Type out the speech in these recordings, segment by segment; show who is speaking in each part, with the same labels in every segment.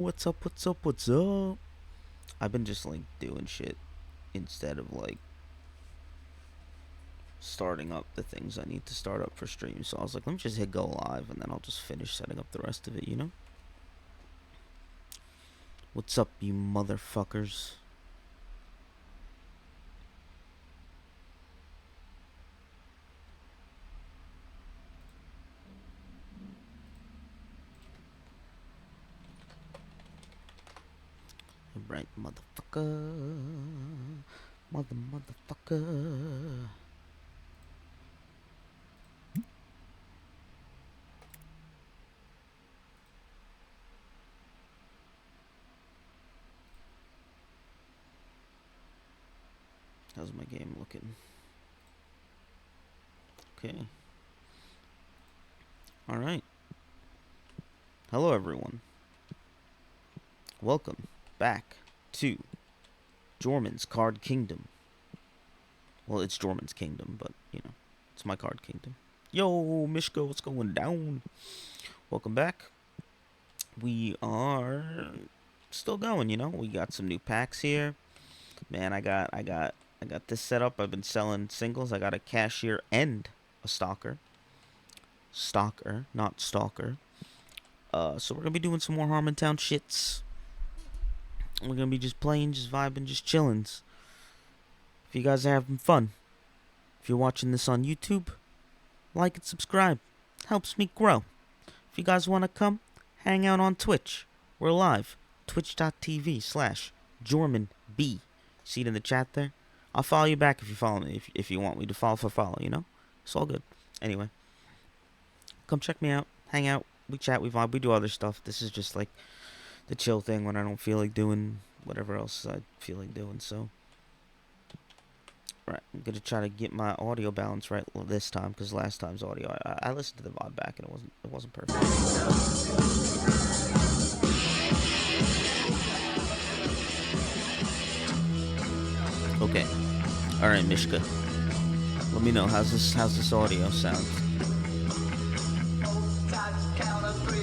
Speaker 1: What's up? What's up? What's up? I've been just like doing shit instead of like starting up the things I need to start up for stream. So I was like, let me just hit go live and then I'll just finish setting up the rest of it, you know? What's up, you motherfuckers? Right, motherfucker. Motherfucker. How's my game looking? Okay. Alright. Hello, everyone. Welcome back to Jormyn's Card Kingdom. Well, it's Jormyn's Kingdom, but, you know, it's my card kingdom. Yo, Mishka, what's going down? Welcome back. We are still going, you know. We got some new packs here. Man, I got this set up. I've been selling singles. I got a cashier and a stalker. Stalker, not stalker. So we're gonna be doing some more Harmontown shits. We're gonna be just playing, just vibing, just chillins'. If you guys are having fun, if you're watching this on YouTube, like and subscribe. Helps me grow. If you guys want to come, hang out on Twitch. We're live. Twitch.tv/JormynB. See it in the chat there? I'll follow you back if you follow me. If you want me to follow, you know? It's all good. Anyway. Come check me out. Hang out. We chat, we vibe, we do other stuff. This is just like the chill thing when I don't feel like doing whatever else I feel like doing, so. Right, I'm gonna try to get my audio balance right this time, because last time's audio, I listened to the VOD back and it wasn't perfect. Okay. Alright, Mishka. Let me know, how's this audio sound?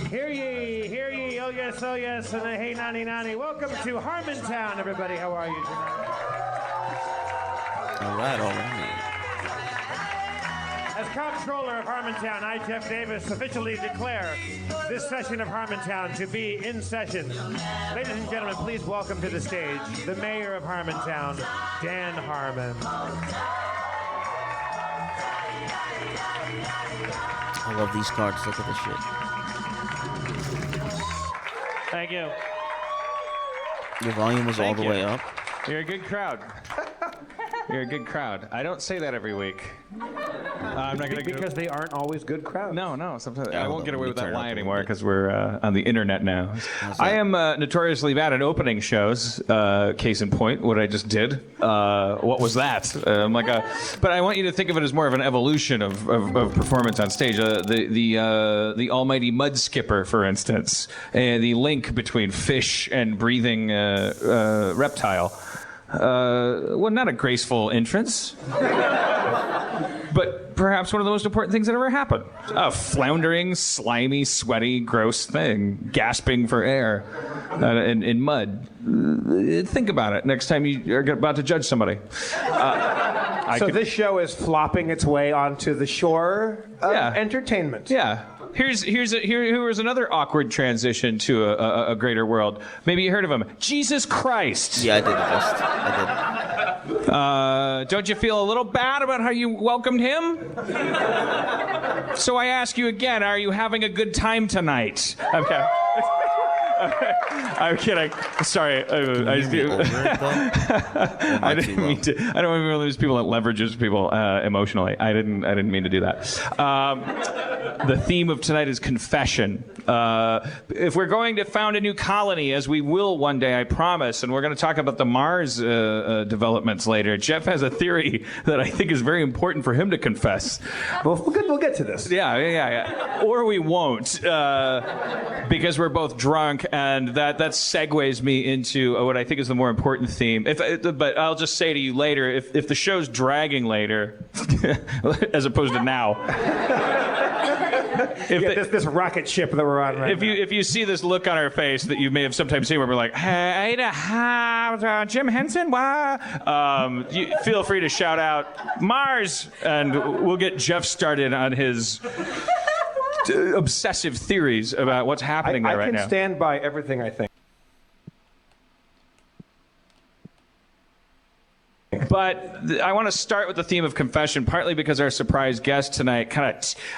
Speaker 2: Hear ye, oh yes, and a hey, nani, nani. Welcome to Harmontown, everybody. How are you tonight?
Speaker 1: All right.
Speaker 2: As comptroller of Harmontown, I, Jeff Davis, officially declare this session of Harmontown to be in session. Ladies and gentlemen, please welcome to the stage the mayor of Harmontown, Dan Harmon.
Speaker 1: I love these cards. Look at this shit.
Speaker 2: Thank you.
Speaker 1: Your volume was all the way up.
Speaker 3: You're a good crowd. You're a good crowd. I don't say that every week. I'm not gonna
Speaker 2: because they aren't always good crowds.
Speaker 3: No. Sometimes
Speaker 1: Yeah,
Speaker 3: I won't get away with that lie anymore
Speaker 1: bit.
Speaker 3: because we're on the internet now. I am notoriously bad at opening shows. Case in point, what I just did. What was that? But I want you to think of it as more of an evolution of performance on stage. The almighty mud skipper, for instance, the link between fish and breathing reptile. Well, not a graceful entrance, but perhaps one of the most important things that ever happened. A floundering, slimy, sweaty, gross thing, gasping for air in mud. Think about it next time you are about to judge somebody.
Speaker 2: This show is flopping its way onto the shore of entertainment.
Speaker 3: Yeah. Here's another awkward transition to a greater world. Maybe you heard of him. Jesus Christ.
Speaker 1: Yeah, I did the best. I did.
Speaker 3: Don't you feel a little bad about how you welcomed him? So I ask you again, are you having a good time tonight? Okay. I'm kidding. Sorry. I didn't mean to. I don't want to be one of those people that leverages people emotionally. I didn't mean to do that. The theme of tonight is confession. If we're going to found a new colony, as we will one day, I promise, and we're going to talk about the Mars developments later, Jeff has a theory that I think is very important for him to confess.
Speaker 2: Well, we'll get to this.
Speaker 3: Yeah. Or we won't, because we're both drunk, and that segues me into what I think is the more important theme. But I'll just say to you later, if the show's dragging later, as opposed to now,
Speaker 2: this rocket ship that we're on right now.
Speaker 3: If you see this look on our face that you may have sometimes seen where we're like, hey, Jim Henson, why? You feel free to shout out Mars, and we'll get Jeff started on his obsessive theories about what's happening there right now.
Speaker 2: I can stand by everything I think.
Speaker 3: But I want to start with the theme of confession, partly because our surprise guest tonight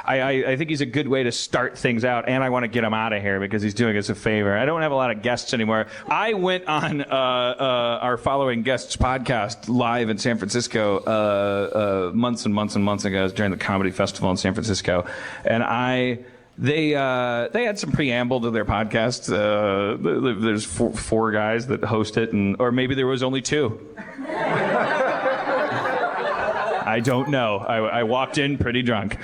Speaker 3: I think he's a good way to start things out, and I want to get him out of here because he's doing us a favor. I don't have a lot of guests anymore. I went on our following guests podcast live in San Francisco months and months and months ago during the comedy festival in San Francisco, and They had some preamble to their podcast. There's four guys that host it, or maybe there was only two. I don't know. I walked in pretty drunk,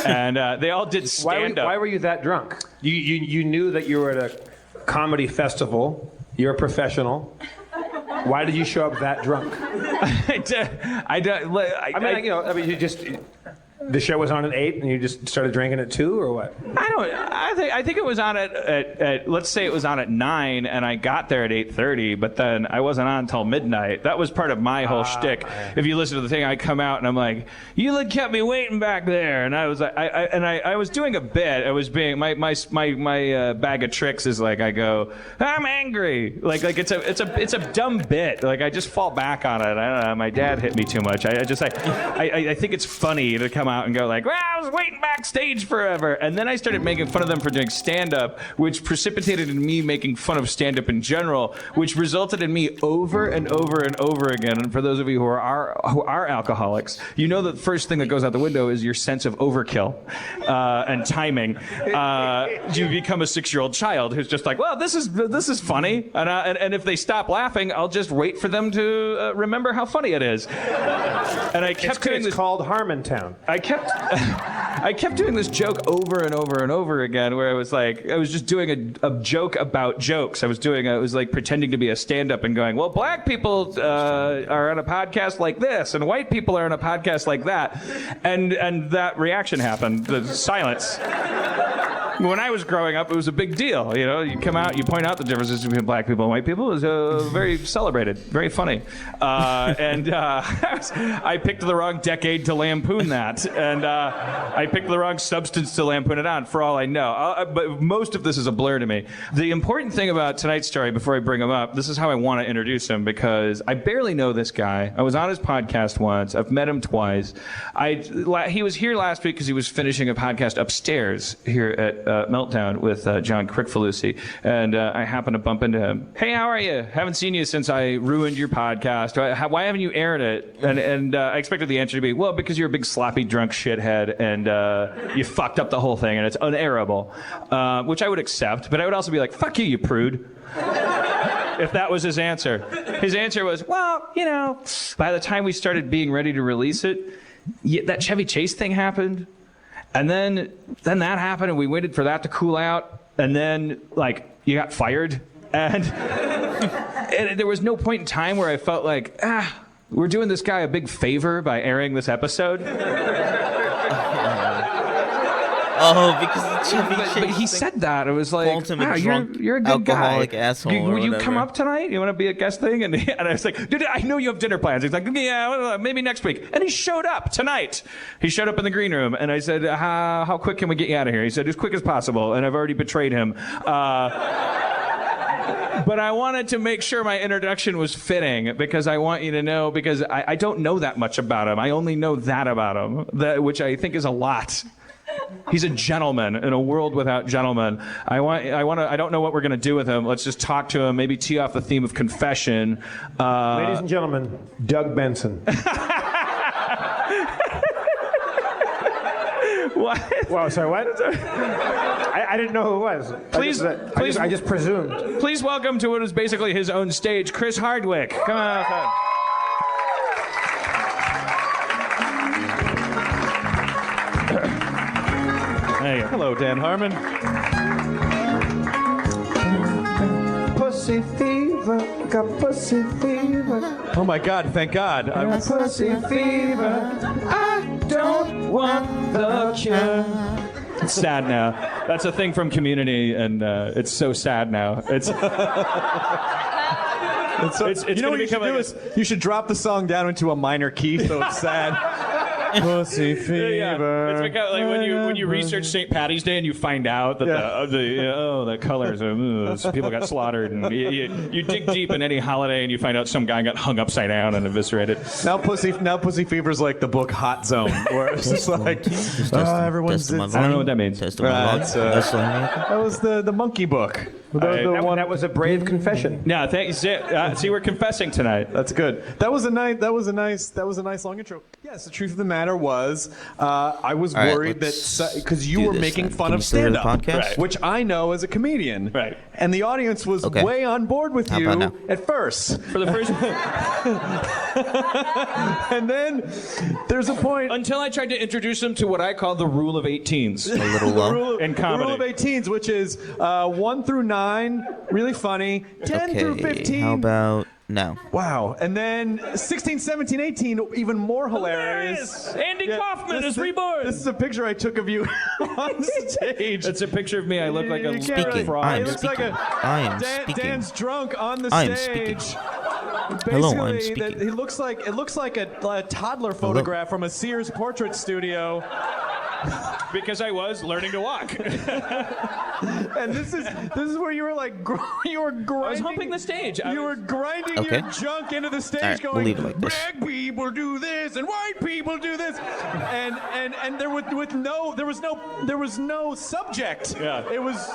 Speaker 3: and they all did stand-up.
Speaker 2: Why were you that drunk? You knew that you were at a comedy festival. You're a professional. Why did you show up that drunk? You just. The show was on at 8, and you just started drinking at 2, or what?
Speaker 3: I think it was on at let's say it was on at 9, and I got there at 8:30. But then I wasn't on until midnight. That was part of my whole shtick. If you listen to the thing, I come out and I'm like, "You kept me waiting back there," and I was like, I was doing a bit. I was being my bag of tricks is like I go, "I'm angry," like it's a dumb bit. Like I just fall back on it. I don't know. My dad hit me too much. I think it's funny to come out and go like, well, I was waiting backstage forever. And then I started making fun of them for doing stand-up, which precipitated in me making fun of stand-up in general, which resulted in me over and over and over again. And for those of you who are alcoholics, you know that the first thing that goes out the window is your sense of overkill and timing. You become a 6-year-old child who's just like, well, this is funny. And if they stop laughing, I'll just wait for them to remember how funny it is. And I kept doing this.
Speaker 2: It's called Harmontown.
Speaker 3: I kept doing this joke over and over and over again, where I was just doing a joke about jokes. I was like pretending to be a stand-up and going, well, black people are on a podcast like this, and white people are on a podcast like that, and that reaction happened, the silence. When I was growing up, it was a big deal. You know, you come out, you point out the differences between black people and white people. It was very celebrated, very funny. I picked the wrong decade to lampoon that, and I picked the wrong substance to lampoon it on, for all I know. But most of this is a blur to me. The important thing about tonight's story, before I bring him up, this is how I want to introduce him, because I barely know this guy. I was on his podcast once. I've met him twice. He was here last week because he was finishing a podcast upstairs here at Meltdown with John Crickfalusi, and I happened to bump into him. Hey, how are you? Haven't seen you since I ruined your podcast. Why haven't you aired it? And I expected the answer to be, well, because you're a big sloppy drunk shithead, and you fucked up the whole thing, and it's unairable, which I would accept, but I would also be like, fuck you, you prude. If that was his answer. His answer was, well, you know, by the time we started being ready to release it, that Chevy Chase thing happened. And then that happened, and we waited for that to cool out. And then, you got fired. And there was no point in time where I felt like, we're doing this guy a big favor by airing this episode.
Speaker 1: Oh, because the Chevy Chase
Speaker 3: But he said that. It was like, you're a good
Speaker 1: alcoholic
Speaker 3: guy.
Speaker 1: asshole.
Speaker 3: Will you come up tonight? You want to be a guest thing? And I was like, dude, I know you have dinner plans. He's like, yeah, maybe next week. And he showed up tonight. He showed up in the green room, and I said, how quick can we get you out of here? He said, as quick as possible. And I've already betrayed him. But I wanted to make sure my introduction was fitting, because I want you to know, because I don't know that much about him. I only know that about him, which I think is a lot. He's a gentleman in a world without gentlemen. I don't know what we're going to do with him. Let's just talk to him, maybe tee off the theme of confession.
Speaker 2: Ladies and gentlemen, Doug Benson.
Speaker 3: What?
Speaker 2: Wow, sorry, what? I didn't know who it was. I just presumed.
Speaker 3: Please welcome to what is basically his own stage, Chris Hardwick. Come on. Hey, hello, Dan Harmon.
Speaker 2: Pussy fever, got pussy fever.
Speaker 3: Oh my God, thank God.
Speaker 2: I'm pussy fever. I don't want the cure.
Speaker 3: It's sad now. That's a thing from Community, and it's so sad now. It's
Speaker 4: you know what you should do is you should drop the song down into a minor key so it's sad. Pussy fever.
Speaker 3: Yeah. It's because, like when you research St. Patty's Day and you find out that the colors of people got slaughtered, and you dig deep in any holiday and you find out some guy got hung upside down and eviscerated.
Speaker 4: Now Pussy Fever's like the book Hot Zone, where it's just like everyone's.
Speaker 3: I don't know what that means.
Speaker 4: That was the monkey book.
Speaker 5: That was a brave confession.
Speaker 3: Yeah, thank you. See, we're confessing tonight.
Speaker 4: That's good. That was a nice long intro. Yes, the truth of the matter was, I was worried that because you were making fun of stand-up, which I know as a comedian,
Speaker 3: right?
Speaker 4: And the audience was way on board with you at first.
Speaker 3: For the first,
Speaker 4: and then there's a point
Speaker 3: until I tried to introduce them to what I call the rule of 18s.
Speaker 1: A little low.
Speaker 3: In comedy.
Speaker 4: The rule of 18s, which is 1 through 9, really funny. 10 through 15.
Speaker 1: How about no?
Speaker 4: Wow. And then 16, 17, 18, even more hilarious.
Speaker 3: Andy Kaufman is reborn.
Speaker 4: This is a picture I took of you on stage.
Speaker 3: It's a picture of me. I look like a
Speaker 1: Speaking.
Speaker 3: fraud.
Speaker 1: I am speaking. I am speaking.
Speaker 4: Dan's drunk on the
Speaker 1: I am
Speaker 4: stage.
Speaker 1: speaking.
Speaker 4: Basically,
Speaker 1: Hello, I'm speaking.
Speaker 4: It looks like a toddler photograph from a Sears portrait studio.
Speaker 3: Because I was learning to walk.
Speaker 4: And this is where you were like you were grinding.
Speaker 3: I was humping the stage.
Speaker 4: You were grinding your junk into the stage,
Speaker 1: we'll
Speaker 4: going,
Speaker 1: leave it like this.
Speaker 4: black people do this and white people do this, and there was no subject.
Speaker 3: Yeah.
Speaker 4: It was,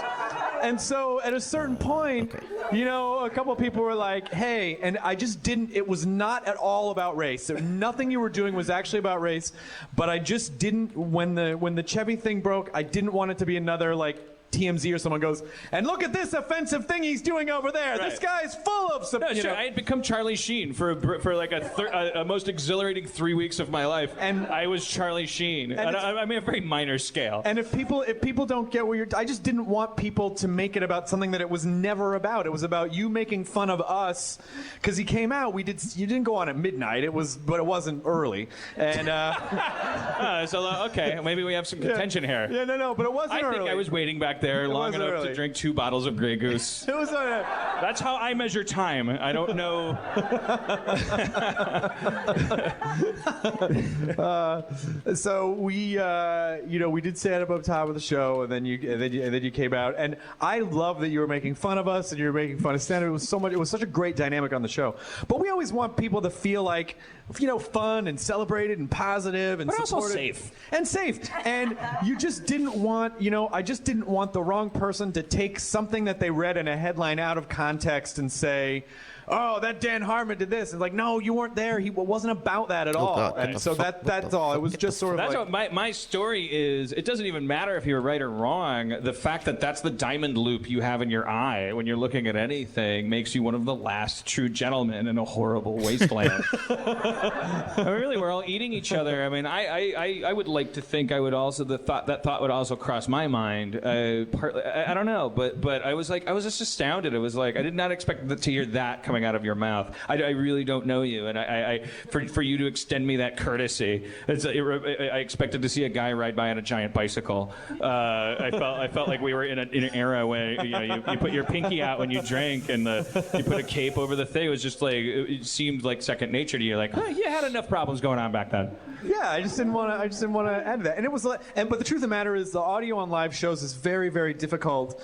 Speaker 4: and so at a certain point, a couple of people were like, hey, and I just didn't. It was not at all about race. Nothing you were doing was actually about race, but I just didn't. When the Chevy thing broke, I didn't want it to be another like TMZ or someone goes, and look at this offensive thing he's doing over there. Right. This guy's full of some.
Speaker 3: No, sure. I had become Charlie Sheen for like a most exhilarating 3 weeks of my life, and I was Charlie Sheen. And I mean, a very minor scale.
Speaker 4: And if people don't get where I just didn't want people to make it about something that it was never about. It was about you making fun of us because he came out. You didn't go on at midnight. But it wasn't early. And
Speaker 3: okay, maybe we have some contention here.
Speaker 4: Yeah, no, but it wasn't early.
Speaker 3: I think I was waiting back there long enough to drink 2 bottles of Grey Goose.
Speaker 4: It was
Speaker 3: That's how I measure time. I don't know.
Speaker 4: So we did stand up top of the show, and then you came out, and I love that you were making fun of us and you were making fun of stand up. It was such a great dynamic on the show. But we always want people to feel like, fun and celebrated and positive and
Speaker 3: but
Speaker 4: supported.
Speaker 3: Also safe.
Speaker 4: And safe. And you just didn't want, I just didn't want the wrong person to take something that they read in a headline out of context and say, oh, that Dan Harmon did this. And like, no, you weren't there. It wasn't about that at all.
Speaker 1: God,
Speaker 4: and so that's all. It was just sort of
Speaker 3: that's
Speaker 4: like...
Speaker 3: what my story is. It doesn't even matter if you're right or wrong. The fact that that's the diamond loop you have in your eye when you're looking at anything makes you one of the last true gentlemen in a horrible wasteland. I mean, really, we're all eating each other. I mean, I would like to think I would also, that thought would also cross my mind. Partly, I don't know, but I was just astounded. It was like, I did not expect to hear that coming out of your mouth. I really don't know you, and for you to extend me that courtesy, I expected to see a guy ride by on a giant bicycle. I felt like we were in an era where you put your pinky out when you drank, and you put a cape over the thing. It was just like it seemed like second nature to you. Like, you had enough problems going on back then.
Speaker 4: Yeah, I just didn't want to add to that. And it was, but the truth of the matter is, the audio on live shows is very, very difficult.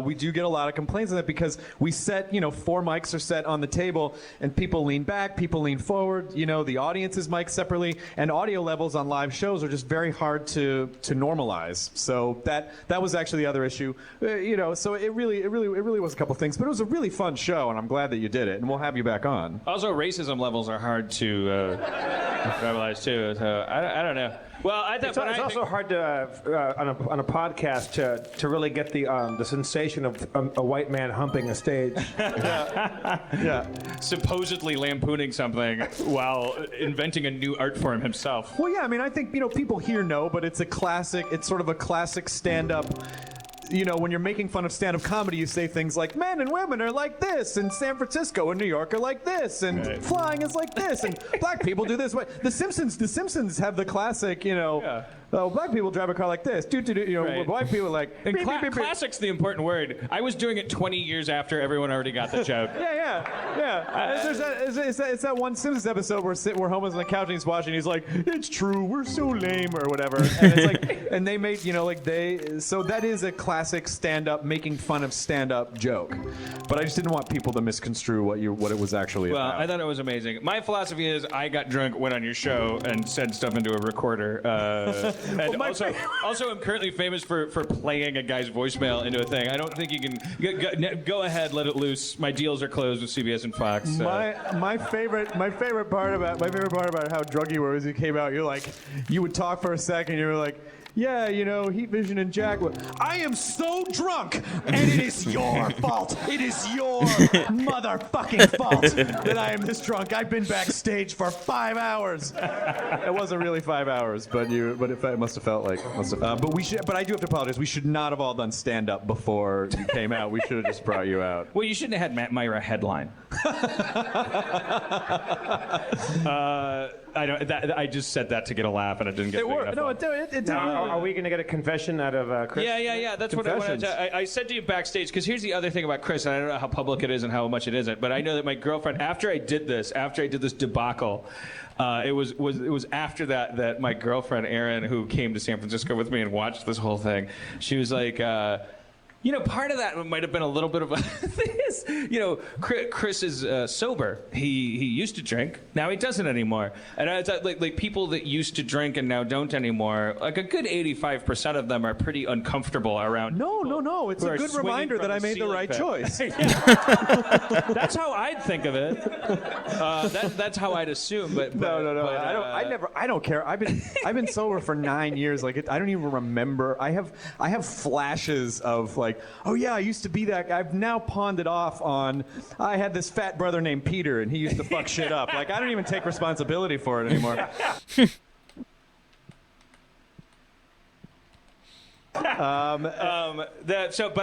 Speaker 4: We do get a lot of complaints on that because we set, 4 mics are set on the table, and people lean back, people lean forward. The audience is mic'd separately, and audio levels on live shows are just very hard to normalize. So that was actually the other issue. So it really was a couple things, but it was a really fun show, and I'm glad that you did it, and we'll have you back on.
Speaker 3: Also, racism levels are hard to realize too. So I don't know. Well,
Speaker 5: it's also hard to on a podcast to really get the sensation of a white man humping a stage.
Speaker 4: Yeah.
Speaker 3: Supposedly lampooning something while inventing a new art form himself.
Speaker 4: Well, yeah. I mean, I think people here know, but it's sort of a classic stand-up. When you're making fun of stand-up comedy, you say things like, men and women are like this, and San Francisco and New York are like this, and flying is like this, and black people do this. The Simpsons have the classic, oh, black people drive a car like this.
Speaker 3: Right.
Speaker 4: White people like.
Speaker 3: And
Speaker 4: beep, beep, beep, beep.
Speaker 3: classic's the important word. I was doing it 20 years after everyone already got the joke.
Speaker 4: Yeah. It's that one Simpsons episode where Homer's on the couch and he's watching. He's like, "It's true, we're so lame," or whatever. And it's like, and they made, so that is a classic stand-up, making fun of stand-up joke. But I just didn't want people to misconstrue what it was actually
Speaker 3: Well,
Speaker 4: about.
Speaker 3: I thought it was amazing. My philosophy is I got drunk, went on your show, and said stuff into a recorder. And also, I'm currently famous for playing a guy's voicemail into a thing. I don't think you can go ahead, let it loose. My deals are closed with CBS and Fox.
Speaker 4: My favorite part about how drunk you were is you came out. You would talk for a second. You were like, yeah, Heat Vision and Jack. I am so drunk, and it is your fault. It is your motherfucking fault that I am this drunk. I've been backstage for 5 hours. It wasn't really 5 hours, but it must have felt like. But I do have to apologize. We should not have all done stand up before you came out. We should have just brought you out.
Speaker 3: Well, you shouldn't have had Matt Myra headline. I just said that to get a laugh, and it didn't get.
Speaker 4: It worked. No, it did.
Speaker 5: Are we going to get a confession out of Chris?
Speaker 3: Yeah. That's what I wanted to. I said to you backstage, because here's the other thing about Chris, and I don't know how public it is and how much it isn't, but I know that my girlfriend, after I did this debacle, it was after that my girlfriend Erin, who came to San Francisco with me and watched this whole thing, she was like. Part of that might have been a little bit of a thing is, Chris is sober. He used to drink. Now he doesn't anymore. And I thought, like people that used to drink and now don't anymore, like a good 85% of them are pretty uncomfortable around.
Speaker 4: No. It's a good reminder that I made the right choice.
Speaker 3: That's how I'd think of it. That's how I'd assume. But
Speaker 4: No. I don't care. I've been sober for 9 years. I don't even remember. I have flashes of oh yeah, I used to be that guy. I've now pawned it off on, I had this fat brother named Peter, and he used to fuck shit up. I don't even take responsibility for it anymore.
Speaker 3: But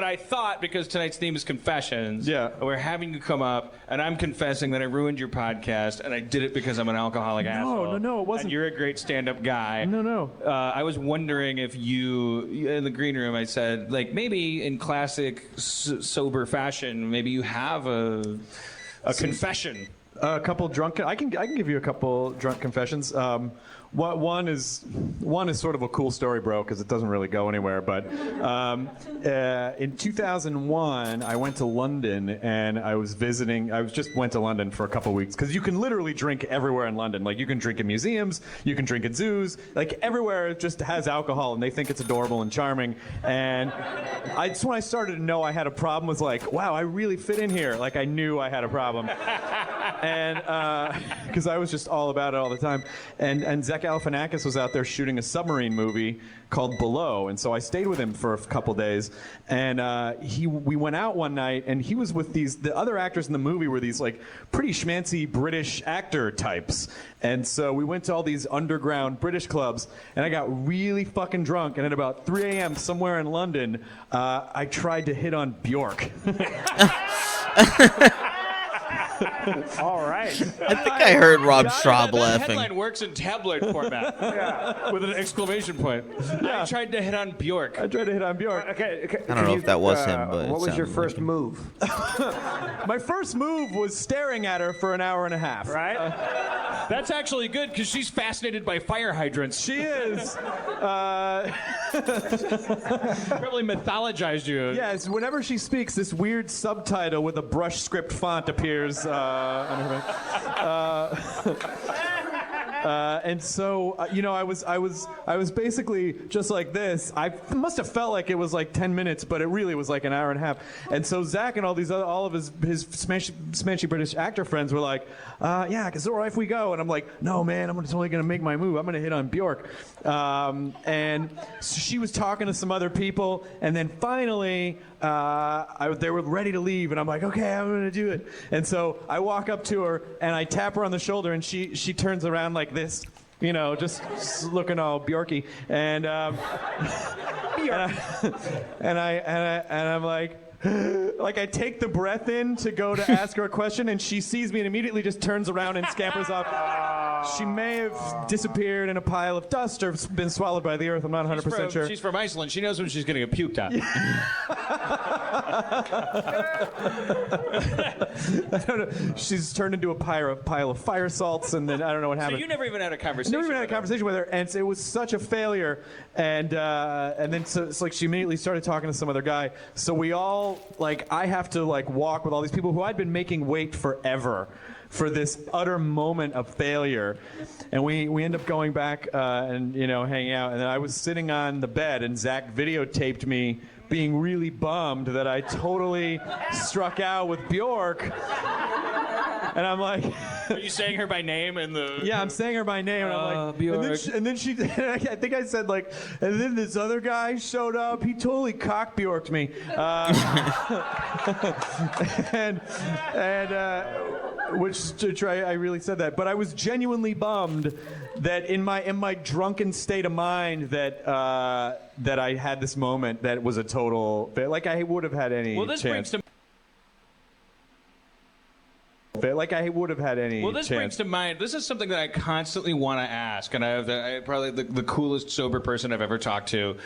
Speaker 3: I thought, because tonight's theme is confessions, we're having you come up, and I'm confessing that I ruined your podcast, and I did it because I'm an alcoholic asshole.
Speaker 4: No, it wasn't.
Speaker 3: And you're a great stand-up guy.
Speaker 4: No.
Speaker 3: I was wondering if you, in the green room, I said, maybe in classic sober fashion, maybe you have a confession.
Speaker 4: A couple drunk. I can give you a couple drunk confessions. One is sort of a cool story, bro, because it doesn't really go anywhere. But in 2001, I went to London and I was visiting. Went to London for a couple weeks because you can literally drink everywhere in London. You can drink in museums, you can drink at zoos. Everywhere it just has alcohol, and they think it's adorable and charming. And that's when I started to know I had a problem. Was wow, I really fit in here. I knew I had a problem. And because I was just all about it all the time. And Zach Galifianakis was out there shooting a submarine movie called Below, and so I stayed with him for a couple days. And we went out one night, and he was with the other actors in the movie were these pretty schmancy British actor types. And so we went to all these underground British clubs, and I got really fucking drunk. And at about 3 a.m. somewhere in London, I tried to hit on Bjork.
Speaker 5: All right.
Speaker 1: I think I heard Rob Straub
Speaker 3: That
Speaker 1: laughing.
Speaker 3: headline works in tabloid format. With an exclamation point. I tried to hit on Bjork.
Speaker 4: I tried to hit on Bjork.
Speaker 5: Okay.
Speaker 1: I don't know if that was him, but
Speaker 5: what was your
Speaker 1: sounded
Speaker 5: first
Speaker 1: like
Speaker 5: move?
Speaker 4: My first move was staring at her for an hour and a half.
Speaker 5: Right?
Speaker 3: That's actually good because she's fascinated by fire hydrants.
Speaker 4: She is.
Speaker 3: Probably mythologized you.
Speaker 4: Yes, whenever she speaks, this weird subtitle with a brush script font appears on her and so I was basically just like this. I must have felt like it was 10 minutes, but it really was an hour and a half. And so Zach and all of his smashy British actor friends were like, yeah, is it all right if we go? And I'm like, no, man, I'm totally gonna make my move. I'm gonna hit on Bjork. And so she was talking to some other people, and then finally they were ready to leave, and I'm like, okay, I'm gonna do it. And so I walk up to her and I tap her on the shoulder, and she turns around like this, just looking all Bjorky, and I'm like. I take the breath in to go to ask her a question, and she sees me and immediately just turns around and scampers off. She may have disappeared in a pile of dust or been swallowed by the earth. I'm not 100% sure.
Speaker 3: She's from Iceland. She knows when she's going to get puked at.
Speaker 4: I don't know. She's turned into a pile of fire salts, and then I don't know what happened.
Speaker 3: So you never even had a conversation.
Speaker 4: Never even had a conversation with her, and it was such a failure. And then so it's like she immediately started talking to some other guy. So we all I have to walk with all these people who I'd been making wait forever for this utter moment of failure. And we end up going back and hanging out. And then I was sitting on the bed, and Zach videotaped me being really bummed that I totally struck out with Bjork. And I'm like,
Speaker 3: are you saying her by name in the?
Speaker 4: Yeah, I'm saying her by name, and I'm like,
Speaker 3: Bjork.
Speaker 4: and then she, I think I said and then this other guy showed up. He totally cock Bjorked me, and which to try, I really said that, but I was genuinely bummed that in my drunken state of mind that I had this moment that was a total I would have had any
Speaker 3: Well, this
Speaker 4: chance.
Speaker 3: brings to
Speaker 4: I would have had any
Speaker 3: Well, this
Speaker 4: chance.
Speaker 3: brings to mind, this is something that I constantly want to ask, and I have probably the coolest sober person I've ever talked to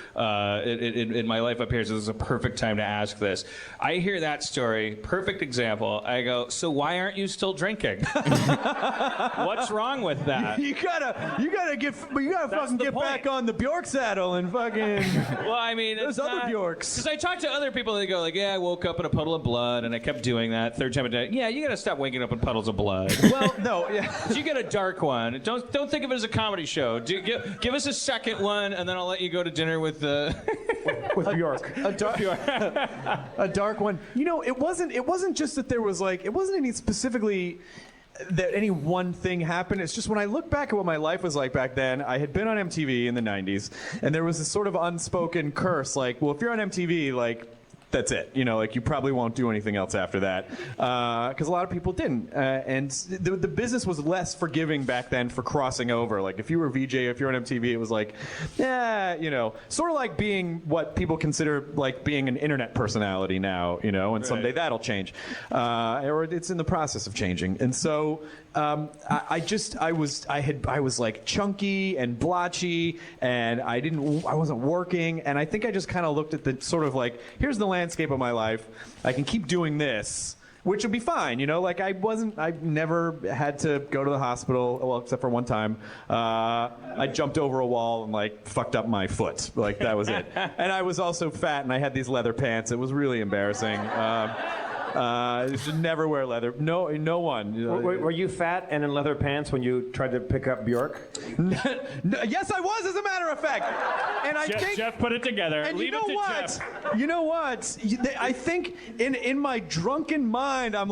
Speaker 3: in my life up here, so this is a perfect time to ask this. I hear that story, perfect example. I go, so why aren't you still drinking? What's wrong with that?
Speaker 4: You gotta fucking get back on the Bjork saddle and fucking.
Speaker 3: Well, I mean,
Speaker 4: there's other Bjorks.
Speaker 3: Because I talked to other people, and they go yeah, I woke up in a puddle of blood, and I kept doing that. Third time a day. Yeah, you gotta stop waking up in puddles of blood.
Speaker 4: Well, no, yeah.
Speaker 3: You get a dark one. Don't think of it as a comedy show. Give us a second one, and then I'll let you go to dinner with
Speaker 5: with Bjork.
Speaker 4: A dark one. It wasn't just that there was it wasn't any specifically that any one thing happened. It's just when I look back at what my life was like back then, I had been on MTV in the 90s, and there was this sort of unspoken curse well, if you're on MTV, that's it. You probably won't do anything else after that. Because a lot of people didn't. And the business was less forgiving back then for crossing over. If you were VJ, if you're on MTV, it was sort of like being what people consider being an internet personality now, and someday that'll change. Or it's in the process of changing. And so I was chunky and blotchy, and I wasn't working, and I think I just kind of looked at the sort of here's the landscape of my life. I can keep doing this, which would be fine, I never had to go to the hospital, well, except for one time. I jumped over a wall and fucked up my foot, that was it. And I was also fat, and I had these leather pants. It was really embarrassing. You should never wear leather. No one.
Speaker 5: Were you fat and in leather pants when you tried to pick up Bjork?
Speaker 4: No, yes, I was, as a matter of fact. And I think
Speaker 3: Jeff put it together.
Speaker 4: And
Speaker 3: Leave
Speaker 4: you know
Speaker 3: it to
Speaker 4: what?
Speaker 3: Jeff.
Speaker 4: You know what? I think in my drunken mind, I'm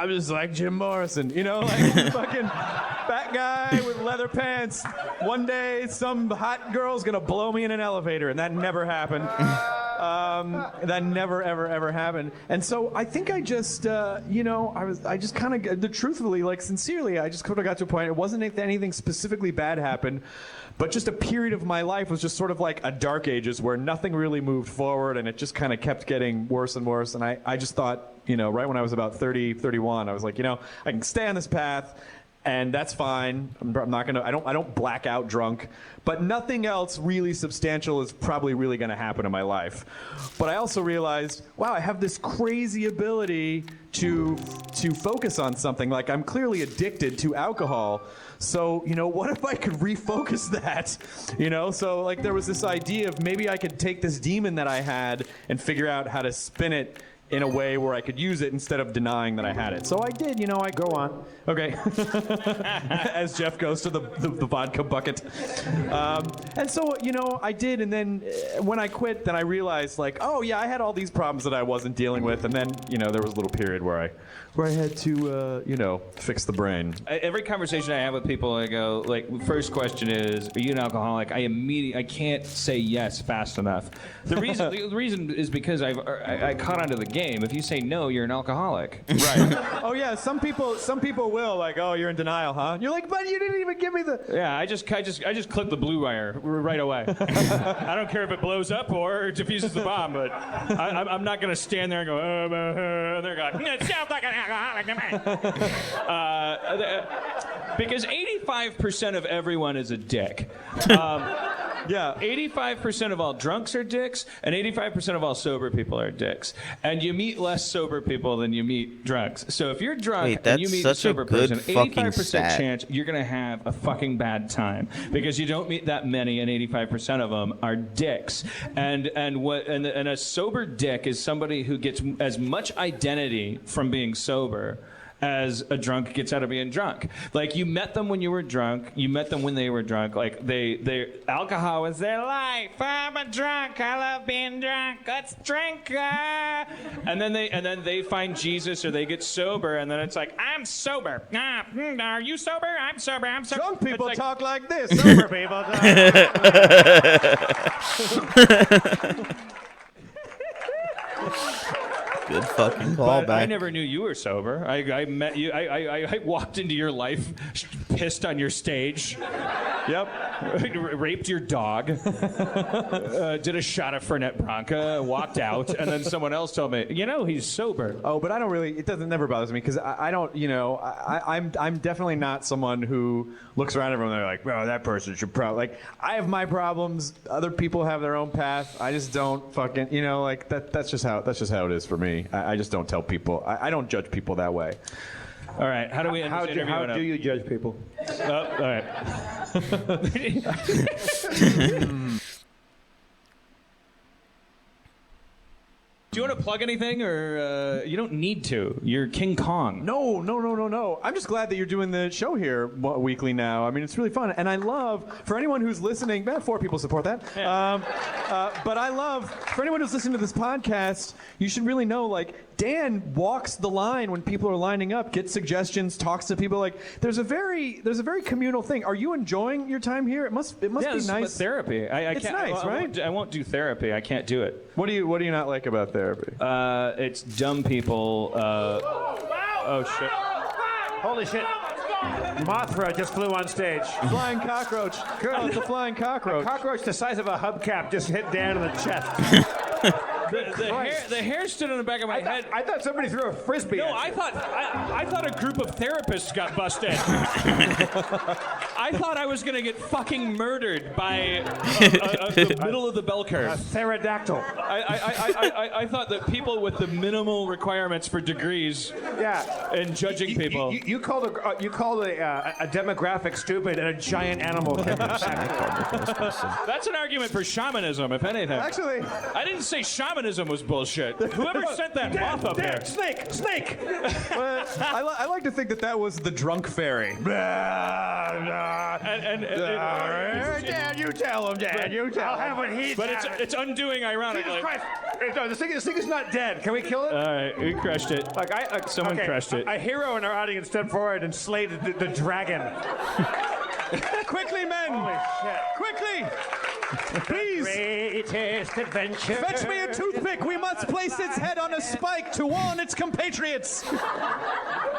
Speaker 4: just like Jim Morrison. Fucking fat guy with leather pants. One day, some hot girl's gonna blow me in an elevator, and that never happened. That never, ever happened. And so I think I just, I just kind of, truthfully, sincerely, I just kind of got to a point. It wasn't anything specifically bad happened, but just a period of my life was just sort of like a dark ages where nothing really moved forward, and it just kind of kept getting worse and worse. And I just thought, right when I was about 30, 31, I was like, I can stay on this path. And that's fine. I'm not gonna. I don't black out drunk, but nothing else really substantial is probably really gonna happen in my life. But I also realized, wow, I have this crazy ability to focus on something. I'm clearly addicted to alcohol. So what if I could refocus that? So there was this idea of maybe I could take this demon that I had and figure out how to spin it in a way where I could use it instead of denying that I had it. So I did, I go on. Okay. As Jeff goes to the vodka bucket. And so, I did, and then when I quit, then I realized, oh yeah, I had all these problems that I wasn't dealing with, and then, there was a little period where I had to, fix the brain.
Speaker 3: Every conversation I have with people, I go, first question is, are you an alcoholic? I can't say yes fast enough. The reason is because I caught onto the game. game. If you say no, you're an alcoholic.
Speaker 4: Right. Oh yeah, some people will like, oh, you're in denial, huh? You're like, but you didn't even give me the.
Speaker 3: Yeah, I just click the blue wire right away. I don't care if it blows up or it diffuses the bomb, but I'm not gonna stand there and go, and they're going, it sounds like an alcoholic to me. Because 85% of everyone is a dick.
Speaker 4: Yeah.
Speaker 3: 85% of all drunks are dicks, and 85% of all sober people are dicks. And you meet less sober people than you meet drunks. So if you're drunk and you meet a sober person, 85% chance you're going to have a fucking bad time. Because you don't meet that many, and 85% of them are dicks. And a sober dick is somebody who gets as much identity from being sober as a drunk gets out of being drunk. Like, you met them when you were drunk, you met them when they were drunk. Like, they alcohol was their life. I'm a drunk, I love being drunk, let's drink. And then they find Jesus, or they get sober, and then it's like, I'm sober. Are you sober? I'm sober.
Speaker 4: Drunk people talk like this.
Speaker 2: Sober people talk.
Speaker 1: Good fucking callback.
Speaker 3: I never knew you were sober. I met you. I walked into your life, pissed on your stage.
Speaker 4: Yep.
Speaker 3: Raped your dog. Did a shot of Fernet Branca. Walked out, and then someone else told me, he's sober.
Speaker 4: Oh, but I don't really. It never bothers me because I don't. I'm definitely not someone who looks around everyone and they're like, well, that person should probably. Like, I have my problems. Other people have their own path. I just don't fucking. Like that. That's just how it is for me. I just don't tell people. I don't judge people that way.
Speaker 3: All right. How do we end this interview?
Speaker 5: How do you judge people?
Speaker 3: All right. Do you want to plug anything, or you don't need to? You're King Kong.
Speaker 4: No. I'm just glad that you're doing the show here weekly now. I mean, it's really fun. And I love, for anyone who's listening, 4 people support that.
Speaker 3: Yeah.
Speaker 4: But I love, for anyone who's listening to this podcast, you should really know, like, Dan walks the line when people are lining up, gets suggestions, talks to people. Like, there's a very communal thing. Are you enjoying your time here? It must be nice.
Speaker 3: It's therapy.
Speaker 4: It's nice, right?
Speaker 3: I won't do therapy. I can't do it.
Speaker 4: What do you not like about therapy?
Speaker 3: It's dumb people. Oh shit!
Speaker 2: Holy shit. Mothra just flew on stage.
Speaker 4: Flying cockroach.
Speaker 2: Good.
Speaker 4: Oh, it's a flying cockroach.
Speaker 2: A cockroach the size of a hubcap just hit Dan in the chest.
Speaker 3: The hair stood on the back of my head.
Speaker 2: I thought somebody threw a frisbee.
Speaker 3: No,
Speaker 2: at you.
Speaker 3: I thought a group of therapists got busted. I thought I was gonna get fucking murdered by the middle of the bell curve.
Speaker 2: A pterodactyl.
Speaker 3: I thought that people with the minimal requirements for degrees, and judging people.
Speaker 2: You called a demographic stupid and a giant animal.
Speaker 3: That's an argument for shamanism, if anything.
Speaker 4: Actually,
Speaker 3: I didn't say shamanism was bullshit. Whoever sent that moth up there.
Speaker 2: Snake.
Speaker 4: I like to think that was the drunk fairy.
Speaker 2: Dan, you tell him, Dan. You tell him. I'll have what he
Speaker 3: But it's undoing ironically.
Speaker 2: Jesus Christ. No, this thing is not dead. Can we kill it?
Speaker 3: All right, we crushed it. Someone crushed it.
Speaker 2: A hero in our audience stepped forward and slayed the dragon.
Speaker 4: Quickly, men!
Speaker 2: Holy shit.
Speaker 4: Quickly! Please!
Speaker 2: Greatest adventure.
Speaker 4: Fetch me a toothpick! We must place its head on a spike to warn its compatriots!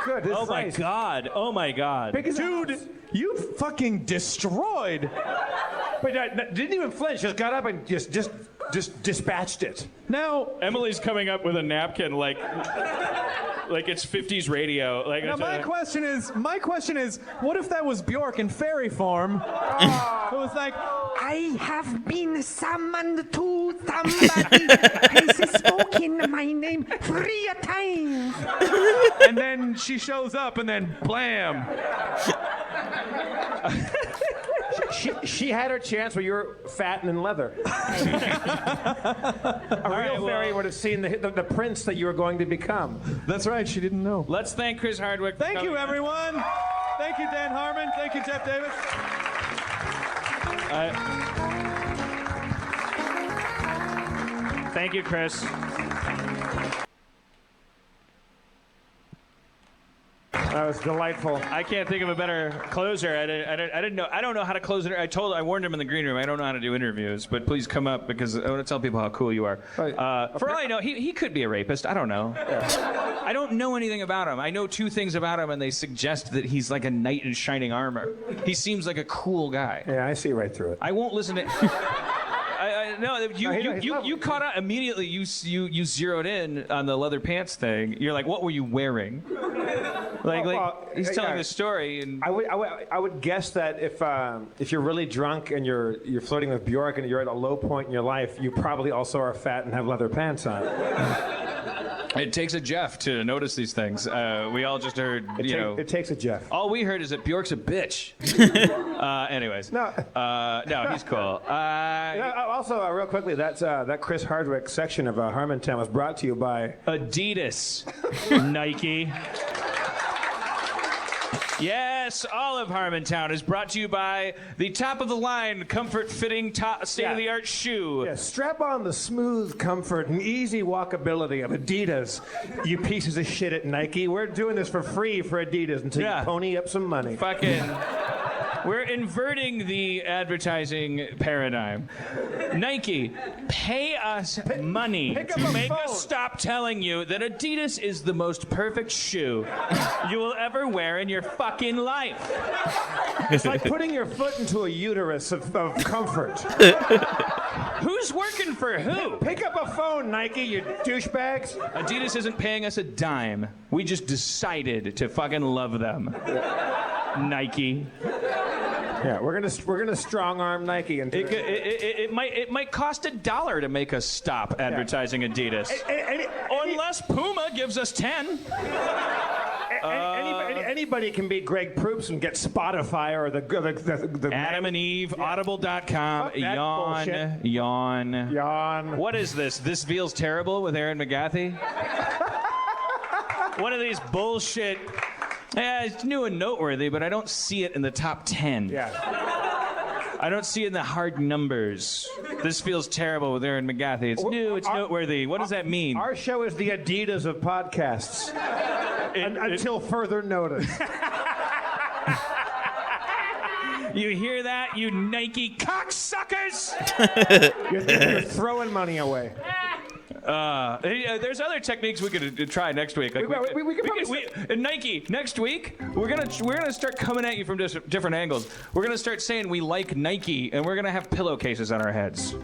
Speaker 2: Good.
Speaker 3: Oh my god. Oh my god.
Speaker 4: Dude, you fucking destroyed!
Speaker 2: But didn't even flinch. Just got up and just dispatched it.
Speaker 4: Now,
Speaker 3: Emily's coming up with a napkin like it's 50s radio. Like,
Speaker 4: now my question is, what if that was Bjork in fairy form? It was like,
Speaker 6: I have been summoned to somebody has spoken my name 3 times.
Speaker 4: and then she shows up and then blam.
Speaker 2: She had her chance where you were fat and in leather. A real fairy would have seen the prince that you were going to become.
Speaker 4: That's right, she didn't know.
Speaker 3: Let's thank Chris Hardwick.
Speaker 4: Thank you, everyone. Thank you, Dan Harmon. Thank you, Jeff Davis.
Speaker 3: Thank you, Chris.
Speaker 5: That was delightful.
Speaker 3: I can't think of a better closer. I don't know how to close it. I warned him in the green room. I don't know how to do interviews, but please come up because I want to tell people how cool you are. For all I know, he could be a rapist. I don't know. Yeah. I don't know anything about him. I know two things about him, and they suggest that he's like a knight in shining armor. He seems like a cool guy.
Speaker 5: Yeah, I see right through it.
Speaker 3: I won't listen to. You caught out immediately. You zeroed in on the leather pants thing. You're like, what were you wearing? He's telling the story, and
Speaker 5: I would guess that if you're really drunk and you're flirting with Bjork and you're at a low point in your life, you probably also are fat and have leather pants on.
Speaker 3: It takes a Jeff to notice these things. We all just heard,
Speaker 5: It takes a Jeff.
Speaker 3: All we heard is that Bjork's a bitch. Anyways. No, he's cool.
Speaker 5: Also, real quickly, that Chris Hardwick section of Harmontown was brought to you by
Speaker 3: Adidas, Nike. Yes, all of Harmontown is brought to you by the top-of-the-line, comfort-fitting, state-of-the-art shoe.
Speaker 5: Yeah, strap on the smooth comfort and easy walkability of Adidas, you pieces of shit at Nike. We're doing this for free for Adidas until you pony up some money.
Speaker 3: We're inverting the advertising paradigm. Nike, pay us money to make us stop telling you that Adidas is the most perfect shoe you will ever wear in your fucking life.
Speaker 5: It's like putting your foot into a uterus of comfort.
Speaker 3: Who's working for who?
Speaker 5: Pick up a phone, Nike, you douchebags.
Speaker 3: Adidas isn't paying us a dime. We just decided to fucking love them. Nike.
Speaker 5: Yeah, we're gonna strong arm Nike into
Speaker 3: it might cost $1 to make us stop advertising Adidas. Unless Puma gives us 10.
Speaker 5: Anybody can beat Greg Proops and get Spotify or the
Speaker 3: Adam and Eve, Audible.com, yawn. What is this? This feels terrible with Aaron McGathy? One of these bullshit. Yeah, it's new and noteworthy, but I don't see it in the top 10.
Speaker 5: Yeah.
Speaker 3: I don't see it in the hard numbers. This feels terrible with Aaron McGathy. It's new, it's noteworthy. What does that mean?
Speaker 5: Our show is the Adidas of podcasts. Until further notice.
Speaker 3: You hear that, you Nike cocksuckers?
Speaker 5: You're throwing money away.
Speaker 3: There's other techniques we could try next week. Like Nike, next week, we're gonna start coming at you from different angles. We're gonna start saying we like Nike, and we're gonna have pillowcases on our heads. We're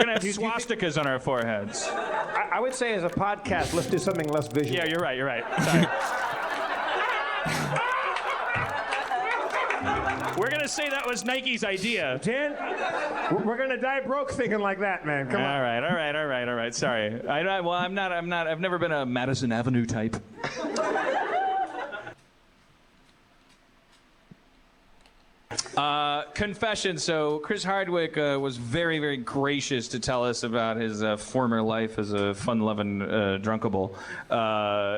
Speaker 3: gonna have swastikas on our foreheads.
Speaker 5: I would say as a podcast, let's do something less visual.
Speaker 3: Yeah, you're right. Sorry. We're going to say that was Nike's idea.
Speaker 5: Dan, we're going to die broke thinking like that, man. Come on.
Speaker 3: All right. Sorry. I've never been a Madison Avenue type. Confession. So Chris Hardwick was very, very gracious to tell us about his former life as a fun-loving drunkable.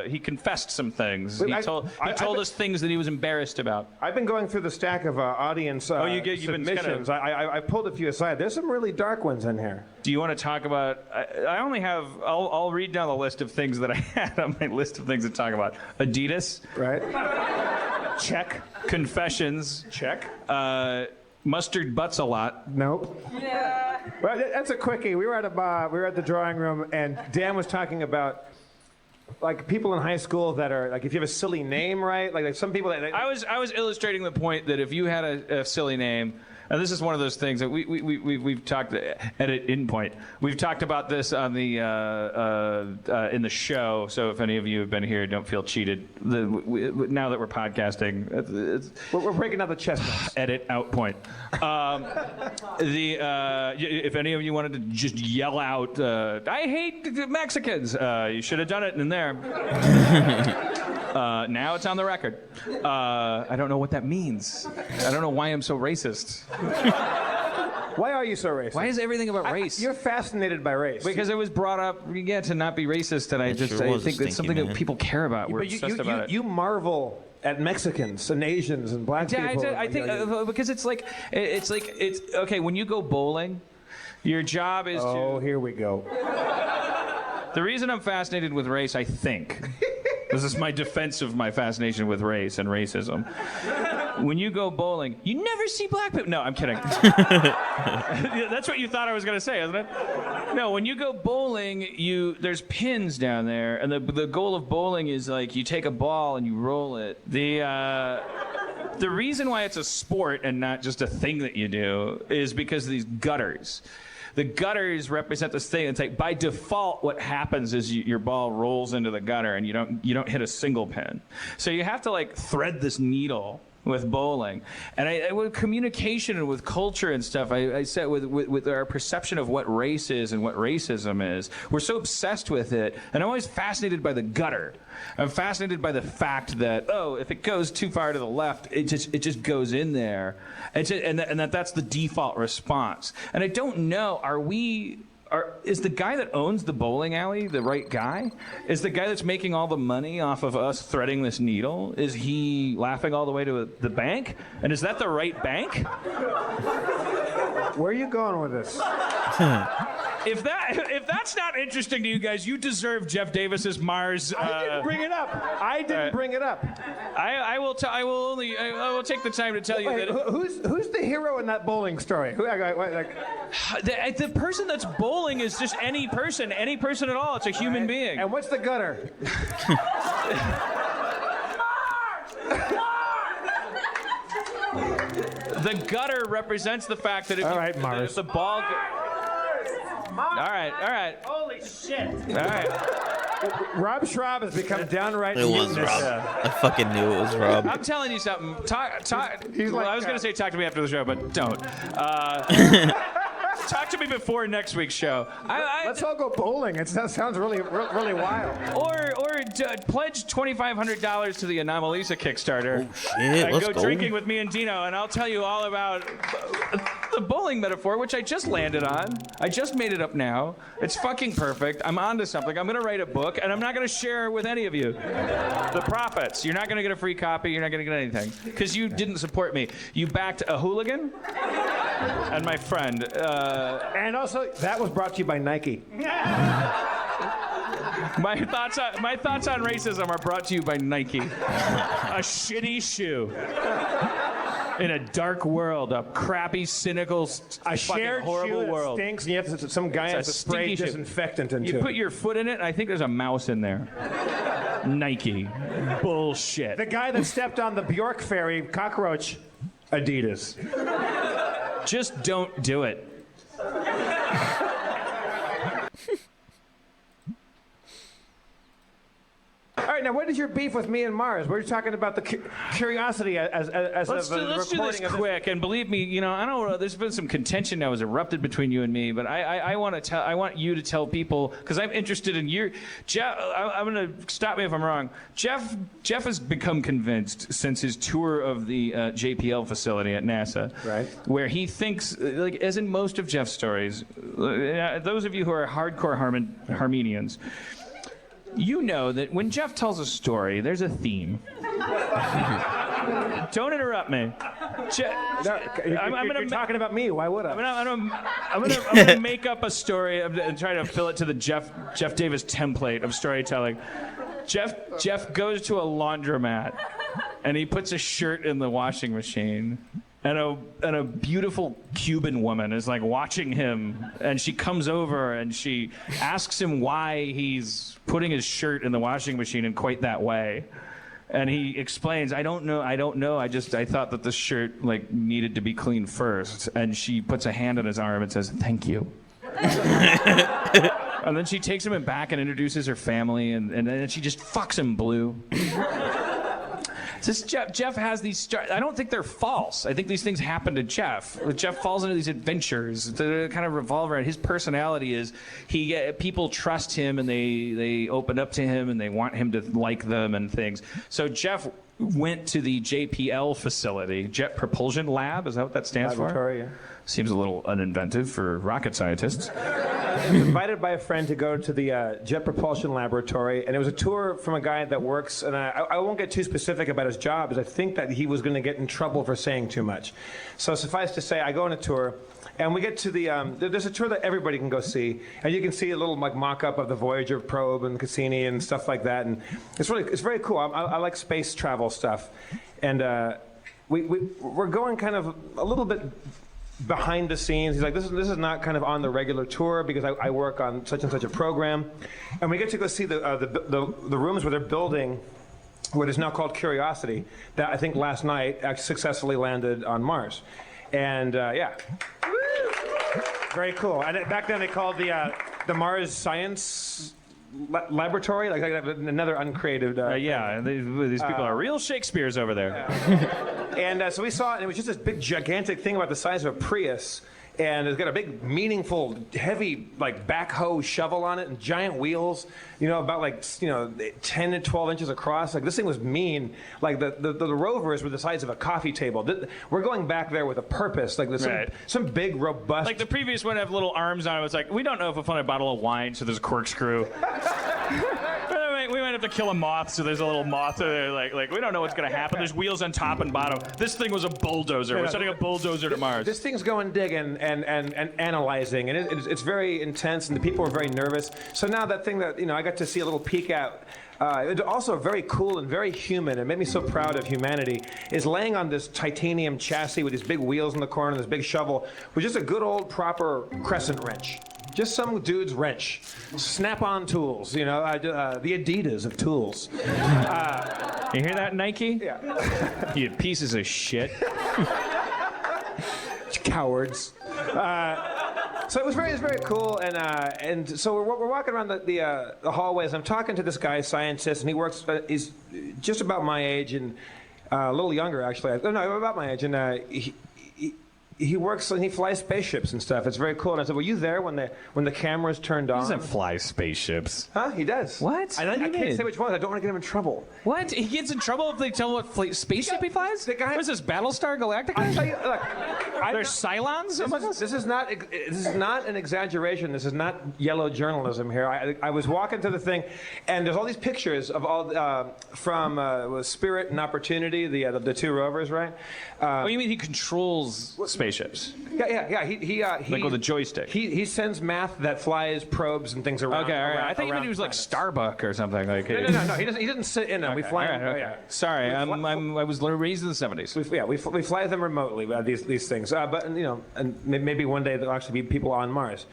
Speaker 3: He confessed some things. He told us things that he was embarrassed about.
Speaker 5: I've been going through the stack of audience submissions. I pulled a few aside. There's some really dark ones in here.
Speaker 3: Do you want to talk about? I only have. I'll read down the list of things that I had on my list of things to talk about. Adidas.
Speaker 5: Right.
Speaker 3: Check. Confessions.
Speaker 5: Check.
Speaker 3: Mustard butts a lot.
Speaker 5: Nope. Yeah. Well, that's a quickie. We were at a bar. We were at the drawing room, and Dan was talking about like people in high school that are like if you have a silly name, right? Like some people that.
Speaker 3: I was illustrating the point that if you had a silly name. And this is one of those things that we've talked in point. We've talked about this on the in the show. So if any of you have been here, don't feel cheated. Now that we're podcasting,
Speaker 5: we're breaking out the chestnuts.
Speaker 3: Edit out point. If any of you wanted to just yell out, "I hate Mexicans," you should have done it in there. Now it's on the record. I don't know what that means. I don't know why I'm so racist.
Speaker 5: Why are you so racist?
Speaker 3: Why is everything about race?
Speaker 5: You're fascinated by race.
Speaker 3: Because it was brought up, to not be racist, and I think it's something that people care about. We're obsessed about it.
Speaker 5: You marvel at Mexicans and Asians and black people.
Speaker 3: I think because it's okay when you go bowling, your job is to.
Speaker 5: Oh, here we go.
Speaker 3: The reason I'm fascinated with race, I think, this is my defense of my fascination with race and racism. When you go bowling, you never see black people. No, I'm kidding. That's what you thought I was going to say, isn't it? No, when you go bowling, there's pins down there, and the goal of bowling is like you take a ball and you roll it. The reason why it's a sport and not just a thing that you do is because of these gutters. The gutters represent this thing. It's like by default, what happens is your ball rolls into the gutter and you don't hit a single pin. So you have to like thread this needle with bowling, and with communication and with culture and stuff. I said with our perception of what race is and what racism is, we're so obsessed with it. And I'm always fascinated by the gutter. I'm fascinated by the fact that if it goes too far to the left, it just goes in there, and that's the default response. And I don't know, is the guy that owns the bowling alley the right guy? Is the guy that's making all the money off of us threading this needle, is he laughing all the way to the bank? And is that the right bank?
Speaker 5: Where are you going with this?
Speaker 3: If that's not interesting to you guys, you deserve Jeff Davis's Mars.
Speaker 5: I didn't bring it up. I didn't bring it up.
Speaker 3: I will take the time to tell you that.
Speaker 5: Who's the hero in that bowling story?
Speaker 3: The person that's bowling is just any person at all. It's a human being.
Speaker 5: And what's the gutter?
Speaker 3: The gutter represents the fact that if the ball. All right.
Speaker 2: Holy shit.
Speaker 3: All right.
Speaker 5: Rob Schraub has become downright
Speaker 1: It was
Speaker 5: mutinous.
Speaker 1: Rob. I fucking knew it was Rob.
Speaker 3: I'm telling you something. I was going to say talk to me after the show, but don't. Talk to me before next week's show.
Speaker 5: Let's all go bowling. That sounds really wild.
Speaker 3: Or pledge $2,500 to the Anomalisa Kickstarter.
Speaker 1: Oh, shit.
Speaker 3: And
Speaker 1: Let's
Speaker 3: go
Speaker 1: go
Speaker 3: drinking with me and Dino, and I'll tell you all about the bowling metaphor, which I just landed on. I just made it up now. It's fucking perfect. I'm onto something. I'm going to write a book, and I'm not going to share with any of you. The profits. You're not going to get a free copy. You're not going to get anything. Because you didn't support me. You backed a hooligan and my friend.
Speaker 5: And also, that was brought to you by Nike.
Speaker 3: My thoughts on racism are brought to you by Nike. A shitty shoe. In a dark world, a crappy, cynical, fucking horrible
Speaker 5: shoe
Speaker 3: world.
Speaker 5: That stinks, and you have to, some guy has to spray disinfectant into it.
Speaker 3: You put your foot in it, and I think there's a mouse in there. Nike. Bullshit.
Speaker 5: The guy that stepped on the Bjork ferry, cockroach, Adidas.
Speaker 3: Just don't do it.
Speaker 5: All right, now what is your beef with me and Mars? We're talking about the curiosity as
Speaker 3: Let's do this quick, and believe me, I don't. There's been some contention that was erupted between you and me, but I want you to tell people, because I'm interested in your Jeff. I'm going to stop me if I'm wrong. Jeff has become convinced since his tour of the JPL facility at NASA,
Speaker 5: right,
Speaker 3: where he thinks, like as in most of Jeff's stories, those of you who are hardcore Harmenians. You know that when Jeff tells a story, there's a theme. Don't interrupt me.
Speaker 5: You're talking about me. Why would I?
Speaker 3: I'm gonna make up a story and try to fill it to the Jeff Davis template of storytelling. Jeff goes to a laundromat and he puts a shirt in the washing machine. And a beautiful Cuban woman is like watching him, and she comes over and she asks him why he's putting his shirt in the washing machine in quite that way. And he explains, I don't know. I thought that the shirt like needed to be cleaned first. And she puts a hand on his arm and says, "Thank you." And then she takes him back and introduces her family, and then she just fucks him blue. Jeff has these. I don't think they're false. I think these things happen to Jeff. Jeff falls into these adventures that kind of revolve around his personality. Is people trust him and they open up to him and they want him to like them and things. So Jeff went to the JPL facility, Jet Propulsion Lab. Is that what that stands
Speaker 5: Laboratory,
Speaker 3: for?
Speaker 5: yeah.
Speaker 3: Seems a little uninventive for rocket scientists.
Speaker 5: I was invited by a friend to go to the Jet Propulsion Laboratory, and it was a tour from a guy that works, and I won't get too specific about his job, because I think that he was going to get in trouble for saying too much. So suffice to say, I go on a tour, and we get to there's a tour that everybody can go see, and you can see a little like mock-up of the Voyager probe and Cassini and stuff like that, and it's very cool. I like space travel stuff, and we're going kind of a little bit behind the scenes. He's like, this is not kind of on the regular tour because I work on such and such a program, and we get to go see the rooms where they're building what is now called Curiosity, that I think last night actually successfully landed on Mars, and yeah, very cool. And back then they called the Mars Science Laboratory, like another uncreative.
Speaker 3: Yeah, these people are real Shakespeare's over there.
Speaker 5: And so we saw it, and it was just this big, gigantic thing about the size of a Prius. And it's got a big, meaningful, heavy, like backhoe shovel on it, and giant wheels. About 10 to 12 inches across. Like this thing was mean. Like the rovers were the size of a coffee table. We're going back there with a purpose. Like there's some big, robust.
Speaker 3: Like the previous one had little arms on it. It's like, we don't know if we'll find a bottle of wine, so there's a corkscrew. We might have to kill a moth, so there's a little moth there. Like we don't know what's going to happen. There's wheels on top and bottom. This thing was a bulldozer. We're sending a bulldozer to Mars.
Speaker 5: This thing's going digging and analyzing, and it's very intense, and the people are very nervous. So now that thing that I got to see a little peek at, it's also very cool and very human. It made me so proud of humanity. Is laying on this titanium chassis with these big wheels in the corner and this big shovel with just a good old proper crescent wrench. Just some dude's wrench. Snap-on tools, the Adidas of tools.
Speaker 3: You hear that, Nike?
Speaker 5: Yeah.
Speaker 3: You pieces of shit.
Speaker 5: Cowards. So it was very cool, and so we're walking around the hallways. I'm talking to this guy, a scientist, and he works. He's just about my age and a little younger, actually. No, about my age, and he works and he flies spaceships and stuff. It's very cool. And I said, "Were you there when the cameras turned on?"
Speaker 3: He doesn't fly spaceships.
Speaker 5: Huh? He does.
Speaker 3: What?
Speaker 5: I can't say which one. I don't want to get him in trouble.
Speaker 3: What? He gets in trouble if they tell him what spaceship he flies?
Speaker 5: The guy.
Speaker 3: What is this, Battlestar Galactica?
Speaker 5: I tell you, look.
Speaker 3: There's Cylons among us?
Speaker 5: This is not an exaggeration. This is not yellow journalism here. I was walking to the thing, and there's all these pictures of all from Spirit and Opportunity, the two rovers, right?
Speaker 3: Oh, you mean he controls spaceships?
Speaker 5: Yeah. He
Speaker 3: Like with a joystick?
Speaker 5: He sends math that flies probes and things around.
Speaker 3: Okay, all right. I thought you meant he was like
Speaker 5: planets.
Speaker 3: Starbuck or something. Like
Speaker 5: No. He doesn't sit in them. We fly.
Speaker 3: All right, okay.
Speaker 5: Yeah.
Speaker 3: Sorry, I was raised in the 70s.
Speaker 5: We fly them remotely. These things, but and maybe one day there'll actually be people on Mars,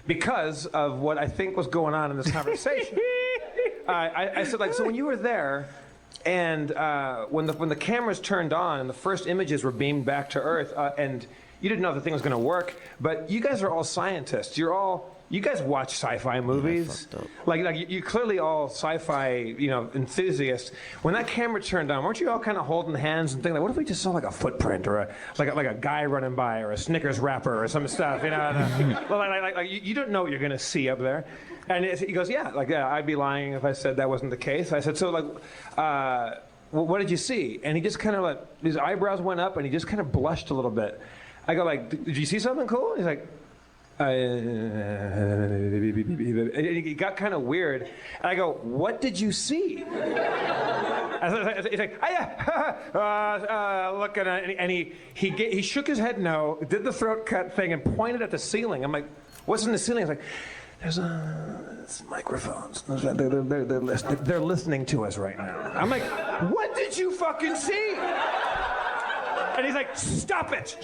Speaker 5: because of what I think was going on in this conversation. I said, like, so when you were there, and when the cameras turned on and the first images were beamed back to Earth, and you didn't know if the thing was going to work, but you guys are all scientists. You guys watch sci-fi movies. Like you clearly all sci-fi, enthusiasts. When that camera turned on, weren't you all kind of holding hands and thinking, like, what if we just saw like a footprint or like a guy running by or a Snickers wrapper or some stuff, like you don't know what you're going to see up there. And he goes, yeah, I'd be lying if I said that wasn't the case. I said, so what did you see? And he just kind of his eyebrows went up and he just kind of blushed a little bit. I go, like, did you see something cool? He's like, it got kind of weird. And I go, what did you see? He's like, look at it. And he shook his head no, did the throat cut thing, and pointed at the ceiling. I'm like, what's in the ceiling? He's like, there's microphones. They're listening to us right now. I'm like, what did you fucking see? And he's like, stop it.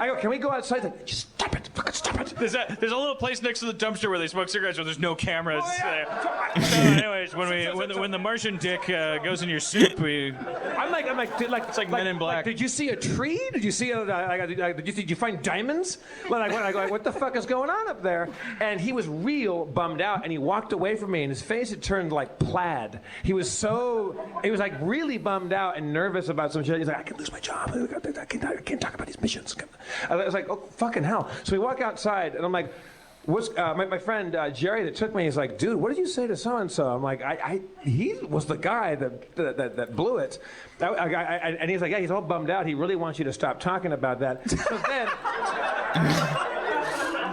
Speaker 5: I go, can we go outside? He's like, just stop it. Fucking stop it.
Speaker 3: There's a little place next to the dumpster where they smoke cigarettes where there's no cameras.
Speaker 5: Oh, yeah.
Speaker 3: So anyways, when the Martian dick goes in your soup,
Speaker 5: I'm like, dude, it's
Speaker 3: like Men in Black.
Speaker 5: Did you see a tree? Did you see did you find diamonds? What the fuck is going on up there? And he was real bummed out, and he walked away from me, and his face had turned like plaid. He was like really bummed out and nervous about some shit. He's like, I could lose my job. I can't talk about these missions. I was like, oh, fucking hell. So we walk outside, and I'm like, my friend Jerry that took me, he's like, dude, what did you say to so-and-so? I'm like, he was the guy that blew it. And he's like, yeah, he's all bummed out. He really wants you to stop talking about that.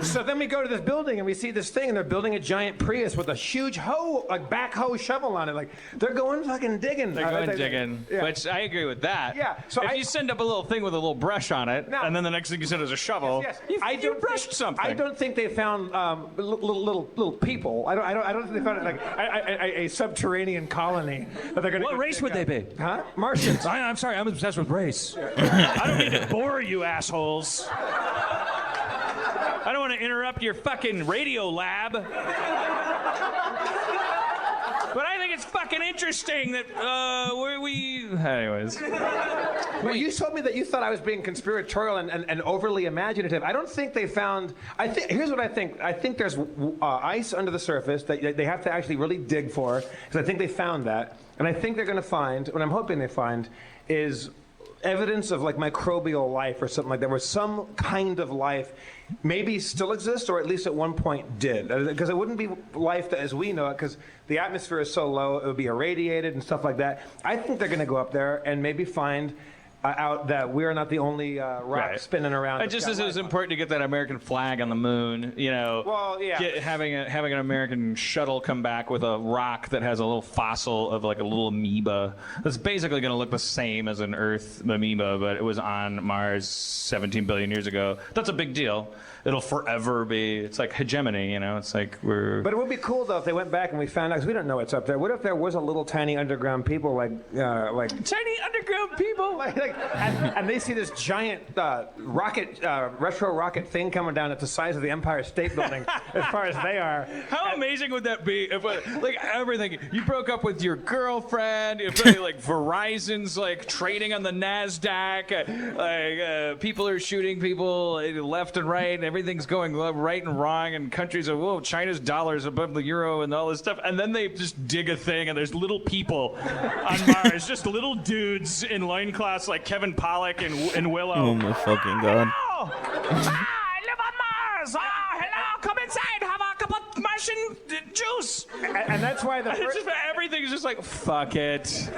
Speaker 5: So then we go to this building and we see this thing and they're building a giant Prius with a huge backhoe shovel on it. Like, they're going fucking digging.
Speaker 3: They're going digging,
Speaker 5: yeah.
Speaker 3: which I agree with that.
Speaker 5: Yeah. So
Speaker 3: if you send up a little thing with a little brush on it,
Speaker 5: No.
Speaker 3: and then the next thing you send is a shovel,
Speaker 5: Yes.
Speaker 3: you brushed something.
Speaker 5: I don't think they found little people. I don't think they found like a subterranean colony that they're going to.
Speaker 7: What race would they be?
Speaker 5: Huh? Martians.
Speaker 7: I'm sorry, I'm obsessed with race. I don't mean to bore you assholes. I don't want to interrupt your fucking radio lab. But I think it's fucking interesting that anyways.
Speaker 5: Well, you told me that you thought I was being conspiratorial and overly imaginative. I don't think they found. Here's what I think. I think there's ice under the surface that they have to actually really dig for, because I think they found that, and I think they're going to find. What I'm hoping they find is evidence of like microbial life or something like that, where some kind of life maybe still exists, or at least at one point did. Because it wouldn't be life as we know it, because the atmosphere is so low, it would be irradiated and stuff like that. I think they're going to go up there and maybe find out that we're not the only rock spinning around.
Speaker 3: And just as it was important to get that American flag on the moon,
Speaker 5: Well, yeah.
Speaker 3: having an American shuttle come back with a rock that has a little fossil of like a little amoeba that's basically going to look the same as an Earth amoeba, but it was on Mars 17 billion years ago. That's a big deal. It'll forever be. It's like hegemony, It's like we're.
Speaker 5: But it would be cool though if they went back and we found out, because we don't know what's up there. What if there was a little tiny underground people like
Speaker 3: tiny underground people?
Speaker 5: and they see this giant retro rocket thing coming down at the size of the Empire State Building, as far as they are.
Speaker 3: How amazing would that be if, like, everything, you broke up with your girlfriend, if like Verizon's like trading on the NASDAQ, people are shooting people left and right, and everything's going right and wrong, and countries are, whoa, China's dollar's above the euro and all this stuff, and then they just dig a thing and there's little people on Mars, just little dudes in loincloths like Kevin Pollak and Willow.
Speaker 1: Oh my fucking god.
Speaker 7: I live on Mars. Hello, come inside. Have a cup of Martian juice.
Speaker 5: And that's why
Speaker 3: everything's just like, fuck it.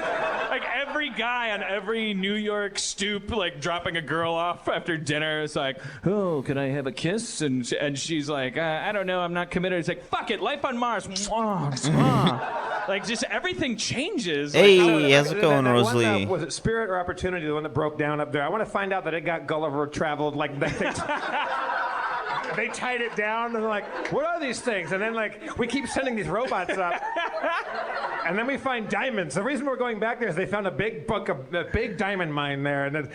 Speaker 3: Like every guy on every New York stoop, like dropping a girl off after dinner, is like, oh, can I have a kiss? And she's like, I don't know, I'm not committed. It's like, fuck it, life on Mars. Mwah, mwah. Like just everything changes.
Speaker 1: Hey, how's it going, Rosalie?
Speaker 5: Was it Spirit or Opportunity, the one that broke down up there? I want to find out that it got Gulliver traveled like that. They tied it down, and they're like, what are these things? And then, like, we keep sending these robots up. And then we find diamonds. The reason we're going back there is they found a big diamond mine there. And then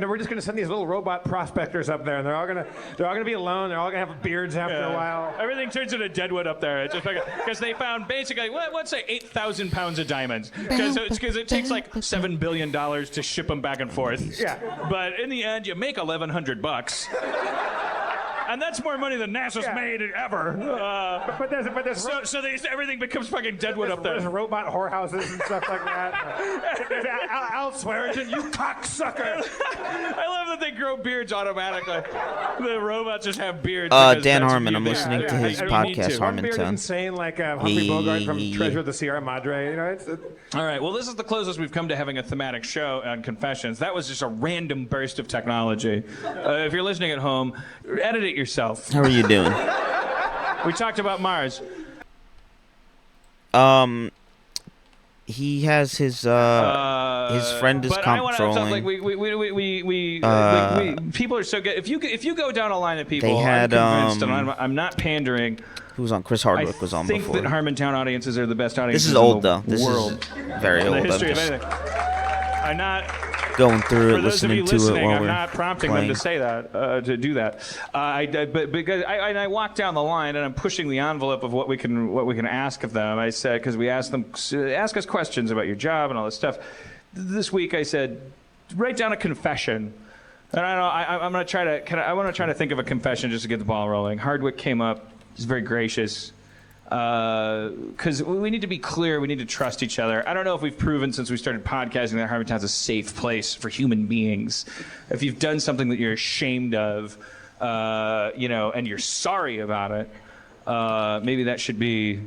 Speaker 5: we're just going to send these little robot prospectors up there. And they're all going to be alone. They're all going to have beards after a while.
Speaker 3: Everything turns into Deadwood up there. It's just because they found basically, let's say 8,000 pounds of diamonds. Because it takes like $7 billion to ship them back and forth.
Speaker 5: Yeah.
Speaker 3: But in the end, you make $1,100. And that's more money than NASA's made ever. So everything becomes fucking Deadwood up there.
Speaker 5: There's robot whorehouses and stuff like that. Al Swearingen, you cocksucker.
Speaker 3: I love that they grow beards automatically. The robots just have beards.
Speaker 1: Dan Harmon, I'm listening to his podcast,
Speaker 5: One beard is
Speaker 1: Harmontown.
Speaker 5: insane, like Humphrey Bogart from Treasure of the Sierra Madre.
Speaker 3: All right, well, this is the closest we've come to having a thematic show on Confessions. That was just a random burst of technology. If you're listening at home, edit it yourself.
Speaker 1: How are you doing?
Speaker 3: We talked about Mars.
Speaker 1: He has his friend is controlling.
Speaker 3: People are so good. If you go down a line of people,
Speaker 1: They had,
Speaker 3: I'm convinced, and I'm not pandering.
Speaker 1: Who was on? Chris Hardwick was on
Speaker 3: I think
Speaker 1: before.
Speaker 3: that Harmontown audiences are the best audiences
Speaker 1: This is old
Speaker 3: in the
Speaker 1: though. This
Speaker 3: world.
Speaker 1: is very
Speaker 3: In
Speaker 1: old.
Speaker 3: the
Speaker 1: I'm
Speaker 3: history of
Speaker 1: just
Speaker 3: anything. I'm not.
Speaker 1: going through
Speaker 3: For
Speaker 1: it,
Speaker 3: those of you
Speaker 1: listening to it
Speaker 3: listening,
Speaker 1: while
Speaker 3: I'm
Speaker 1: we're
Speaker 3: not prompting
Speaker 1: playing.
Speaker 3: them to say that, to do that. But because I walk down the line and I'm pushing the envelope of what we can ask of them. I said, because we asked them, ask us questions about your job and all this stuff. This week I said, write down a confession. And I'm going to try to. I want to try to think of a confession just to get the ball rolling. Hardwick came up. He's very gracious. Because we need to be clear, we need to trust each other. I don't know if we've proven since we started podcasting that Harmontown's a safe place for human beings. If you've done something that you're ashamed of, and you're sorry about it, maybe that should be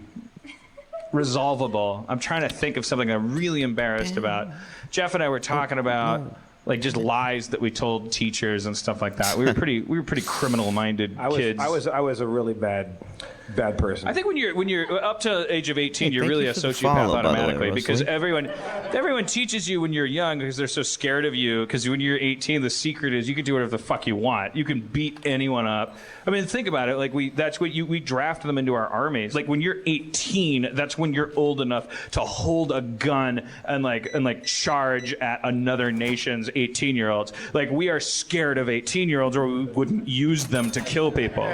Speaker 3: resolvable. I'm trying to think of something I'm really embarrassed about. Jeff and I were talking about like just lies that we told teachers and stuff like that. We were pretty criminal-minded kids.
Speaker 5: I was a really bad person.
Speaker 3: I think when you're up to the age of 18, you're really a
Speaker 1: you for the
Speaker 3: sociopath
Speaker 1: follow, by the way,
Speaker 3: automatically because
Speaker 1: Rosalie.
Speaker 3: everyone teaches you when you're young because they're so scared of you. Because when you're 18, the secret is you can do whatever the fuck you want. You can beat anyone up. I mean, think about it. Like we draft them into our armies. Like when you're 18, that's when you're old enough to hold a gun and like charge at another nation's 18-year-olds. Like we are scared of 18-year-olds, or we wouldn't use them to kill people.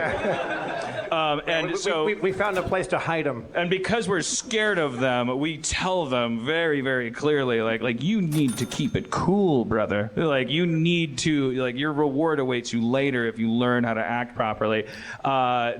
Speaker 5: We found a place to hide them.
Speaker 3: And because we're scared of them, we tell them very, very clearly, like you need to keep it cool, brother. Like you need to, like your reward awaits you later if you learn how to act properly. I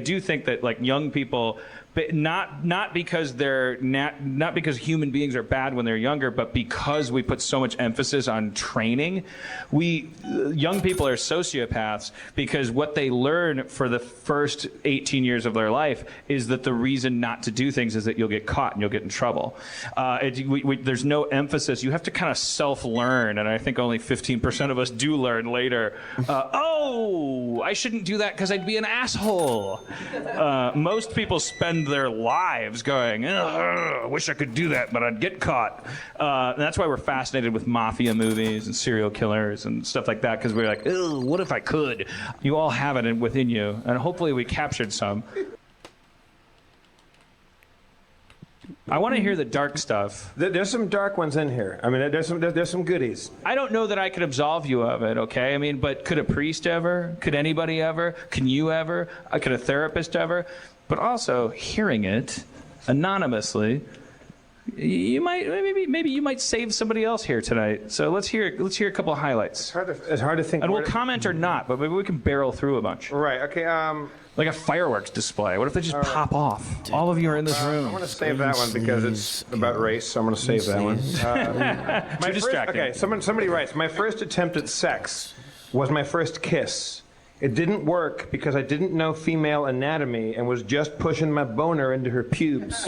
Speaker 3: do think that like young people, but not because they're not because human beings are bad when they're younger, but because we put so much emphasis on training. Young people are sociopaths because what they learn for the first 18 years of their life is that the reason not to do things is that you'll get caught and you'll get in trouble. There's no emphasis. You have to kind of self-learn, and I think only 15% of us do learn later. I shouldn't do that because I'd be an asshole. Most people spend their lives going, I wish I could do that, but I'd get caught. And that's why we're fascinated with mafia movies and serial killers and stuff like that, because we're like, what if I could? You all have it within you, and hopefully we captured some. I want to hear the dark stuff.
Speaker 5: There's some dark ones in here. I mean, there's some goodies.
Speaker 3: I don't know that I could absolve you of it, okay? I mean, but could a priest ever? Could anybody ever? Can you ever? Could a therapist ever? But also, hearing it anonymously, you might maybe you might save somebody else here tonight. So let's hear a couple of highlights.
Speaker 5: It's hard to think.
Speaker 3: And we'll comment or not, but maybe we can barrel through a bunch.
Speaker 5: Right. Okay.
Speaker 3: Like a fireworks display. What if they just pop off? All of you are in this room.
Speaker 5: I'm going to save that one because it's about race, so I'm going to save that one.
Speaker 3: Too distracting.
Speaker 5: Okay, somebody writes, my first attempt at sex was my first kiss. It didn't work because I didn't know female anatomy and was just pushing my boner into her pubes.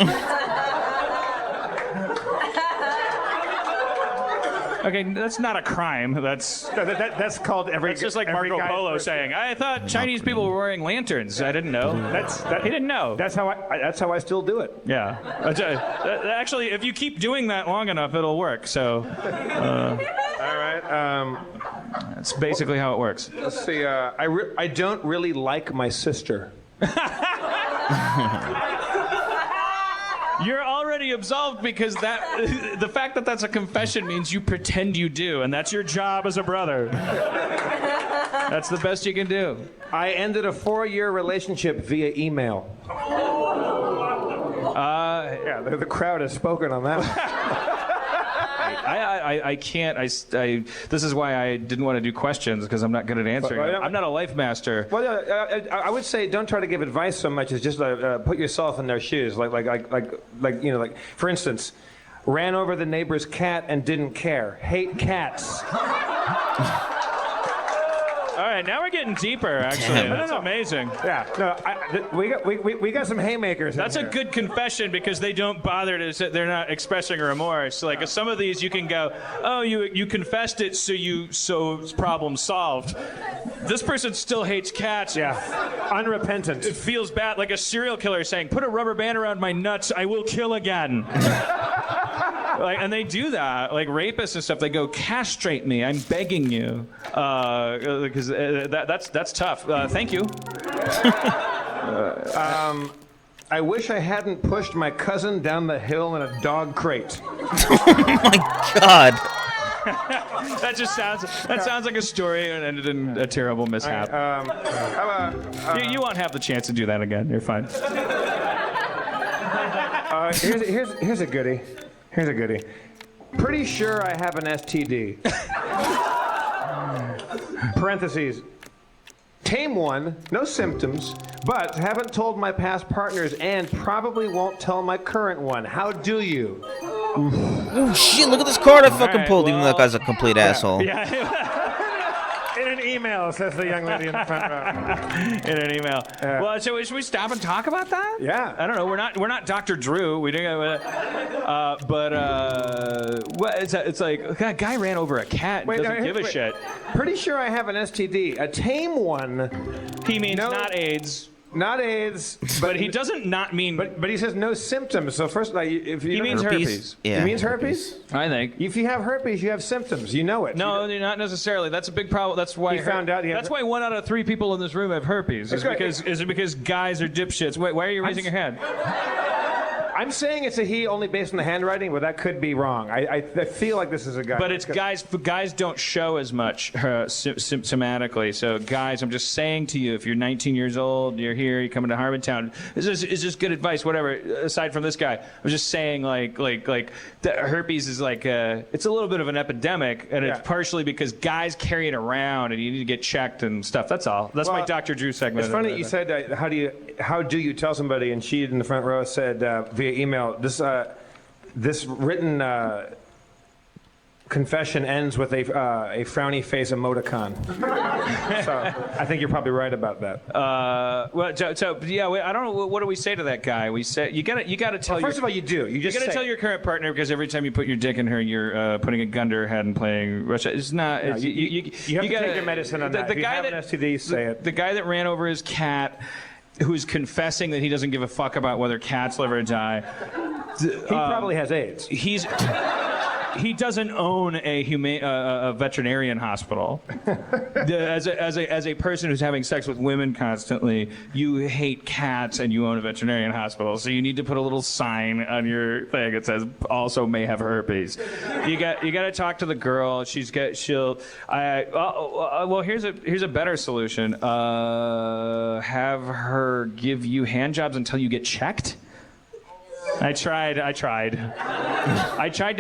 Speaker 3: Okay, that's not a crime. That's
Speaker 5: called every.
Speaker 3: That's just like Marco Polo saying, "I thought Chinese people were wearing lanterns. I didn't know." He didn't know.
Speaker 5: That's how I still do it.
Speaker 3: Yeah. Actually, if you keep doing that long enough, it'll work. So.
Speaker 5: All right.
Speaker 3: That's basically how it works.
Speaker 5: Let's see. I don't really like my sister.
Speaker 3: You're already absolved because the fact that that's a confession means you pretend you do, and that's your job as a brother. That's the best you can do.
Speaker 5: I ended a 4-year relationship via email. Yeah, the crowd has spoken on that one.
Speaker 3: I can't. This is why I didn't want to do questions, because I'm not good at answering. I'm not a life master.
Speaker 5: Well, I would say don't try to give advice so much as just put yourself in their shoes. Like for instance, ran over the neighbor's cat and didn't care. Hate cats.
Speaker 3: All right, now we're getting deeper. Actually, that's amazing.
Speaker 5: Yeah, no, we got some haymakers.
Speaker 3: That's a good confession because they don't bother to. They're not expressing remorse. Like some of these, you can go, "Oh, you confessed it, so it's problem solved." This person still hates cats.
Speaker 5: Yeah, unrepentant.
Speaker 3: It feels bad, like a serial killer saying, "Put a rubber band around my nuts, I will kill again." And they do that, like rapists and stuff. They go, "Castrate me, I'm begging you," because that's tough. Thank you.
Speaker 5: I wish I hadn't pushed my cousin down the hill in a dog crate.
Speaker 1: Oh my God.
Speaker 3: That sounds like a story and ended in a terrible mishap. You won't have the chance to do that again. You're fine.
Speaker 5: Here's a goodie. Here's a goodie. Pretty sure I have an STD. Parentheses. Tame one, no symptoms, but haven't told my past partners and probably won't tell my current one. How do you?
Speaker 1: Oh shit, look at this card I fucking pulled, even though that guy's a complete asshole.
Speaker 3: Yeah.
Speaker 5: In
Speaker 2: an email, says the young lady in the front row.
Speaker 3: In an email. Well, so should we stop and talk about that?
Speaker 2: Yeah.
Speaker 3: I don't know. We're not Dr. Drew. We didn't. It's like a guy ran over a cat and doesn't give a shit.
Speaker 5: Pretty sure I have an STD, a tame one.
Speaker 3: He means not AIDS.
Speaker 5: Not AIDS,
Speaker 3: But he doesn't not mean.
Speaker 5: but he says no symptoms. So first, like, if you
Speaker 3: He
Speaker 5: don't
Speaker 3: means
Speaker 5: have
Speaker 3: herpes.
Speaker 1: Yeah,
Speaker 5: he means herpes.
Speaker 3: I think.
Speaker 5: If you have herpes, you have symptoms. You know it.
Speaker 3: No, not necessarily. That's a big problem. That's why
Speaker 5: He found out he had
Speaker 3: That's why 1 out of 3 people in this room have herpes. Is it because guys are dipshits? Wait, why are you raising your hand?
Speaker 5: I'm saying it's a he only based on the handwriting, but that could be wrong. I feel like this is a guy.
Speaker 3: But it's guys. Guys don't show as much symptomatically. So guys, I'm just saying to you, if you're 19 years old, you're here, you come into Harmontown. Is just good advice. Whatever. Aside from this guy, I'm just saying like the herpes is like it's a little bit of an epidemic, and it's partially because guys carry it around, and you need to get checked and stuff. That's all. That's my Dr. Drew segment.
Speaker 5: It's funny that you said how do you tell somebody, and she in the front row said via email this written confession ends with a frowny face emoticon. So I think you're probably right about that.
Speaker 3: I don't know. What do we say to that guy? We say you got to tell.
Speaker 5: First of all, you do. You just
Speaker 3: got to tell your current partner, because every time you put your dick in her, you're putting a gun to her head and playing Russia. It's not.
Speaker 5: No, you have to take your medicine on that. If you have an STD, say it.
Speaker 3: The guy that ran over his cat, who's confessing that he doesn't give a fuck about whether cats live or die.
Speaker 5: He probably has AIDS.
Speaker 3: He doesn't own a veterinarian hospital. As a person who's having sex with women constantly, you hate cats and you own a veterinarian hospital. So you need to put a little sign on your thing that says also may have herpes. You got to talk to the girl. Here's a better solution. Have her give you hand jobs until you get checked. I tried to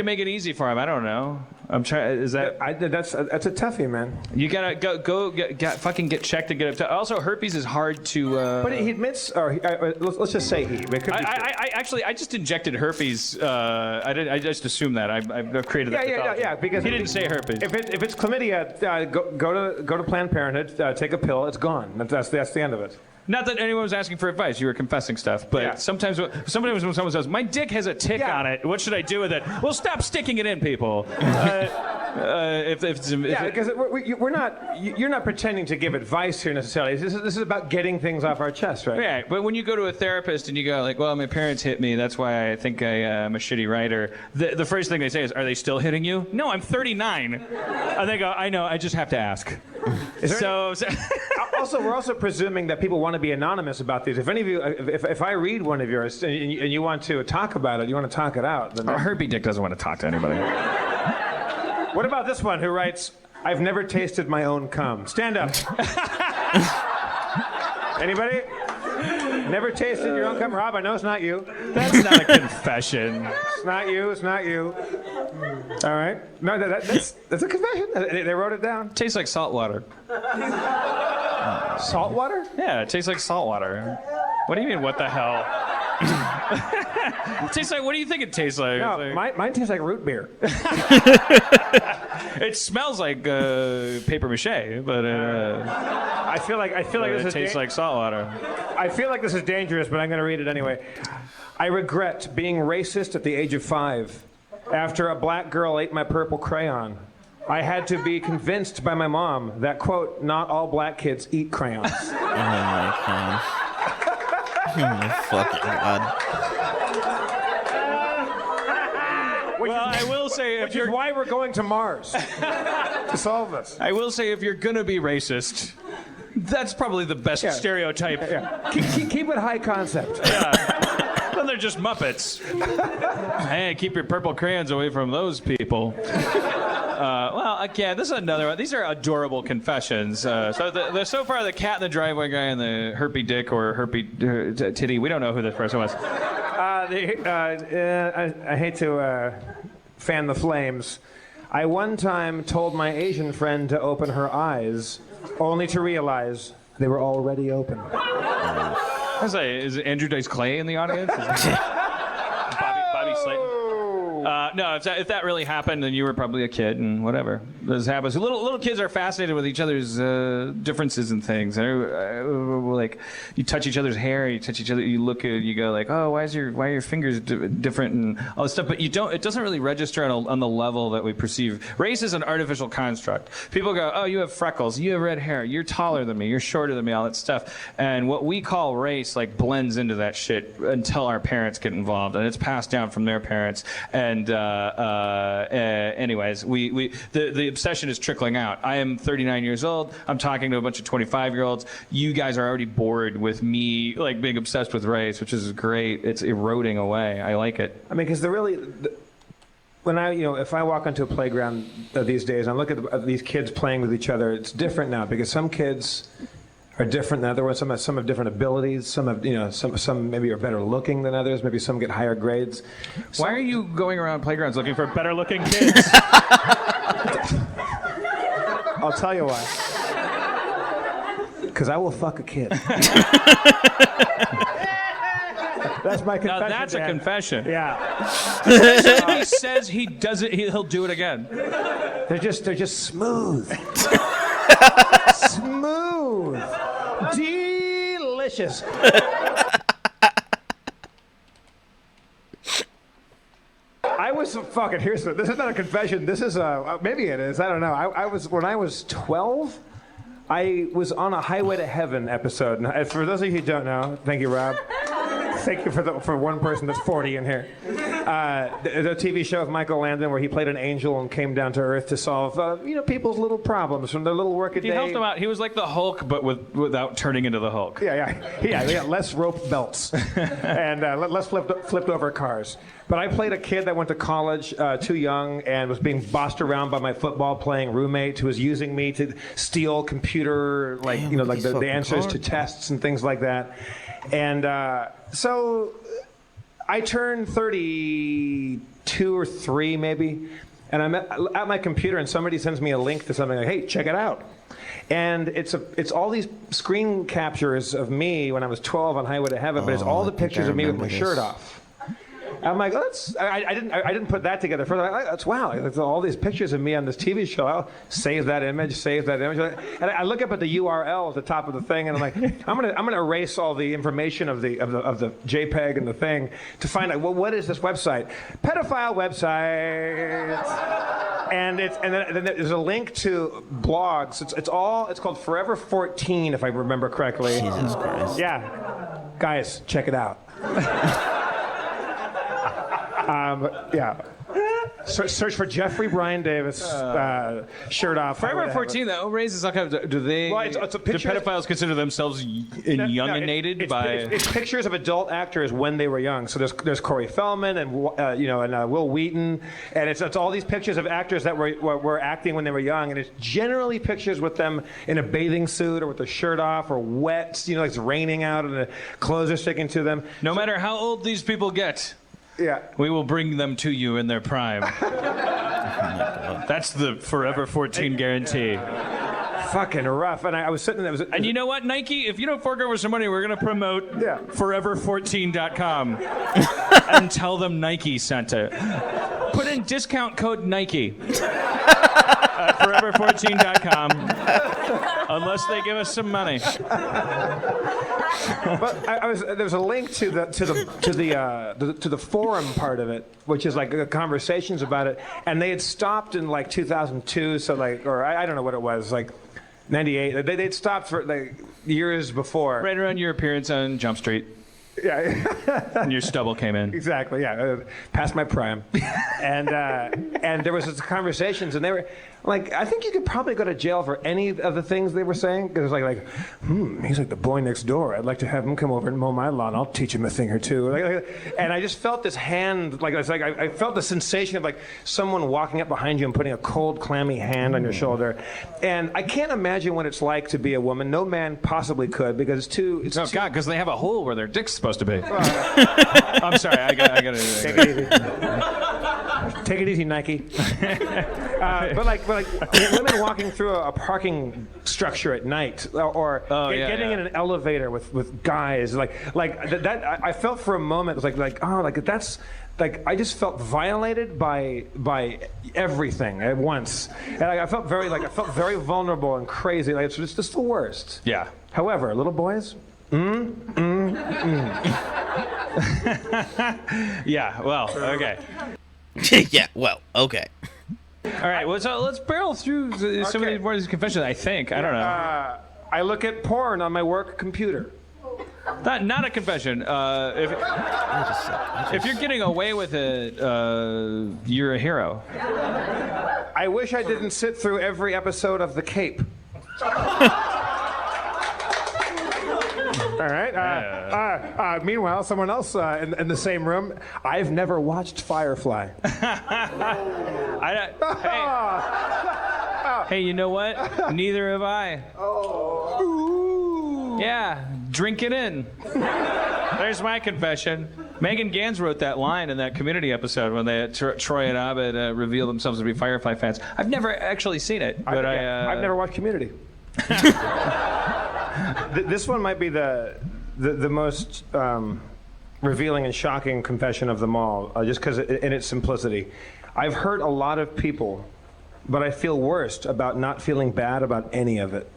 Speaker 3: make it easy for him. I don't know. I'm trying. Is that?
Speaker 5: That's a toughie, man.
Speaker 3: You gotta go fucking get checked and get up. Also, herpes is hard to.
Speaker 5: But he admits, or let's just say he.
Speaker 3: I just injected herpes. I just assumed that. I've created that.
Speaker 5: Yeah. Because
Speaker 3: he didn't say herpes.
Speaker 5: If it's chlamydia, go to Planned Parenthood, take a pill. It's gone. That's the end of it.
Speaker 3: Not that anyone was asking for advice. You were confessing stuff. But sometimes when someone says, my dick has a tick on it, what should I do with it? Well, stop sticking it in, people. Because
Speaker 5: we're not. You're not pretending to give advice here necessarily. This is about getting things off our chest, right?
Speaker 3: Yeah, but when you go to a therapist and you go like, well, my parents hit me. That's why I think I'm a shitty writer. The first thing they say is, are they still hitting you? No, I'm 39. And they go, I know. I just have to ask.
Speaker 5: Also, we're also presuming that people want to be anonymous about these. If any of you, if I read one of yours and you want to talk about it, you want to talk it out. Then
Speaker 3: Herbie Dick doesn't want to talk to anybody.
Speaker 5: What about this one who writes, I've never tasted my own cum. Stand up. Anybody? Never tasted your own cum? Rob, I know it's not you.
Speaker 3: That's not a confession.
Speaker 5: It's not you. It's not you. All right. No, that's a confession. They wrote it down.
Speaker 3: Tastes like salt water.
Speaker 5: Salt water?
Speaker 3: Yeah, it tastes like salt water. What do you mean, what the hell? It tastes like, what do you think it tastes like?
Speaker 5: No, mine tastes like root beer.
Speaker 3: It smells like paper mache, but
Speaker 5: I feel like this
Speaker 3: tastes like salt water.
Speaker 5: I feel like this is dangerous, but I'm going to read it anyway. I regret being racist at the age of 5 after a black girl ate my purple crayon. I had to be convinced by my mom that, quote, not all black kids eat crayons.
Speaker 1: Oh my god. Oh my fucking god.
Speaker 3: Well, I will say,
Speaker 5: Which is why we're going to Mars to solve this.
Speaker 3: I will say, if you're gonna be racist, that's probably the best stereotype.
Speaker 5: Yeah. Keep it high concept.
Speaker 3: Yeah. Then they're just Muppets. Hey, keep your purple crayons away from those people. Well, again, this is another one. These are adorable confessions. So far, the cat in the driveway guy and the herpy dick or herpy titty, we don't know who this person was.
Speaker 5: I hate to fan the flames. I one time told my Asian friend to open her eyes, only to realize they were already open.
Speaker 3: I was like, is Andrew Dice Clay in the audience? Bobby Slayton. No, if that really happened, then you were probably a kid, and whatever. This happens. Little kids are fascinated with each other's differences and things. Like, you touch each other's hair, you touch each other, you look at, you go like, oh, why are your fingers different and all this stuff. But it doesn't really register on the level that we perceive. Race is an artificial construct. People go, oh, you have freckles, you have red hair, you're taller than me, you're shorter than me, all that stuff. And what we call race like blends into that shit until our parents get involved, and it's passed down from their parents. And anyways, the obsession is trickling out. I am 39 years old. I'm talking to a bunch of 25-year-olds. You guys are already bored with me like being obsessed with race, which is great. It's eroding away. I like it.
Speaker 5: I mean, because when if I walk onto a playground these days and I look at these kids playing with each other, it's different now because some kids are different than others. Some have different abilities. Some have, some maybe are better looking than others. Maybe some get higher grades.
Speaker 3: Why are you going around playgrounds looking for better looking kids?
Speaker 5: I'll tell you why. Because I will fuck a kid. That's my confession.
Speaker 3: Now that's
Speaker 5: Dan.
Speaker 3: a confession.
Speaker 5: Yeah.
Speaker 3: He says he does it. He'll do it again.
Speaker 5: They're just smooth. Smooth. Delicious. I was fucking. This is not a confession. This is maybe it is. I don't know. When I was 12. I was on a Highway to Heaven episode. And for those of you who don't know, thank you, Rob. Thank you for one person that's 40 in here. The TV show of Michael Landon where he played an angel and came down to Earth to solve people's little problems from their little workaday.
Speaker 3: He helped them out. He was like the Hulk, but without turning into the Hulk.
Speaker 5: Yeah. They got less rope belts and less flipped over cars. But I played a kid that went to college too young and was being bossed around by my football playing roommate who was using me to steal computer the answers to tests and things like that. And so I turned 32 or 3 maybe, and I'm at my computer and somebody sends me a link to something like, hey, check it out. And it's all these screen captures of me when I was 12 on Highway to Heaven, but it's all the pictures of me with my shirt off. I'm like, I didn't put that together first. That's wow. It's all these pictures of me on this TV show. I'll save that image. And I look up at the URL at the top of the thing, and I'm like, I'm gonna erase all the information of the JPEG and the thing to find out what is this website? Pedophile website. And then there's a link to blogs. It's called Forever 14, if I remember correctly.
Speaker 1: Jesus Christ.
Speaker 5: Yeah, guys, check it out. Yeah. Search for Jeffrey Brian Davis shirt off.
Speaker 3: Forever 14, that raises all kinds of. Do pedophiles consider themselves younginated by?
Speaker 5: It's pictures of adult actors when they were young. So there's Corey Feldman and Will Wheaton, and it's all these pictures of actors that were acting when they were young, and it's generally pictures with them in a bathing suit or with their shirt off or wet, like it's raining out and the clothes are sticking to them.
Speaker 3: No matter how old these people get.
Speaker 5: Yeah.
Speaker 3: We will bring them to you in their prime. That's the Forever 14 guarantee.
Speaker 5: Fucking rough. And I was sitting there.
Speaker 3: And you know what, Nike? If you don't fork over some money, we're going to promote forever14.com and tell them Nike sent it. Put in discount code Nike at forever14.com unless they give us some money.
Speaker 5: But there's a link to the forum part of it, which is like conversations about it, and they had stopped in like 2002, so or I don't know what it was, like 98. They'd stopped for like years before.
Speaker 3: Right around your appearance on Jump Street.
Speaker 5: Yeah.
Speaker 3: And your stubble came in.
Speaker 5: Exactly. Yeah. Past my prime. And there was this conversations, and they were like, I think you could probably go to jail for any of the things they were saying. Because it's he's like the boy next door. I'd like to have him come over and mow my lawn. I'll teach him a thing or two. And I just felt this hand, I felt the sensation of someone walking up behind you and putting a cold, clammy hand on your shoulder. And I can't imagine what it's like to be a woman. No man possibly could, because it's too.
Speaker 3: God, because they have a hole where their dick's supposed to be. I'm sorry. I got it.
Speaker 5: Take it easy. Take it easy, Nike. But like women walking through a parking structure at night, or getting in an elevator with guys, like that. I felt for a moment, it was that's. Like I just felt violated by everything at once, and I felt very vulnerable and crazy. Like it's just the worst.
Speaker 3: Yeah.
Speaker 5: However, little boys.
Speaker 3: Yeah. Well. Okay.
Speaker 1: Yeah. Well. Okay.
Speaker 3: All right. Well, so let's barrel through some of these more of these confessions. I think. I don't know.
Speaker 5: I look at porn on my work computer.
Speaker 3: Not a confession. If you're getting away with it, you're a hero.
Speaker 5: I wish I didn't sit through every episode of The Cape. All right. Meanwhile, someone else in the same room. I've never watched Firefly.
Speaker 3: Hey, you know what? Neither have I. Yeah, drink it in. There's my confession. Megan Gans wrote that line in that Community episode when Troy and Abed revealed themselves to be Firefly fans. I've never actually seen it, but
Speaker 5: I've never watched Community. This one might be the most revealing and shocking confession of them all, just because in its simplicity. I've hurt a lot of people, but I feel worst about not feeling bad about any of it.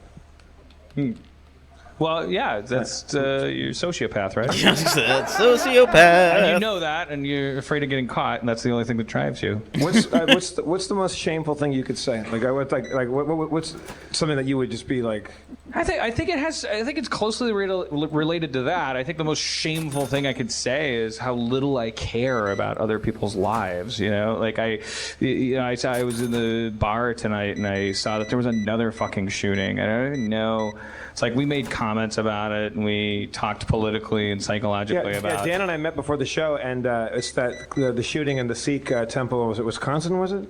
Speaker 3: Well, yeah, that's you're a sociopath, right?
Speaker 1: That's sociopath.
Speaker 3: And you know that, and you're afraid of getting caught, and that's the only thing that drives you.
Speaker 5: What's the most shameful thing you could say? What's something that you would just be like?
Speaker 3: I think it's closely related to that. I think the most shameful thing I could say is how little I care about other people's lives. You know, like I was in the bar tonight and I saw that there was another fucking shooting. I don't even know. It's like we made comments about it and we talked politically and psychologically about it.
Speaker 5: Yeah, Dan and I met before the show, and it's that the shooting in the Sikh temple. Was it Wisconsin? Was it?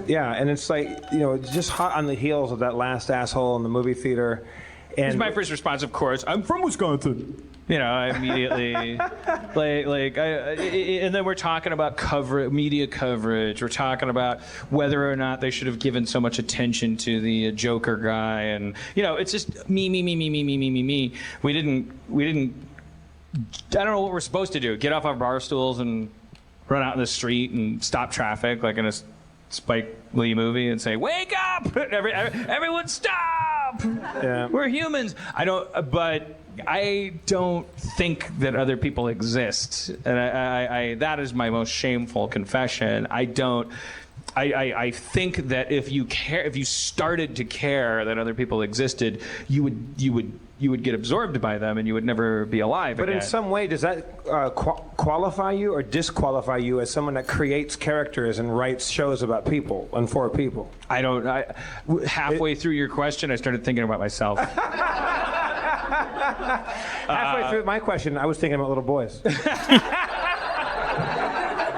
Speaker 5: Yeah, and it's like just hot on the heels of that last asshole in the movie theater. And
Speaker 3: it's my first response, of course. I'm from Wisconsin. I immediately and then we're talking about media coverage. We're talking about whether or not they should have given so much attention to the Joker guy, and it's just me. We didn't. I don't know what we're supposed to do. Get off our bar stools and run out in the street and stop traffic like in a Spike Lee movie and say, "Wake up! Everyone stop! Yeah. We're humans." But I don't think that other people exist, and I that is my most shameful confession. I think that if you started to care that other people existed, you would get absorbed by them and you would never be alive
Speaker 5: again. But in some way, does that qualify you or disqualify you as someone that creates characters and writes shows about people and for people?
Speaker 3: Halfway through your question, I started thinking about myself.
Speaker 5: Halfway through my question, I was thinking about little boys.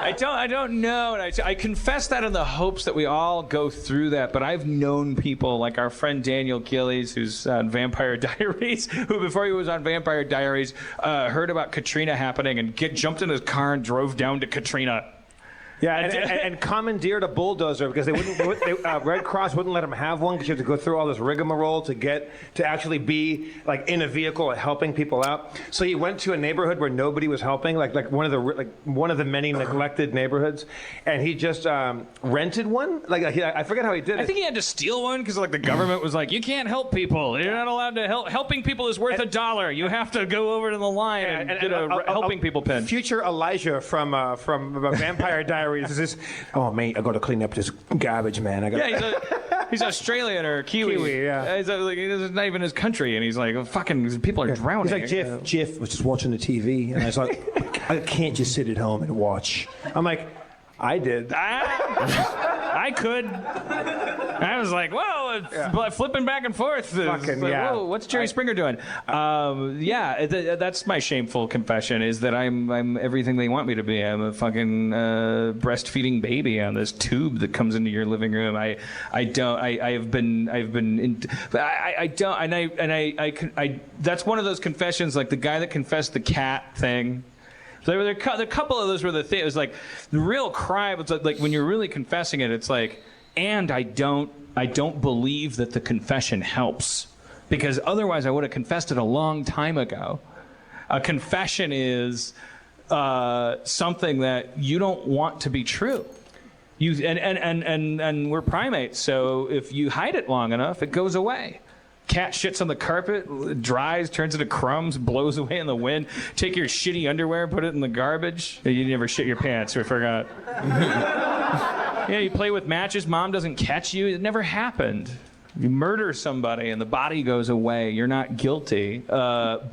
Speaker 3: I don't know. And I confess that in the hopes that we all go through that. But I've known people like our friend Daniel Gillies, who's on Vampire Diaries, who before he was on Vampire Diaries heard about Katrina happening and jumped in his car and drove down to Katrina.
Speaker 5: Yeah, and commandeered a bulldozer because they wouldn't. Red Cross wouldn't let him have one because you have to go through all this rigmarole to actually be like in a vehicle helping people out. So he went to a neighborhood where nobody was helping, like one of the many neglected neighborhoods, and he just rented one. I forget how he did it.
Speaker 3: I think he had to steal one because the government was like, you can't help people. You're not allowed to help. Helping people is worth $1. You have to go over to the line and get a helping people pin.
Speaker 5: Future Elijah from Vampire Diaries. Oh, mate, I got to clean up this garbage, man.
Speaker 3: He's Australian or Kiwi.
Speaker 5: Yeah.
Speaker 3: He's not even his country, and he's like, fucking people are drowning.
Speaker 5: He's like, Jeff was just watching the TV, and I was like, I can't just sit at home and watch. I'm like, I did.
Speaker 3: I could. I was like, whoa, flipping back and forth. Whoa, what's Jerry Springer doing? That's my shameful confession, is that I'm everything they want me to be. I'm a fucking breastfeeding baby on this tube that comes into your living room. That's one of those confessions, like the guy that confessed the cat thing. So there were a couple of those were the things. It was like the real crime. It's like when you're really confessing it, it's like, and I don't believe that the confession helps, because otherwise I would have confessed it a long time ago. A confession is something that you don't want to be true. And we're primates, so if you hide it long enough, it goes away. Cat shits on the carpet, dries, turns into crumbs, blows away in the wind. Take your shitty underwear, put it in the garbage. You never shit your pants, I forgot. Yeah, you play with matches, mom doesn't catch you. It never happened. You murder somebody and the body goes away. You're not guilty. So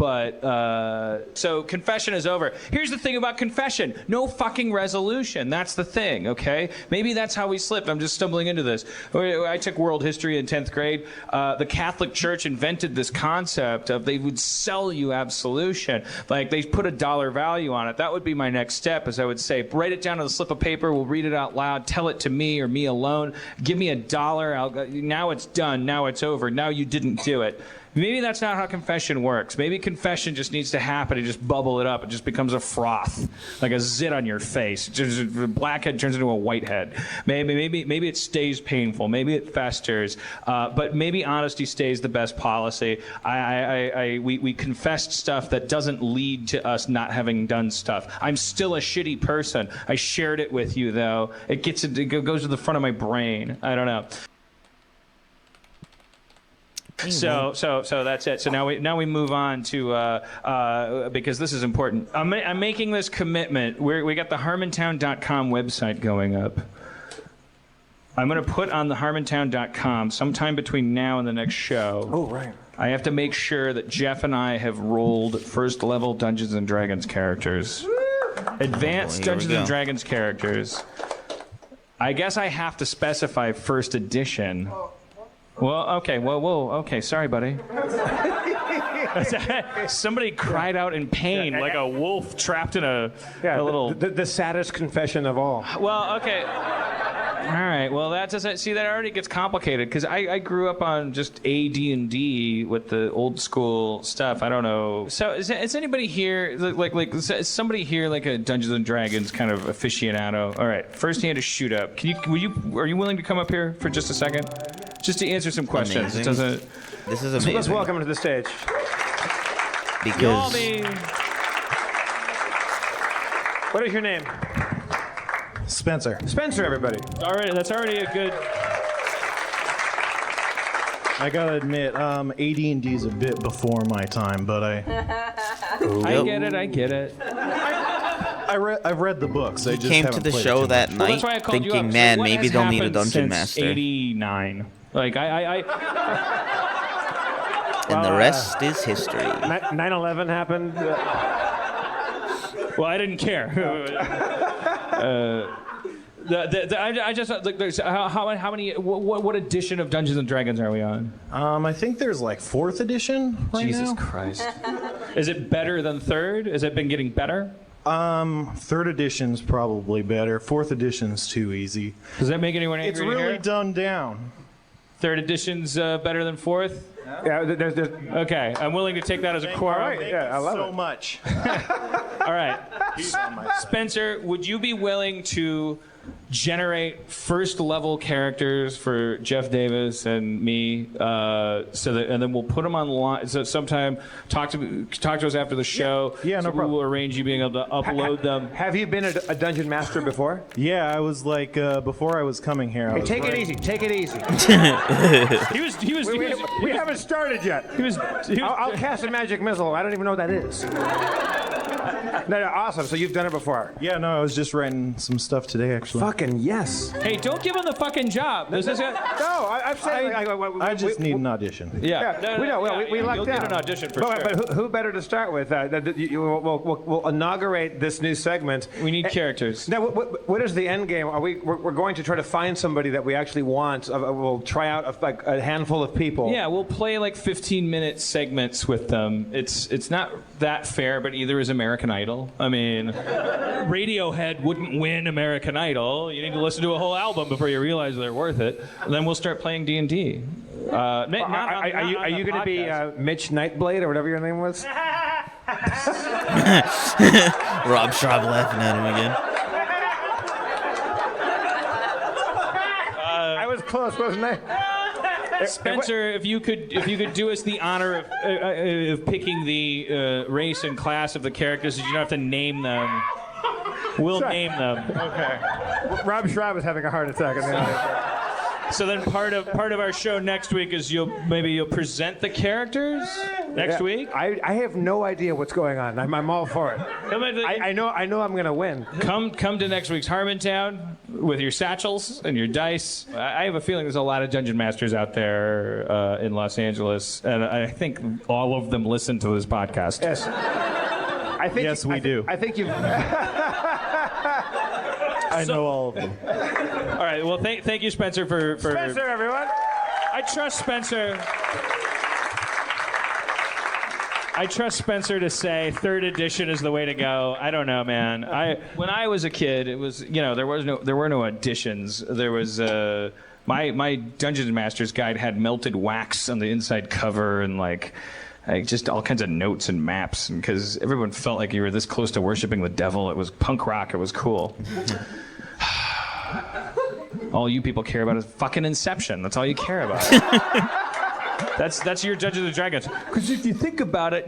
Speaker 3: confession is over. Here's the thing about confession. No fucking resolution. That's the thing, okay? Maybe that's how we slipped. I'm just stumbling into this. I took world history in 10th grade. The Catholic Church invented this concept of they would sell you absolution. Like they put a dollar value on it. That would be my next step, as I would say, write it down on a slip of paper. We'll read it out loud. Tell it to me or me alone. Give me $1. Now it's done. Now it's over. Now you didn't do it. Maybe that's not how confession works. Maybe confession just needs to happen and just bubble it up. It just becomes a froth, like a zit on your face. Just a blackhead turns into a whitehead. Maybe it stays painful. Maybe it festers. But maybe honesty stays the best policy. We confessed stuff that doesn't lead to us not having done stuff. I'm still a shitty person. I shared it with you, though. It goes to the front of my brain. I don't know. So that's it. So now we move on to because this is important. I'm making this commitment. We got the Harmontown.com website going up. I'm going to put on the Harmontown.com sometime between now and the next show.
Speaker 5: Oh, right.
Speaker 3: I have to make sure that Jeff and I have rolled first level Dungeons and Dragons characters, advanced Dungeons and Dragons characters. I guess I have to specify first edition. Well, okay. Okay. Sorry, buddy. Somebody cried out in pain, like a wolf trapped in a little.
Speaker 5: The saddest confession of all.
Speaker 3: Well, okay. All right. Well, that doesn't. See, that already gets complicated because I grew up on just AD&D with the old school stuff. I don't know. So is anybody here like is somebody here like a Dungeons and Dragons kind of aficionado? All right. First hand to shoot up. Are you willing to come up here for just a second? Just to answer some questions.
Speaker 1: This is amazing.
Speaker 5: Let's welcome him to the stage.
Speaker 1: Because
Speaker 5: What is your name?
Speaker 8: Spencer.
Speaker 5: Spencer, everybody.
Speaker 7: All right, that's already a good.
Speaker 8: I gotta admit, AD&D is a bit before my time, but I
Speaker 3: get it.
Speaker 8: I've read the books. I just
Speaker 1: came to
Speaker 8: haven't
Speaker 1: the
Speaker 8: played
Speaker 1: show
Speaker 8: too
Speaker 1: that
Speaker 8: much.
Speaker 3: Well,
Speaker 1: night
Speaker 3: that's why I called you
Speaker 1: thinking,
Speaker 3: up.
Speaker 1: man,
Speaker 3: So what
Speaker 1: maybe
Speaker 3: has
Speaker 1: they'll need a
Speaker 3: happened
Speaker 1: dungeon
Speaker 3: since
Speaker 1: master.
Speaker 3: 89. Like
Speaker 1: And the rest is history.
Speaker 5: 9/11 happened.
Speaker 7: Well, I didn't care.
Speaker 3: I just like, how many? What edition of Dungeons and Dragons are we on?
Speaker 8: I think there's like 4th edition right
Speaker 3: Jesus
Speaker 8: now.
Speaker 3: Christ! Is it better than 3rd? Has it been getting better?
Speaker 8: 3rd edition's probably better. 4th edition's too easy.
Speaker 3: Does that make anyone angry?
Speaker 8: It's really dumbed down.
Speaker 3: 3rd edition's better than 4th.
Speaker 5: Yeah, there's
Speaker 3: Okay, I'm willing to take that as a quorum.
Speaker 5: right. Yeah, I love
Speaker 8: so
Speaker 5: it.
Speaker 8: much.
Speaker 3: All right. Spencer, would you be willing to generate first level characters for Jeff Davis and me, and then we'll put them online. So sometime talk to us after the show.
Speaker 8: Yeah, no
Speaker 3: so
Speaker 8: problem.
Speaker 3: We'll arrange you being able to upload them.
Speaker 5: Have you been a dungeon master before?
Speaker 8: Yeah, I was like before I was coming here. I was
Speaker 5: Take it
Speaker 8: writing-
Speaker 5: easy. Take it easy. We haven't started yet. I'll cast a magic missile. I don't even know what that is. No, awesome. So you've done it before.
Speaker 8: Yeah, no, I was just writing some stuff today actually.
Speaker 5: Fucking yes.
Speaker 3: Hey, don't give him the fucking job.
Speaker 5: No, I'm saying.
Speaker 8: I just need an audition.
Speaker 3: Yeah,
Speaker 5: Yeah, we know. Well, we lucked
Speaker 3: You'll
Speaker 5: out.
Speaker 3: get an audition for
Speaker 5: but,
Speaker 3: sure.
Speaker 5: But who better to start with? We'll inaugurate this new segment.
Speaker 3: We need characters.
Speaker 5: Now, what is the end game? We're going to try to find somebody that we actually want. We'll try out a handful of people.
Speaker 3: Yeah, we'll play like 15-minute segments with them. It's not that fair, but either is American Idol. I mean, Radiohead wouldn't win American Idol. You need to listen to a whole album before you realize they're worth it. And then we'll start playing D&D.
Speaker 5: Are you going to be Mitch Nightblade or whatever your name was?
Speaker 1: Rob Schraub laughing at him again.
Speaker 5: I was close, wasn't I?
Speaker 7: Spencer, if you could do us the honor of picking the race and class of the characters, you don't have to name them. We'll name them.
Speaker 5: Okay. Rob Schraub is having a heart attack.
Speaker 7: So then part of our show next week is you'll present the characters next week.
Speaker 5: I have no idea what's going on. I'm all for it. I know I'm going to win.
Speaker 7: Come to next week's Harmontown with your satchels and your dice. I have a feeling there's a lot of dungeon masters out there in Los Angeles, and I think all of them listen to this podcast.
Speaker 5: Yes.
Speaker 8: Yes, we do.
Speaker 5: I think you've.
Speaker 8: I know all of them.
Speaker 7: All right. Well, thank you, Spencer, for
Speaker 5: Spencer, everyone.
Speaker 7: I trust Spencer. I trust Spencer to say third edition is the way to go. I don't know, man. When I was a kid, it was there were no editions. There was my Dungeons Master's guide had melted wax on the inside cover and like just all kinds of notes and maps, because everyone felt like you were this close to worshiping the devil. It was punk rock. It was cool. All you people care about is fucking Inception. That's all you care about. That's your Dungeons and Dragons. Because if you think about it,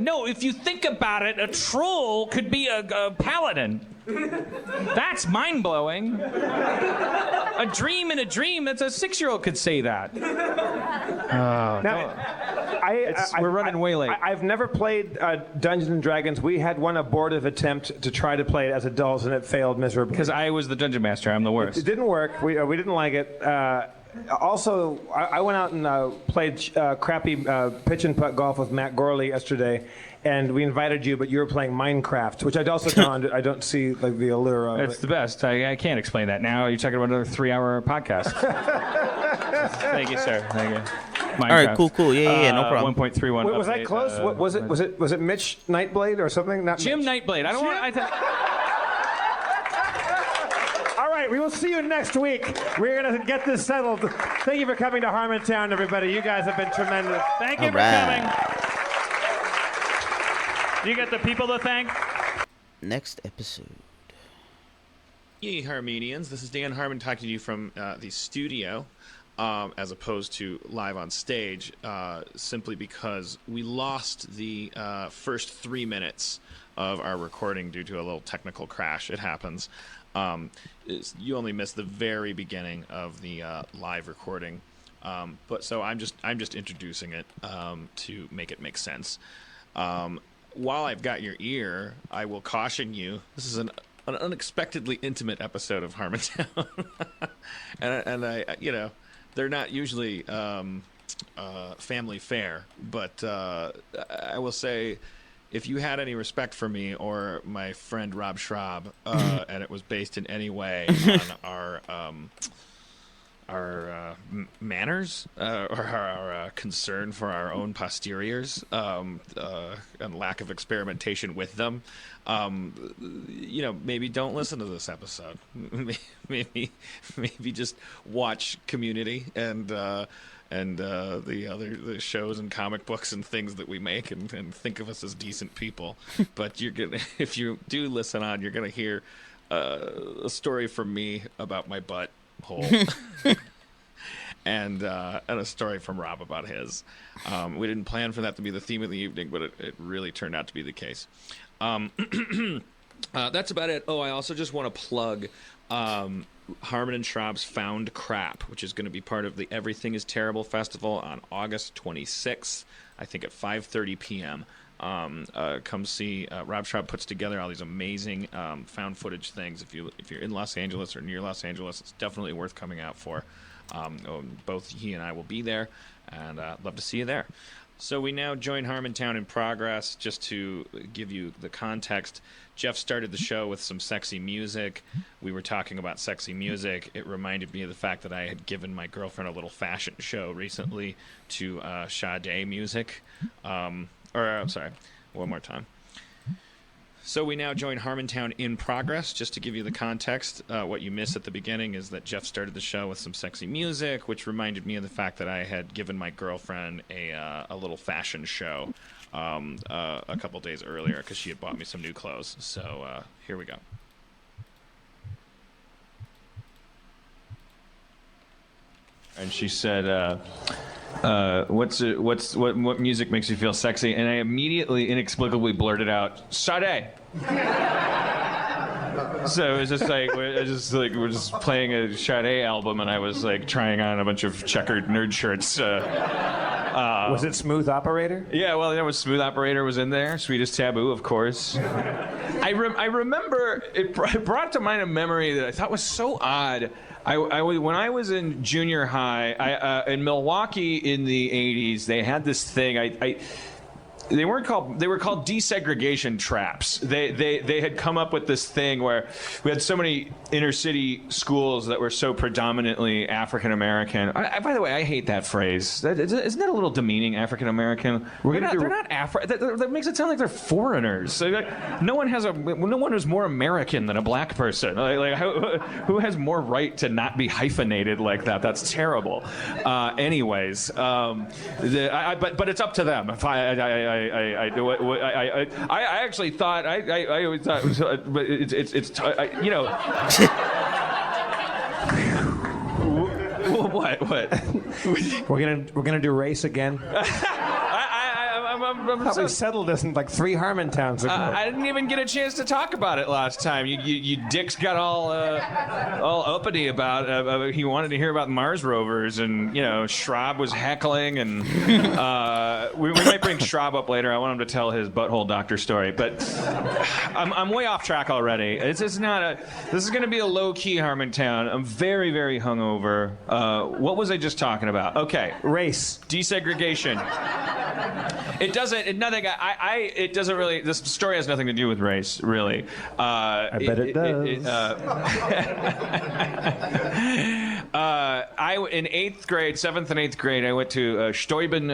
Speaker 7: a troll could be a paladin. That's mind-blowing. A dream in a dream, that's a 6-year-old could say that. We're running way late.
Speaker 5: I've never played Dungeons and Dragons. We had one abortive attempt to try to play it as adults, and it failed miserably.
Speaker 7: Because I was the dungeon master. I'm the worst.
Speaker 5: It didn't work. We didn't like it. Also, I went out and played crappy pitch and putt golf with Matt Gorley yesterday, and we invited you, but you were playing Minecraft, which I also I don't see like the allure of.
Speaker 7: It's the best. I can't explain that now. You're talking about another 3-hour podcast. Thank you, sir. Thank you. Minecraft.
Speaker 1: All right, cool. Yeah, no problem.
Speaker 7: 1.31.
Speaker 5: Was that close? Was it Mitch Nightblade or something? Not
Speaker 7: Jim
Speaker 5: Mitch.
Speaker 7: Nightblade. I don't want.
Speaker 5: All right, we will see you next week. We're going to get this settled. Thank you for coming to Harmontown, everybody. You guys have been tremendous.
Speaker 7: Thank you
Speaker 1: All
Speaker 7: for
Speaker 1: right.
Speaker 7: coming. Do you get the people to thank?
Speaker 1: Next episode.
Speaker 9: Hey, Harmonians. This is Dan Harmon talking to you from the studio, as opposed to live on stage, simply because we lost the first 3 minutes of our recording due to a little technical crash. It happens. You only missed the very beginning of the live recording, but so I'm just introducing it to make it make sense. While I've got your ear, I will caution you. This is an unexpectedly intimate episode of Harmontown, and I they're not usually family fare, but I will say, if you had any respect for me or my friend Rob Schraub, and it was based in any way on our manners or our concern for our own posteriors and lack of experimentation with them, maybe don't listen to this episode. maybe just watch Community and the shows and comic books and things that we make, and think of us as decent people. But if you do listen on, you're gonna hear a story from me about my butt hole, and a story from Rob about his. We didn't plan for that to be the theme of the evening, but it really turned out to be the case. That's about it. Oh, I also just want to plug Harmon and Schraub's Found Crap, which is going to be part of the Everything is Terrible Festival on August 26th, I think at 5:30 p.m. Come see. Rob Schraub puts together all these amazing found footage things. If you're in Los Angeles or near Los Angeles, it's definitely worth coming out for. Both he and I will be there, and love to see you there. So we now join Harmontown in progress. Just to give you the context, Jeff started the show with some sexy music. We were talking about sexy music. It reminded me of the fact that I had given my girlfriend a little fashion show recently to Sade music. I'm sorry, one more time. So we now join Harmontown in progress. Just to give you the context, what you missed at the beginning is that Jeff started the show with some sexy music, which reminded me of the fact that I had given my girlfriend a little fashion show a couple days earlier because she had bought me some new clothes. So here we go.
Speaker 3: And she said, what music makes you feel sexy? And I immediately, inexplicably blurted out, Sade. So it was just like we're just playing a Sade album, and I was like trying on a bunch of checkered nerd shirts.
Speaker 5: Was it Smooth Operator?
Speaker 3: Yeah, well, there was Smooth Operator was in there. Sweetest Taboo, of course. I remember it brought to mind a memory that I thought was so odd. When I was in junior high, in Milwaukee in the 80s, they had this thing. They were called desegregation traps. They had come up with this thing where we had so many inner city schools that were so predominantly African American. By the way, I hate that phrase. Isn't that a little demeaning, African American? They're not African. That makes it sound like they're foreigners. So, like, no one is more American than a black person. Who has more right to not be hyphenated like that? That's terrible. Anyways, but it's up to them. If I actually thought I always thought it was, but it's you know. What?
Speaker 5: We're gonna do race again. We settled this in like 3 Harmontowns ago.
Speaker 3: I didn't even get a chance to talk about it last time. You dicks got all uppity about he wanted to hear about Mars rovers, and Schraub was heckling, and we might bring Schraub up later. I want him to tell his butthole doctor story, but I'm way off track already. This is going to be a low key Harmontown. I'm very, very hungover. What was I just talking about? Okay,
Speaker 5: race,
Speaker 3: desegregation. It doesn't really. This story has nothing to do with race, really.
Speaker 5: I bet it does.
Speaker 3: In 8th grade, 7th and 8th grade, I went to Steuben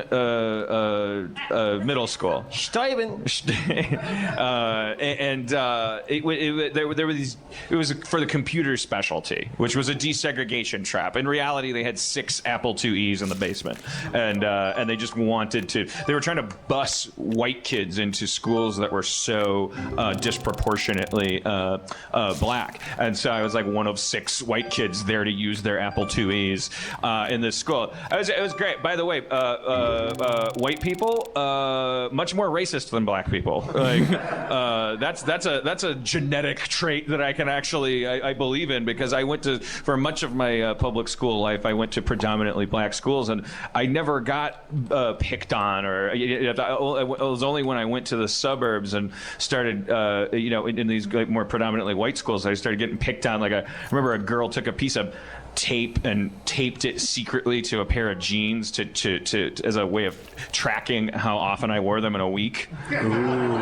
Speaker 3: Middle School.
Speaker 5: Steuben.
Speaker 3: There were these. It was for the computer specialty, which was a desegregation trap. In reality, they had 6 Apple IIe's in the basement, and they just wanted to. They were trying to bus white kids into schools that were so disproportionately black, and so I was like one of 6 white kids there to use their Apple IIe's in this school. It was great. By the way, white people much more racist than black people. Like that's a genetic trait that I can actually I believe in, because I went to, for much of my public school life, I went to predominantly black schools, and I never got picked on, or it was only when I went to the suburbs and started in these more predominantly white schools, I started getting picked on. Like I remember a girl took a piece of tape and taped it secretly to a pair of jeans to as a way of tracking how often I wore them in a week. Ooh.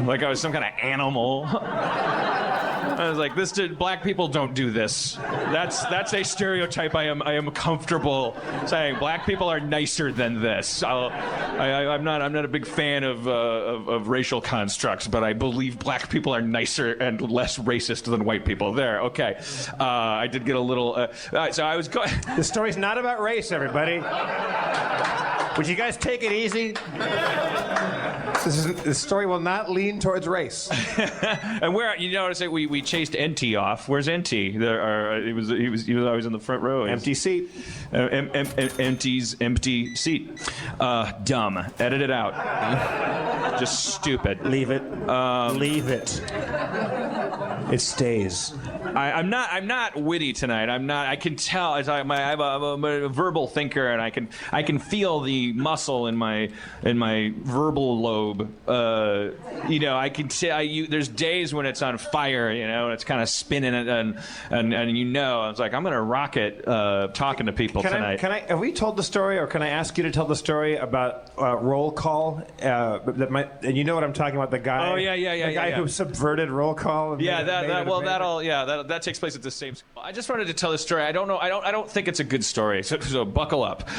Speaker 3: Like I was some kind of animal. I was like, black people don't do this. That's a stereotype I am comfortable saying. Black people are nicer than this. I'm not a big fan of racial constructs, but I believe black people are nicer and less racist than white people. There, okay. I did get a little. So I was going.
Speaker 5: The story's not about race, everybody. Would you guys take it easy? This story will not lean towards race.
Speaker 3: And where we chased NT off. Where's NT? He was always in the front row.
Speaker 5: Empty seat.
Speaker 3: NT's empty seat. Dumb. Edit it out. Just stupid.
Speaker 5: Leave it. Leave it. It stays.
Speaker 3: I'm not witty tonight. I can tell. I'm a verbal thinker, and I can feel the muscle in my verbal lobe. I can see. There's days when it's on fire, and it's kind of spinning, and I was like, I'm gonna rock it talking to people tonight.
Speaker 5: Have we told the story, or can I ask you to tell the story about roll call? And you know what I'm talking about? The guy.
Speaker 3: Oh yeah.
Speaker 5: The guy who subverted roll call.
Speaker 3: That takes place at the same school. I just wanted to tell this story. I don't think it's a good story, so buckle up.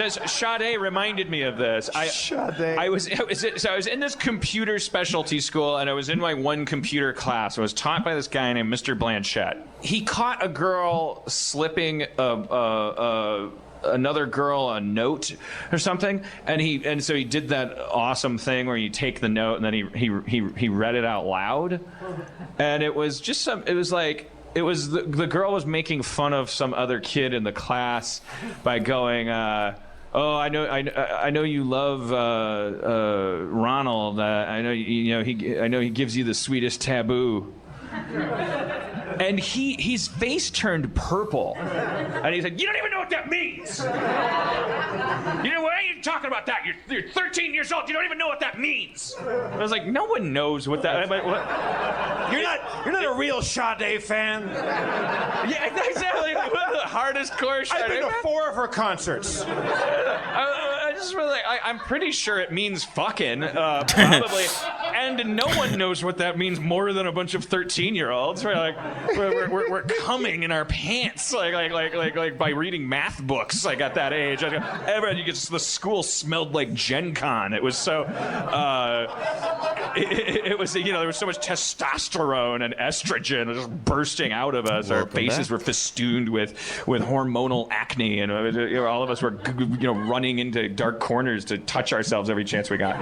Speaker 3: Sade reminded me of this.
Speaker 5: Sade.
Speaker 3: I was in this computer specialty school, and I was in my one computer class. I was taught by this guy named Mr. Blanchett. He caught a girl slipping another girl a note or something, and so he did that awesome thing where you take the note and then he read it out loud, and it was just the girl was making fun of some other kid in the class by going, oh, I know you love Ronald. I know he gives you the sweetest taboo. And his face turned purple, and he said, "You don't even know what that means. You know, why are you talking about that? You're 13 years old. You don't even know what that means." I was like, "No one knows what that." What?
Speaker 5: You're not a real Sade fan.
Speaker 3: Yeah, exactly. The hardest course.
Speaker 5: I've been to 4 of her concerts.
Speaker 3: I just really, I'm pretty sure it means fucking, probably, and no one knows what that means more than a bunch of 13-year-olds. We're coming in our pants, like by reading math books, like at that age. The school smelled like Gen Con. It was so, it was, there was so much testosterone and estrogen just bursting out of us. Our faces were festooned with hormonal acne, and all of us were, running into dark corners to touch ourselves every chance we got.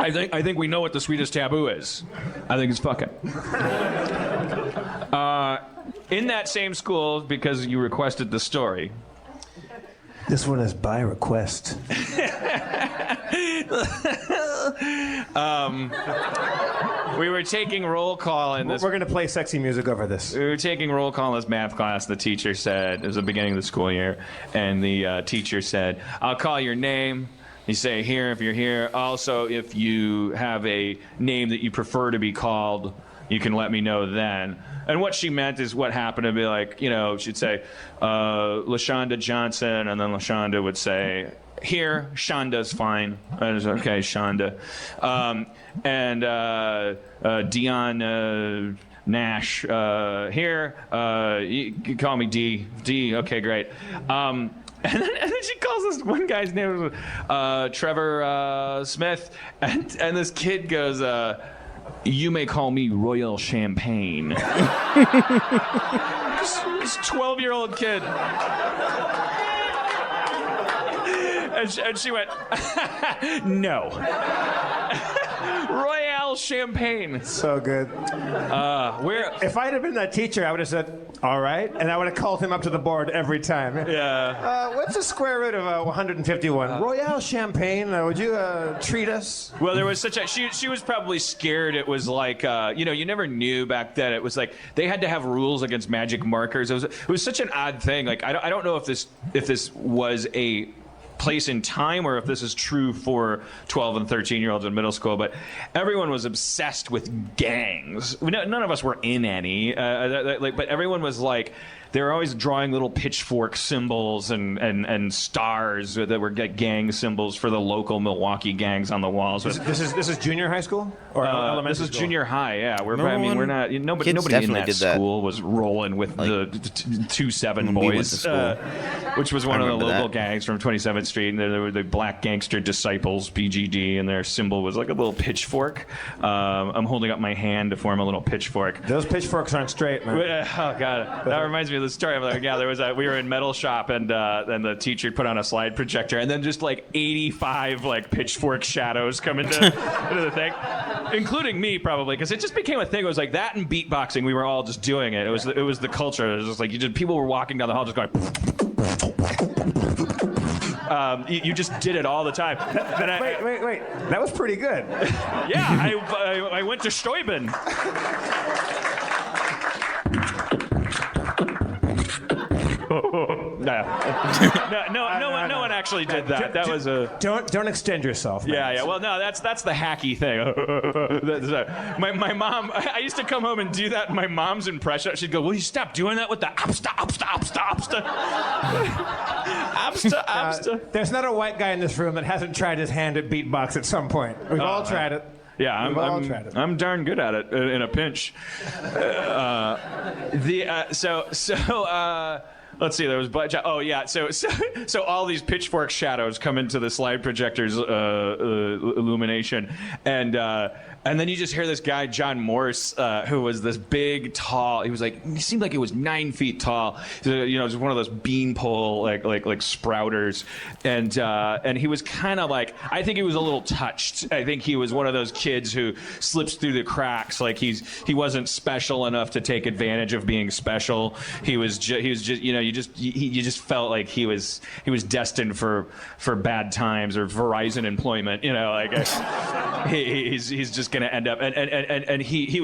Speaker 3: I think we know what the sweetest taboo is. I think it's fucking. In that same school, because you requested the story.
Speaker 5: This one is by request.
Speaker 3: We were taking roll call in this.
Speaker 5: We're going to play sexy music over this.
Speaker 3: We were taking roll call in this math class. The teacher said, it was the beginning of the school year, and the teacher said, "I'll call your name." You say here if you're here. Also, if you have a name that you prefer to be called, you can let me know then. And what she meant is what happened to be like, she'd say, LaShonda Johnson, and then LaShonda would say, here, Shonda's fine. I was okay, Shonda. Dion Nash, here, you can call me D. D, okay, great. And then she calls this one guy's name, Trevor Smith, and this kid goes, you may call me Royal Champagne. This 12-year-old kid. And she went, no. Royale Champagne.
Speaker 5: So good. If I'd have been that teacher, I would have said, all right, and I would have called him up to the board every time.
Speaker 3: Yeah.
Speaker 5: What's the square root of 151? Royale Champagne, would you treat us?
Speaker 3: Well, there was such a... She was probably scared. It was like, you never knew back then. It was like they had to have rules against magic markers. It was such an odd thing. Like, I don't know if this was a place in time or if this is true for 12 and 13-year-olds in middle school, but everyone was obsessed with gangs. None of us were in any, but everyone was like, they were always drawing little pitchfork symbols and stars that were gang symbols for the local Milwaukee gangs on the walls.
Speaker 5: This is junior high school or elementary school?
Speaker 3: This is junior high. Yeah, we're not. Nobody in that school was rolling with the 2-7 boys, which was one of the local gangs from 27th Street. And there were the Black Gangster Disciples, BGD, and their symbol was like a little pitchfork. I'm holding up my hand to form a little pitchfork.
Speaker 5: Those pitchforks aren't straight, man.
Speaker 3: Oh God, that reminds me of the story. I'm like, yeah, we were in metal shop, and the teacher put on a slide projector, and then just like 85 like pitchfork shadows come into the thing, including me probably, because it just became a thing. It was like that and beatboxing. We were all just doing it. It was the culture. It was just like people were walking down the hall just going. You just did it all the time.
Speaker 5: Wait. That was pretty good.
Speaker 3: Yeah, I went to Steuben. No one actually did that. That was a...
Speaker 5: Don't extend yourself. Man.
Speaker 3: Yeah. Well, no, that's the hacky thing. My mom, I used to come home and do that in my mom's impression. She'd go, will you stop doing that with the apsta?
Speaker 5: There's not a white guy in this room that hasn't tried his hand at beatbox at some point. We've all tried it.
Speaker 3: Yeah, I'm darn good at it in a pinch. Let's see. There was budget. Oh yeah. So all these pitchfork shadows come into the slide projector's illumination, and And then you just hear this guy, John Morse, who was this big, tall. He seemed like he was 9 feet tall. Just one of those beanpole like sprouters, and he was kind of like, I think he was a little touched. I think he was one of those kids who slips through the cracks. Like he wasn't special enough to take advantage of being special. He was just you just felt like he was destined for bad times or Verizon employment. He's just going to end up, and he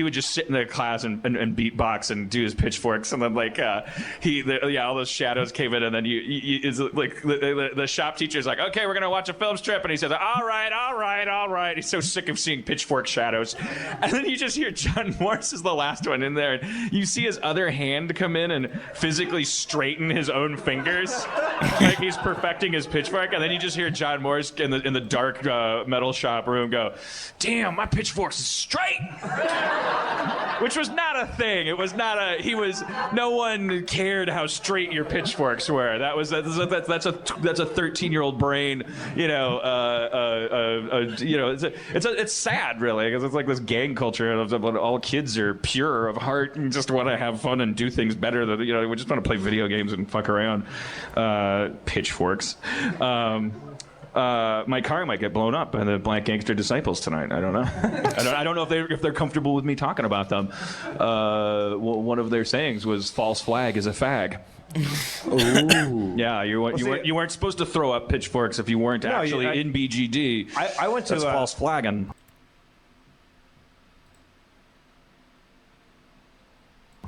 Speaker 3: would just sit in the class and beatbox and do his pitchforks, and then all those shadows came in, and then the shop teacher's like, okay, we're going to watch a film strip, and he says, all right. He's so sick of seeing pitchfork shadows, and then you just hear John Morse is the last one in there, and you see his other hand come in and physically straighten his own fingers, like he's perfecting his pitchfork, and then you just hear John Morse in the dark metal shop room go, damn, my pitchfork's straight, which was not a thing. It was not no one cared how straight your pitchforks were. That's a 13-year-old brain, it's sad really, because it's like this gang culture of all kids are pure of heart and just want to have fun and do things better than, we just want to play video games and fuck around. Pitchforks. My car might get blown up by the Black Gangster Disciples tonight. I don't know. I don't know if they're comfortable with me talking about them. One of their sayings was "false flag is a fag." Ooh. Yeah, you weren't supposed to throw up pitchforks if you weren't actually in BGD.
Speaker 5: I went to
Speaker 3: That's false flagging.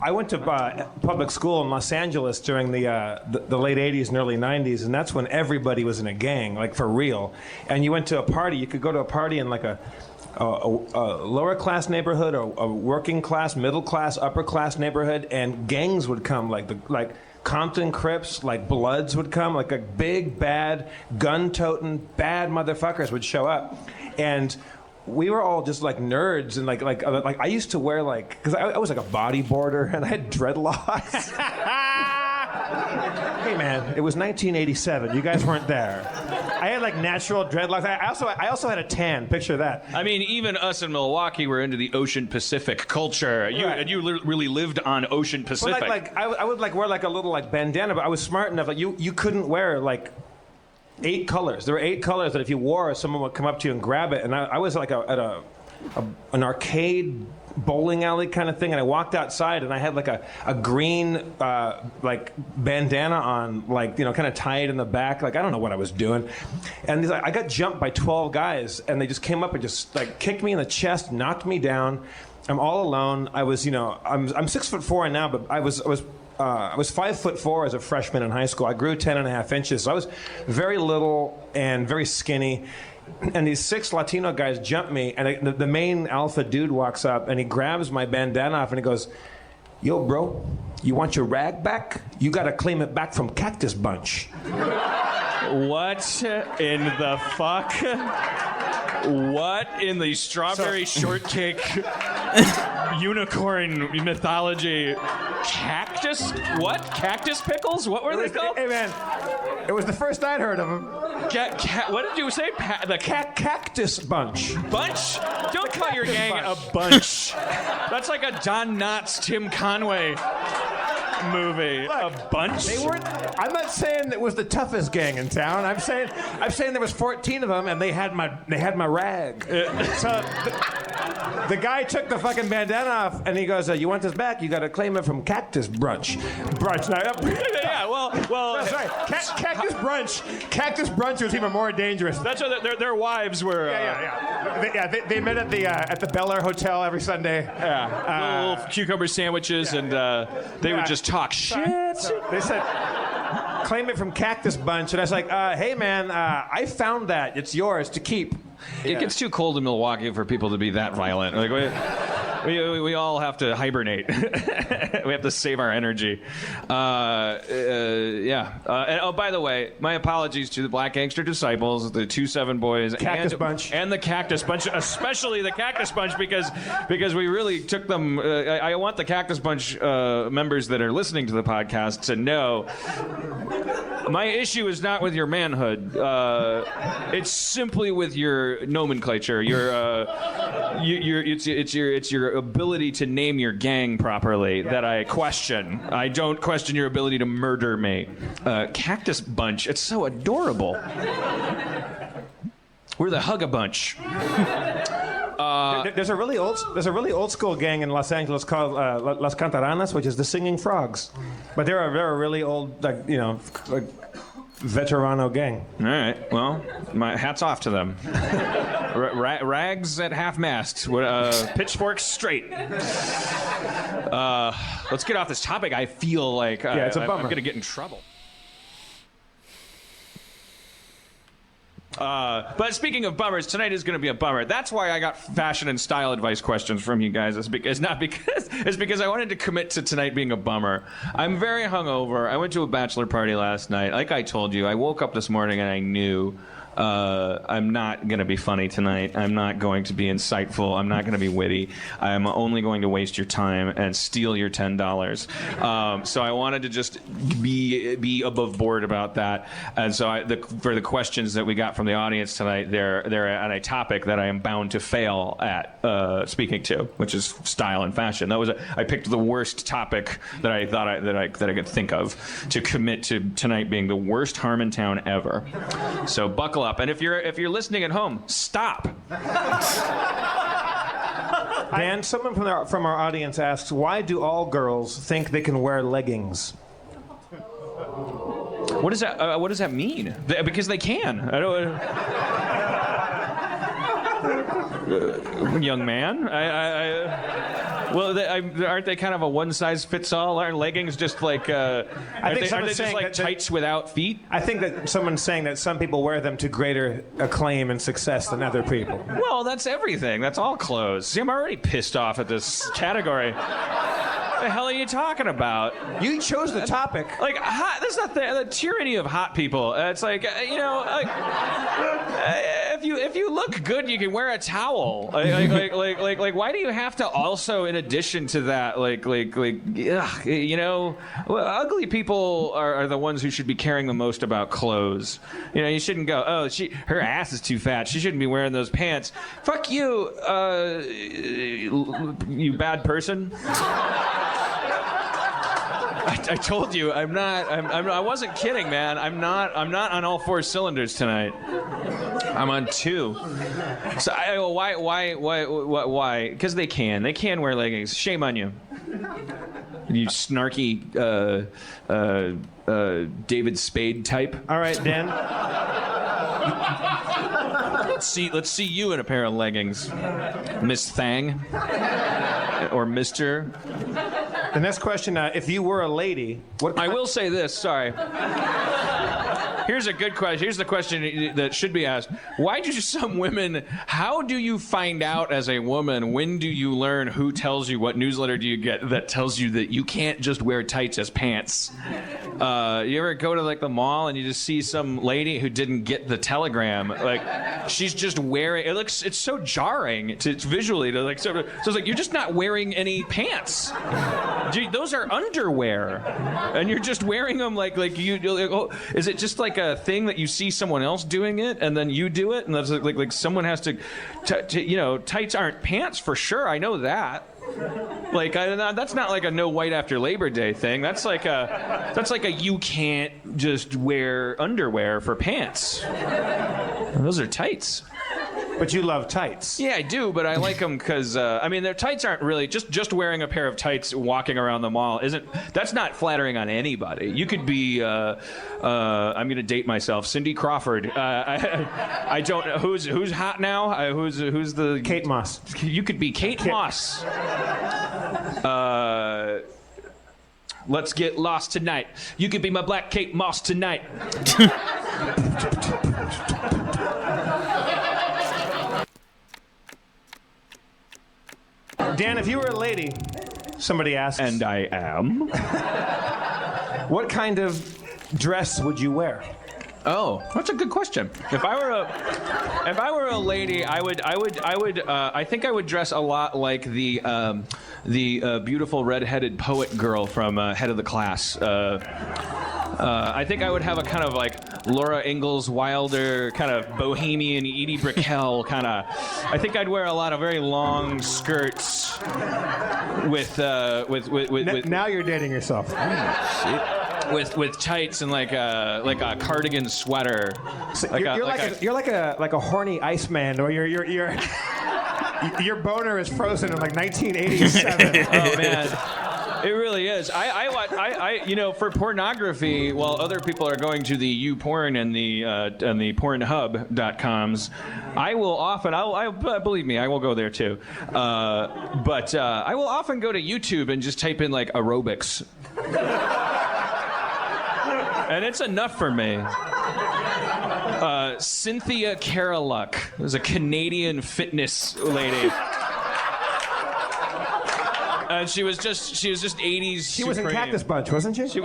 Speaker 5: I went to public school in Los Angeles during the late 80s and early 90s, and that's when everybody was in a gang, like for real. And you went to a party, you could go to a party in like a lower class neighborhood or a working class, middle class, upper class neighborhood, and gangs would come, like Compton Crips, like Bloods would come, like a big, bad, gun-toting, bad motherfuckers would show up. And we were all just like nerds, and like I used to wear because I was like a bodyboarder and I had dreadlocks. Hey man, it was 1987. You guys weren't there. I had like natural dreadlocks. I also had a tan. Picture that.
Speaker 3: I mean, even us in Milwaukee were into the Ocean Pacific culture. You really lived on Ocean Pacific.
Speaker 5: But I would wear like a little bandana, but I was smart enough. You couldn't wear 8 colors. There were 8 colors that if you wore, someone would come up to you and grab it. And I was at an arcade bowling alley kind of thing, and I walked outside and I had a green bandana on, kind of tied in the back. I don't know what I was doing. And I got jumped by 12 guys, and they just came up and just kicked me in the chest, knocked me down. I'm all alone. I was, I'm 6'4" now, but I was 5'4" as a freshman in high school. I grew 10.5 inches. So I was very little and very skinny. And these 6 Latino guys jumped me, and the main alpha dude walks up, and he grabs my bandana off, and he goes, yo, bro, you want your rag back? You got to claim it back from Cactus Bunch.
Speaker 7: What in the fuck? What in the strawberry shortcake unicorn mythology? Cactus? What? Cactus pickles? What were they called?
Speaker 5: Hey, man, it was the first I'd heard of them.
Speaker 7: What did you say? The
Speaker 5: Cactus Bunch.
Speaker 7: Bunch? Don't call your gang a bunch. That's like a Don Knotts, Tim Conway movie. Look, a bunch?
Speaker 5: They weren't. I'm not saying it was the toughest gang in town. I'm saying there was 14 of them, and they had my rag. So the guy took the fucking bandana off, and he goes, "You want this back? You got to claim it from Cactus Brunch."
Speaker 7: Yeah. Well.
Speaker 5: No, sorry. Cactus Brunch. Cactus Brunch was even more dangerous.
Speaker 7: That's what their wives were.
Speaker 5: They met at the Bel Air Hotel every Sunday.
Speaker 7: Yeah. Little cucumber sandwiches, and they would just talk shit.
Speaker 5: So they said, claim it from Cactus Bunch. And I was like, hey, man, I found that. It's yours to keep.
Speaker 3: It gets too cold in Milwaukee for people to be that violent. We all have to hibernate. We have to save our energy. And, by the way, my apologies to the Black Gangster Disciples, the 2-7 boys,
Speaker 5: Cactus Bunch,
Speaker 3: and the Cactus Bunch, especially the Cactus Bunch, because we really took them. I want the Cactus Bunch members that are listening to the podcast to know
Speaker 7: My issue is not with your manhood. It's simply with your nomenclature. It's your ability to name your gang properly that I question. I don't question your ability to murder me. Cactus Bunch. It's so adorable. We're the Hug-a-Bunch.
Speaker 5: There's a really old school gang in Los Angeles called Las Cantaranas, which is the Singing Frogs. But they're a really old, veterano gang.
Speaker 7: All right. Well, my hats off to them. Rags at half mast. Pitchforks straight. Let's get off this topic. I feel like
Speaker 5: it's a bummer.
Speaker 7: I'm going to get in trouble. But speaking of bummers, tonight is going to be a bummer. That's why I got fashion and style advice questions from you guys. It's because I wanted to commit to tonight being a bummer. I'm very hungover. I went to a bachelor party last night. Like I told you, I woke up this morning and I knew I'm not going to be funny tonight. I'm not going to be insightful. I'm not going to be witty. I'm only going to waste your time and steal your $10. So I wanted to just be above board about that. And so for the questions that we got from the audience tonight, they're at a topic that I am bound to fail at speaking to, which is style and fashion. I picked the worst topic that I thought that I could think of to commit to tonight being the worst Harmontown ever. So buckle up, and if you're listening at home, stop.
Speaker 5: Dan, someone from our audience asks, why do all girls think they can wear leggings?
Speaker 7: What does that mean? Because they can. I don't. Young man, aren't they kind of a one-size-fits-all? Aren't leggings just like? Are they just like tights without feet?
Speaker 5: I think that someone's saying that some people wear them to greater acclaim and success than other people.
Speaker 7: Well, that's everything. That's all clothes. See, I'm already pissed off at this category. What the hell are you talking about?
Speaker 5: You chose the topic.
Speaker 7: Like, this is the tyranny of hot people. It's like, if you look good, you can wear a towel. Like, why do you have to also, in addition to that, ugly people are the ones who should be caring the most about clothes. You shouldn't go, her ass is too fat. She shouldn't be wearing those pants. Fuck you, you bad person. I told you, I wasn't kidding, man. I'm not on all four cylinders tonight. I'm on two. So why? Because they can wear leggings. Shame on you. You snarky David Spade type.
Speaker 5: All right, Dan.
Speaker 7: Let's see you in a pair of leggings, Miss Thang, or Mister.
Speaker 5: The next question: if you were a lady, what?
Speaker 7: I will say this. Sorry. Here's a good question. Here's the question that should be asked. How do you find out as a woman? When do you learn? Who tells you? What newsletter do you get that tells you that you can't just wear tights as pants? You ever go to the mall and you just see some lady who didn't get the telegram? She's just wearing, it's so jarring visually so it's like, you're just not wearing any pants. Those are underwear. And you're just wearing them is it just like a thing that you see someone else doing it and then you do it, and that's like someone has to tights aren't pants for sure. I know that. That's not like a no white after Labor Day thing. That's like a you can't just wear underwear for pants. Those are tights.
Speaker 5: But you love tights.
Speaker 7: Yeah, I do, but I like them because, their tights aren't really, just wearing a pair of tights walking around the mall that's not flattering on anybody. You could be, I'm going to date myself, Cindy Crawford. I don't know, who's hot now? Who's the...
Speaker 5: Kate Moss.
Speaker 7: You could be Kate Moss. Let's get lost tonight. You could be my black Kate Moss tonight.
Speaker 5: Dan, if you were a lady, somebody asks.
Speaker 7: And I am.
Speaker 5: What kind of dress would you wear?
Speaker 7: Oh, that's a good question. If I were a lady, I think I would dress a lot like the beautiful redheaded poet girl from Head of the Class. I think I would have a kind of like Laura Ingalls Wilder, kind of bohemian Edie Brickell kind of. I think I'd wear a lot of very long skirts with
Speaker 5: Now you're dating yourself.
Speaker 7: with tights and like a cardigan sweater.
Speaker 5: So you're like a horny Iceman, or your boner is frozen in like 1987.
Speaker 7: Oh man. It really is. I you know, for pornography, while other people are going to the YouPorn and the Pornhub.coms, I will often, believe me, I will go there too. But I will often go to YouTube and just type in like aerobics. And it's enough for me. Cynthia Caroluck is a Canadian fitness lady. And she was just 80s.
Speaker 5: She was in Cactus Bunch, wasn't she?
Speaker 7: She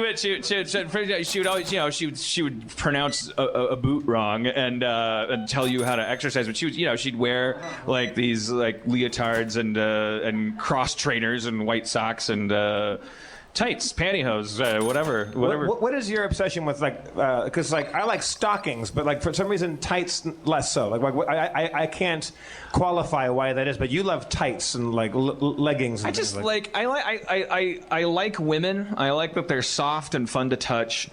Speaker 7: would always, you know, she would pronounce a boot wrong and tell you how to exercise, but she would, you know, she'd wear like these like leotards and cross trainers and white socks and tights, pantyhose, whatever.
Speaker 5: What is your obsession with, like, because like I like stockings, but like for some reason tights less so. Like I can't qualify why that is, but you love tights and like leggings. And
Speaker 7: I just like I like women. I like that they're soft and fun to touch.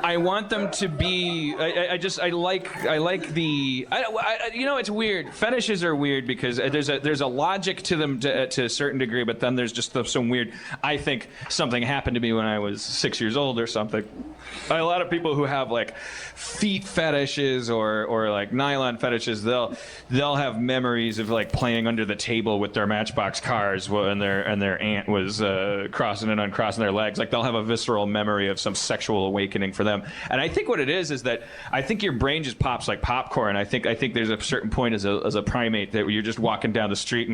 Speaker 7: I want them to be. I like the. You know, it's weird. Fetishes are weird because there's a logic to them to a certain degree, but then there's just some weird. I think something happened to me when I was 6 years old or something. A lot of people who have like feet fetishes or like nylon fetishes, they'll have memories of like playing under the table with their Matchbox cars and their aunt was crossing and uncrossing their legs. Like they'll have a visceral memory of some sexual awakening for them. And I think what it is that I think your brain just pops like popcorn. I think there's a certain point as a primate that you're just walking down the street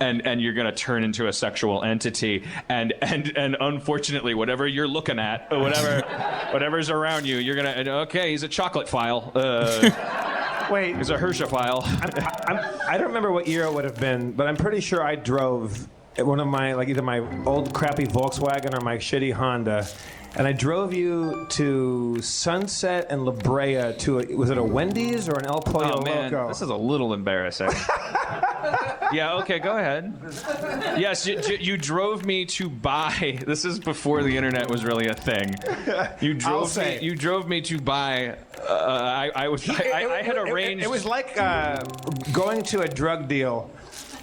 Speaker 7: and you're gonna turn into a sexual entity and unfortunately whatever you're looking at, whatever's around you, you're gonna okay, he's a chocolate file.
Speaker 5: Wait,
Speaker 7: he's a Hersheyphile.
Speaker 5: I don't remember what year it would have been, but I'm pretty sure I drove one of my like either my old crappy Volkswagen or my shitty Honda. And I drove you to Sunset and La Brea was it a Wendy's or an El Pollo Loco?
Speaker 7: This is a little embarrassing. Yeah, okay, go ahead. Yes, you drove me to buy. This is before the internet was really a thing. You drove me to buy. I had arranged.
Speaker 5: It was like going to a drug deal.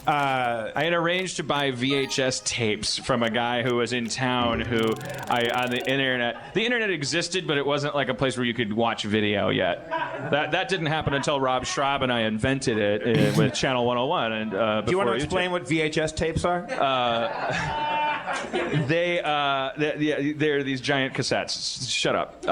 Speaker 7: I had arranged to buy VHS tapes from a guy who was in town on the internet. The internet existed, but it wasn't like a place where you could watch video yet. That didn't happen until Rob Schraub and I invented it with Channel 101. And
Speaker 5: do you want to explain what VHS tapes are?
Speaker 7: They're these giant cassettes. Shut up.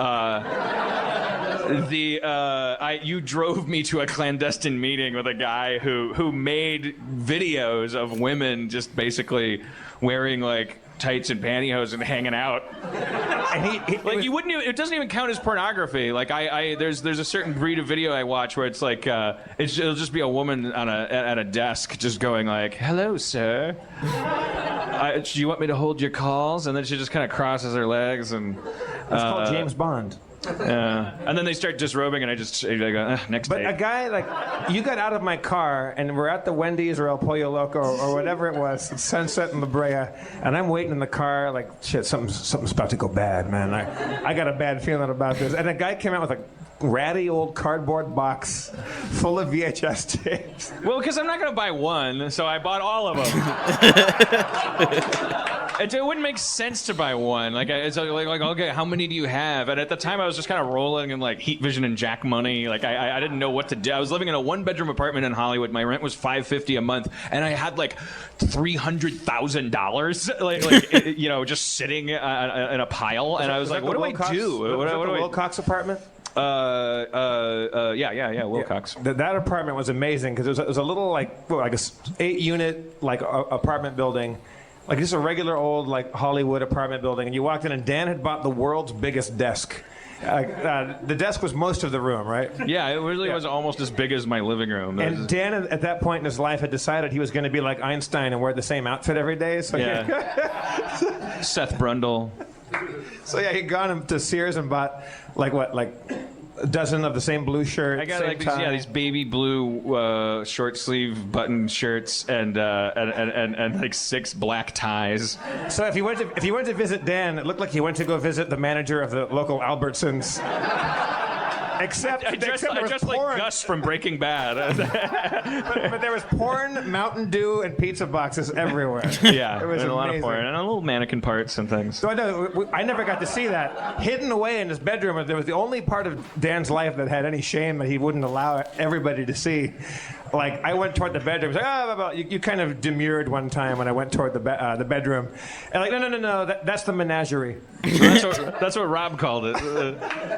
Speaker 7: You drove me to a clandestine meeting with a guy who made videos of women just basically wearing like tights and pantyhose and hanging out. And you wouldn't even, it doesn't even count as pornography. Like there's a certain breed of video I watch where it's like it'll just be a woman at a desk just going like, "Hello, sir. Do you want me to hold your calls?" And then she just kind of crosses her legs and.
Speaker 5: That's called James Bond.
Speaker 7: And then they start disrobing, and I go, next day.
Speaker 5: But a guy, like, you got out of my car, and we're at the Wendy's or El Pollo Loco or whatever it was, at Sunset and La Brea, and I'm waiting in the car, like, shit, something's about to go bad, man. I got a bad feeling about this. And a guy came out with a ratty old cardboard box full of VHS tapes.
Speaker 7: Well, because I'm not going to buy one, so I bought all of them. It wouldn't make sense to buy one. Like, it's like, okay, how many do you have? And at the time, I was just kind of rolling in like Heat Vision and Jack money. Like, I didn't know what to do. I was living in a one-bedroom apartment in Hollywood. My rent was $550 a month, and I had like $300,000, just sitting in a pile. And I was like, what do I do?
Speaker 5: What the Wilcox apartment?
Speaker 7: Yeah, Wilcox.
Speaker 5: That apartment was amazing because it was a little like a 8-unit like apartment building. Like just a regular old like Hollywood apartment building, and you walked in, and Dan had bought the world's biggest desk, The desk was most of the room, right?
Speaker 7: Yeah, it really was almost as big as my living room.
Speaker 5: And Dan, at that point in his life, had decided he was going to be like Einstein and wear the same outfit every day. So
Speaker 7: yeah. Seth Brundle.
Speaker 5: So yeah, he'd gone to Sears and bought like a dozen of the same blue shirts.
Speaker 7: I got these baby blue short sleeve button shirts and like 6 black ties.
Speaker 5: So if you went to visit Dan, it looked like you went to go visit the manager of the local Albertsons. Except
Speaker 7: I dressed like Gus from Breaking Bad.
Speaker 5: but there was porn, Mountain Dew, and pizza boxes everywhere.
Speaker 7: Yeah,
Speaker 5: it was
Speaker 7: a lot of porn and a little mannequin parts and things.
Speaker 5: So I never got to see that. Hidden away in his bedroom, there was the only part of Dan's life that had any shame that he wouldn't allow everybody to see. Like, I went toward the bedroom. He's like, you kind of demurred one time when I went toward the bedroom. And like, no, that's the menagerie.
Speaker 7: That's what Rob called it.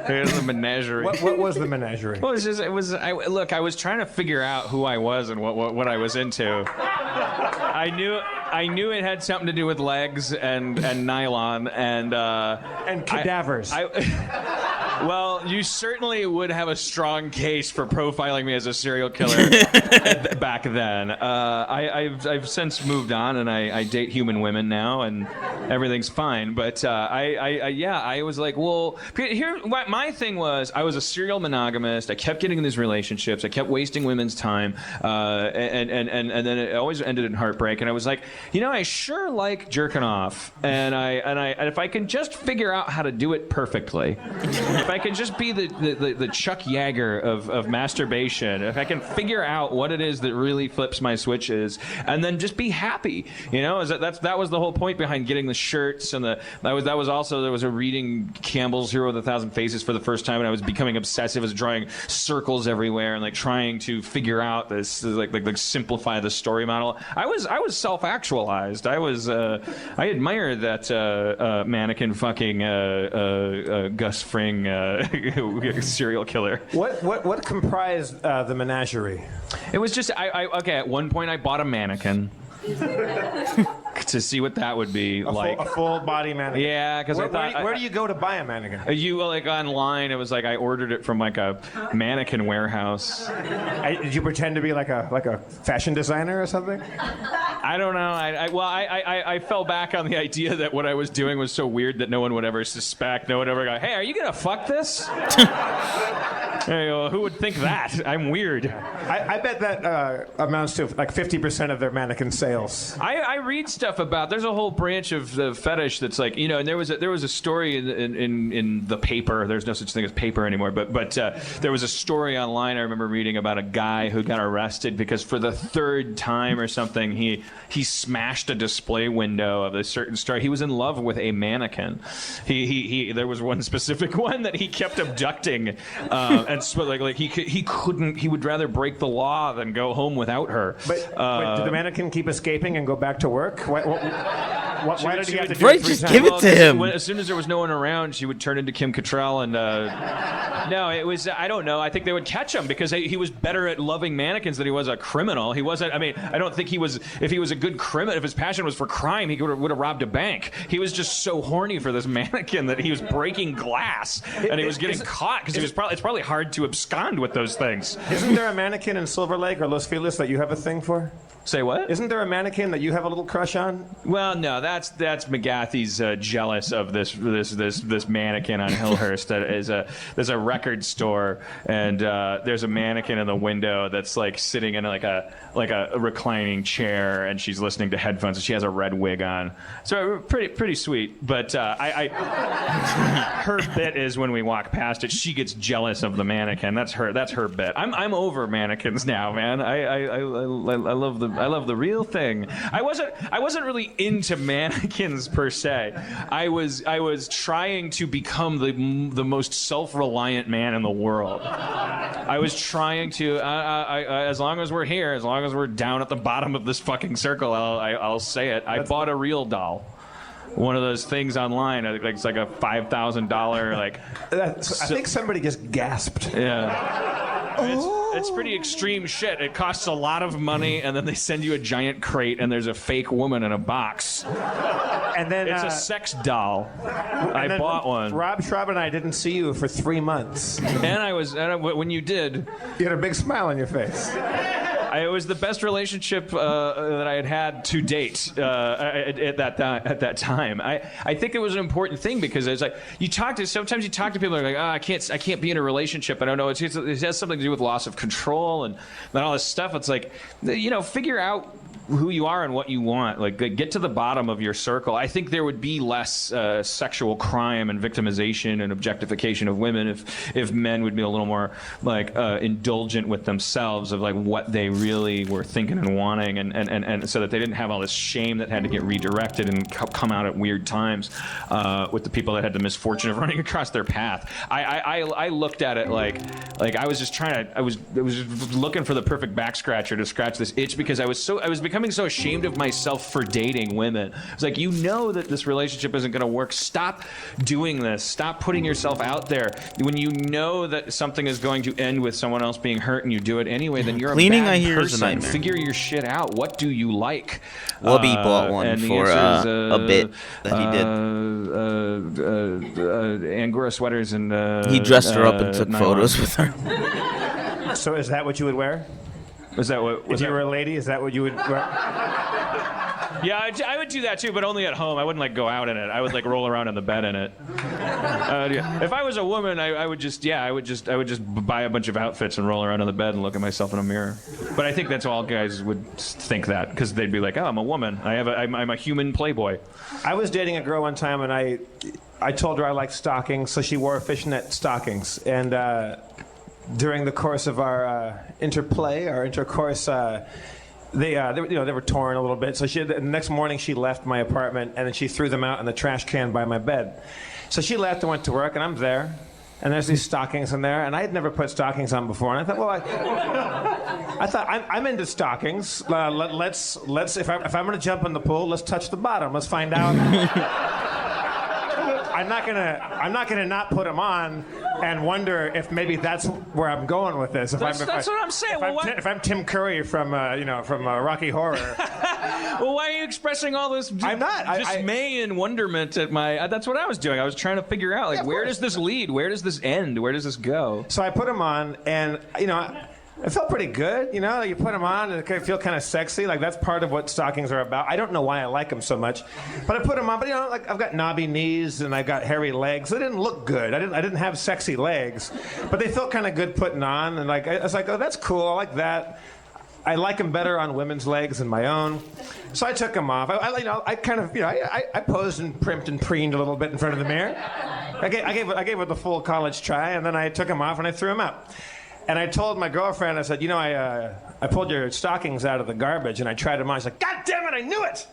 Speaker 7: Here's the menagerie.
Speaker 5: What was the menagerie?
Speaker 7: Well, I was trying to figure out who I was and what I was into. I knew it had something to do with legs and nylon and
Speaker 5: cadavers.
Speaker 7: Well, you certainly would have a strong case for profiling me as a serial killer back then. I've since moved on, and I date human women now, and everything's fine. But I was like, well, my thing was, I was a serial monogamist. I kept getting in these relationships. I kept wasting women's time, and then it always ended in heartbreak. And I was like, I sure like jerking off, and if I can just figure out how to do it perfectly. If I can just be the Chuck Yeager of masturbation, if I can figure out what it is that really flips my switches, and then just be happy, that was the whole point behind getting the shirts and that was also, there was a reading Campbell's Hero with a Thousand Faces for the first time, and I was becoming obsessive, I was drawing circles everywhere and like trying to figure out this like simplify the story model. I was self-actualized. I admire that mannequin fucking Gus Fring serial killer.
Speaker 5: What comprised the menagerie?
Speaker 7: It was just at one point I bought a mannequin to see what that would be like.
Speaker 5: A full body mannequin.
Speaker 7: Yeah, because I thought.
Speaker 5: Where do you go to buy a mannequin?
Speaker 7: Online. It was like I ordered it from like a mannequin warehouse.
Speaker 5: Did you pretend to be like a fashion designer or something?
Speaker 7: I don't know. I fell back on the idea that what I was doing was so weird that no one would ever suspect. No one would ever go, "Hey, are you gonna fuck this?" Who would think that? I'm weird.
Speaker 5: I bet that amounts to like 50% of their mannequin sales.
Speaker 7: I read stuff about. There's a whole branch of the fetish that's like, and there was a story in the paper. There's no such thing as paper anymore, but there was a story online I remember reading about a guy who got arrested because for the 3rd time or something he smashed a display window of a certain store. He was in love with a mannequin. There was one specific one that he kept abducting, and so like he would rather break the law than go home without her.
Speaker 5: But did the mannequin keep escaping and go back to work? Why did he have to do
Speaker 1: Right,
Speaker 5: it 3
Speaker 1: just
Speaker 5: times?
Speaker 1: give it to him.
Speaker 7: As soon as there was no one around, she would turn into Kim Cattrall and no, it was, I don't know. I think they would catch him because he was better at loving mannequins than he was a criminal. He wasn't, I don't think if he was a good criminal, if his passion was for crime, he would have robbed a bank. He was just so horny for this mannequin that he was breaking glass and he was getting caught because it's probably hard to abscond with those things.
Speaker 5: Isn't there a mannequin in Silver Lake or Los Feliz that you have a thing for?
Speaker 7: Say what?
Speaker 5: Isn't there a mannequin that you have a little crush on?
Speaker 7: Well, no, that's McGathy's jealous of this mannequin on Hillhurst. There's a record store, and there's a mannequin in the window that's like sitting in like a reclining chair, and she's listening to headphones, and she has a red wig on. So pretty sweet. But her bit is when we walk past it, she gets jealous of the mannequin. That's her bit. I'm over mannequins now, man. I love the real thing. I wasn't really into mannequins per se. I was trying to become the most self-reliant man in the world. I was trying to as long as we're here, as long as we're down at the bottom of this fucking circle, I'll say it. I bought a real doll. One of those things online. It's like a $5,000 like.
Speaker 5: I think somebody just gasped.
Speaker 7: Yeah.
Speaker 6: Oh.
Speaker 7: It's pretty extreme shit. It costs a lot of money, and then they send you a giant crate, and there's a fake woman in a box.
Speaker 5: And then
Speaker 7: It's a sex doll. I bought one.
Speaker 5: Rob Schraub and I didn't see you for 3 months.
Speaker 7: When you did,
Speaker 5: You had a big smile on your face.
Speaker 7: it was the best relationship that I had had to date at that time. I think it was an important thing because it's like sometimes you talk to people and they're like, I can't be in a relationship. I don't know. It has something to do with loss of control and all this stuff. It's like, figure out who you are and what you want. Like, get to the bottom of your circle. I think there would be less sexual crime and victimization and objectification of women if men would be a little more like indulgent with themselves of like what they really were thinking and wanting, and so that they didn't have all this shame that had to get redirected and come out at weird times with the people that had the misfortune of running across their path. I looked at it like I was just I was just looking for the perfect back scratcher to scratch this itch because I was becoming so ashamed of myself for dating women. It's like, that this relationship isn't going to work. Stop doing this. Stop putting yourself out there. When you know that something is going to end with someone else being hurt and you do it anyway, then you're
Speaker 1: Cleaning,
Speaker 7: a bad
Speaker 1: I hear,
Speaker 7: person.
Speaker 1: is a nightmare.
Speaker 7: Figure your shit out. What do you like?
Speaker 1: Wubby bought one
Speaker 7: and the
Speaker 1: for
Speaker 7: answer is,
Speaker 1: a bit that he did.
Speaker 7: Angora sweaters and
Speaker 1: He dressed her up and took
Speaker 7: nylon.
Speaker 1: photos with her.
Speaker 5: So is that what you would wear?
Speaker 7: Was that what?
Speaker 5: If you were a lady, is that what you would wear?
Speaker 7: Yeah, I would do that too, but only at home. I wouldn't like go out in it. I would like roll around in the bed in it. If I was a woman, I would just buy a bunch of outfits and roll around in the bed and look at myself in a mirror. But I think that's all guys would think that because they'd be like, oh, I'm a woman. I'm a human playboy.
Speaker 5: I was dating a girl one time, and I told her I liked stockings, so she wore fishnet stockings. And during the course of our intercourse, they were torn a little bit. So the next morning she left my apartment and then she threw them out in the trash can by my bed. So she left and went to work, and I'm there, and there's these stockings in there, and I had never put stockings on before, and I thought, well, I'm into stockings. Let's if I'm going to jump in the pool, let's touch the bottom. Let's find out. I'm not gonna not put them on and wonder if maybe that's where I'm going with this.
Speaker 7: That's what I'm saying.
Speaker 5: If I'm Tim Curry from Rocky Horror.
Speaker 7: Well, why are you expressing all this?
Speaker 5: I'm not.
Speaker 7: Dismay and wonderment at my. That's what I was doing. I was trying to figure out where does this lead? Where does this end? Where does this go?
Speaker 5: So I put them on, and it felt pretty good, You put them on and it feel kind of sexy. Like that's part of what stockings are about. I don't know why I like them so much, but I put them on. But I've got knobby knees and I got hairy legs. They didn't look good. I didn't have sexy legs, but they felt kind of good putting on. And I was like, oh, that's cool. I like that. I like them better on women's legs than my own. So I took them off. I posed and primped and preened a little bit in front of the mirror. I gave it the full college try, and then I took them off and I threw them out. And I told my girlfriend, I said, I pulled your stockings out of the garbage and I tried them on. She's like, God damn it, I knew it!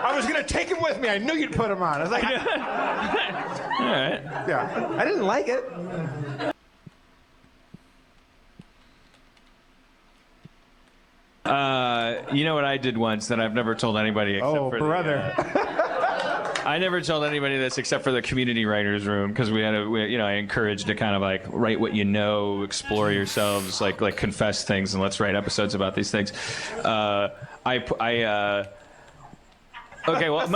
Speaker 5: I was going to take them with me. I knew you'd put them on. I was like, all
Speaker 7: right.
Speaker 5: Yeah. I didn't like it.
Speaker 7: You know what I did once that I've never told anybody except for
Speaker 5: brother.
Speaker 7: I never told anybody this except for the community writers room because I encouraged to kind of like write what you know, explore yourselves, like confess things, and let's write episodes about these things. Okay, well,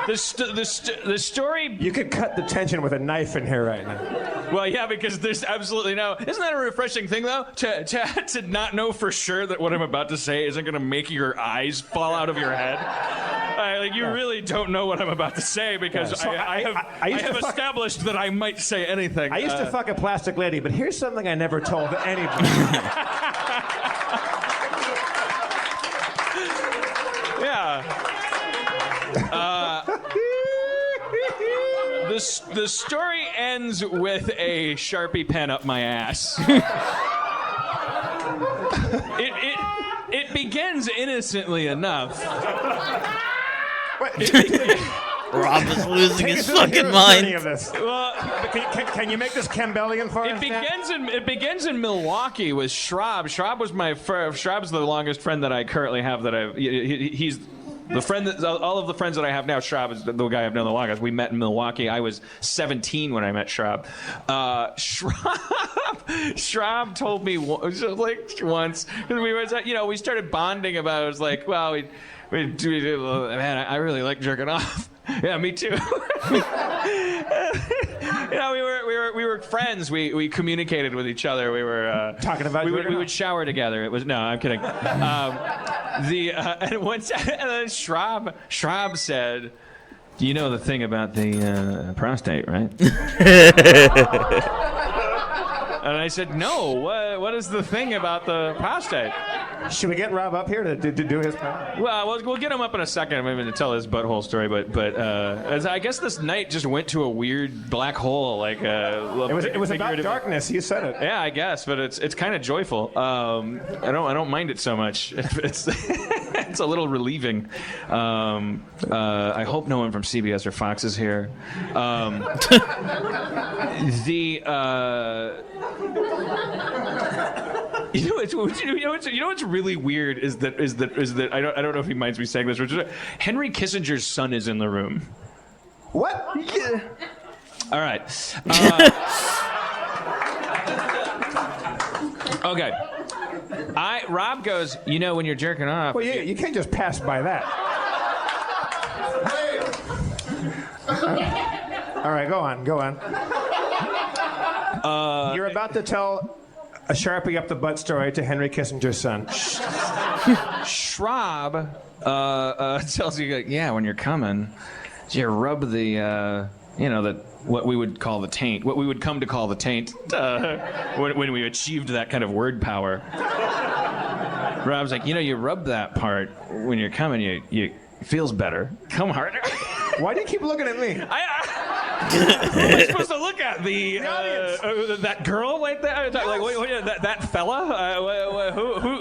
Speaker 7: the story.
Speaker 5: You could cut the tension with a knife in here right now.
Speaker 7: Well, yeah, because there's absolutely no. Isn't that a refreshing thing though? To not know for sure that what I'm about to say isn't going to make your eyes fall out of your head. You really don't know what I'm about to say because I have established that I might say anything.
Speaker 5: I used to fuck a plastic lady, but here's something I never told anybody.
Speaker 7: Yeah. The story ends with a Sharpie pen up my ass. It begins innocently enough.
Speaker 1: Rob is losing his fucking mind.
Speaker 5: Well, can you make this Campbellian for us?
Speaker 7: It begins in Milwaukee with Schraub. Schraub was Schraub's the longest friend that I currently have. He's
Speaker 3: all of the friends that I have now, Schraub is the guy I've known the longest. We met in Milwaukee. I was 17 when I met Schraub. Schraub told me once, we started bonding about it. It was like, well, man, I really like jerking off. Yeah, me too. We were friends. We communicated with each other. We were
Speaker 5: talking about.
Speaker 3: We would shower together. It was no, I'm kidding. And then Schraub said, "You know the thing about the prostate, right?" And I said, "No. What is the thing about the prostate?"
Speaker 5: Should we get Rob up here to do his part?
Speaker 3: Well, we'll get him up in a second, maybe to tell his butthole story. But I guess this night just went to a weird black hole. Like
Speaker 5: it was about darkness. You said it.
Speaker 3: Yeah, I guess, but it's kind of joyful. I don't mind it so much. It's it's a little relieving. I hope no one from CBS or Fox is here. You know what's really weird is that I don't know if he minds me saying this. Henry Kissinger's son is in the room.
Speaker 5: What?
Speaker 3: Yeah. All right. Okay. Rob goes, when you're jerking off.
Speaker 5: Well, you can't just pass by that. All right, go on. You're about to tell a Sharpie up the butt story to Henry Kissinger's son.
Speaker 3: Schraub tells you, when you're coming, you rub the, what we would call the taint, what we would come to call the taint when we achieved that kind of word power. Rob's like, you rub that part when you're coming, it feels better. Come harder.
Speaker 5: Why do you keep looking at me?
Speaker 3: Who am I supposed to look at? That girl like that? Like, wait, that fella?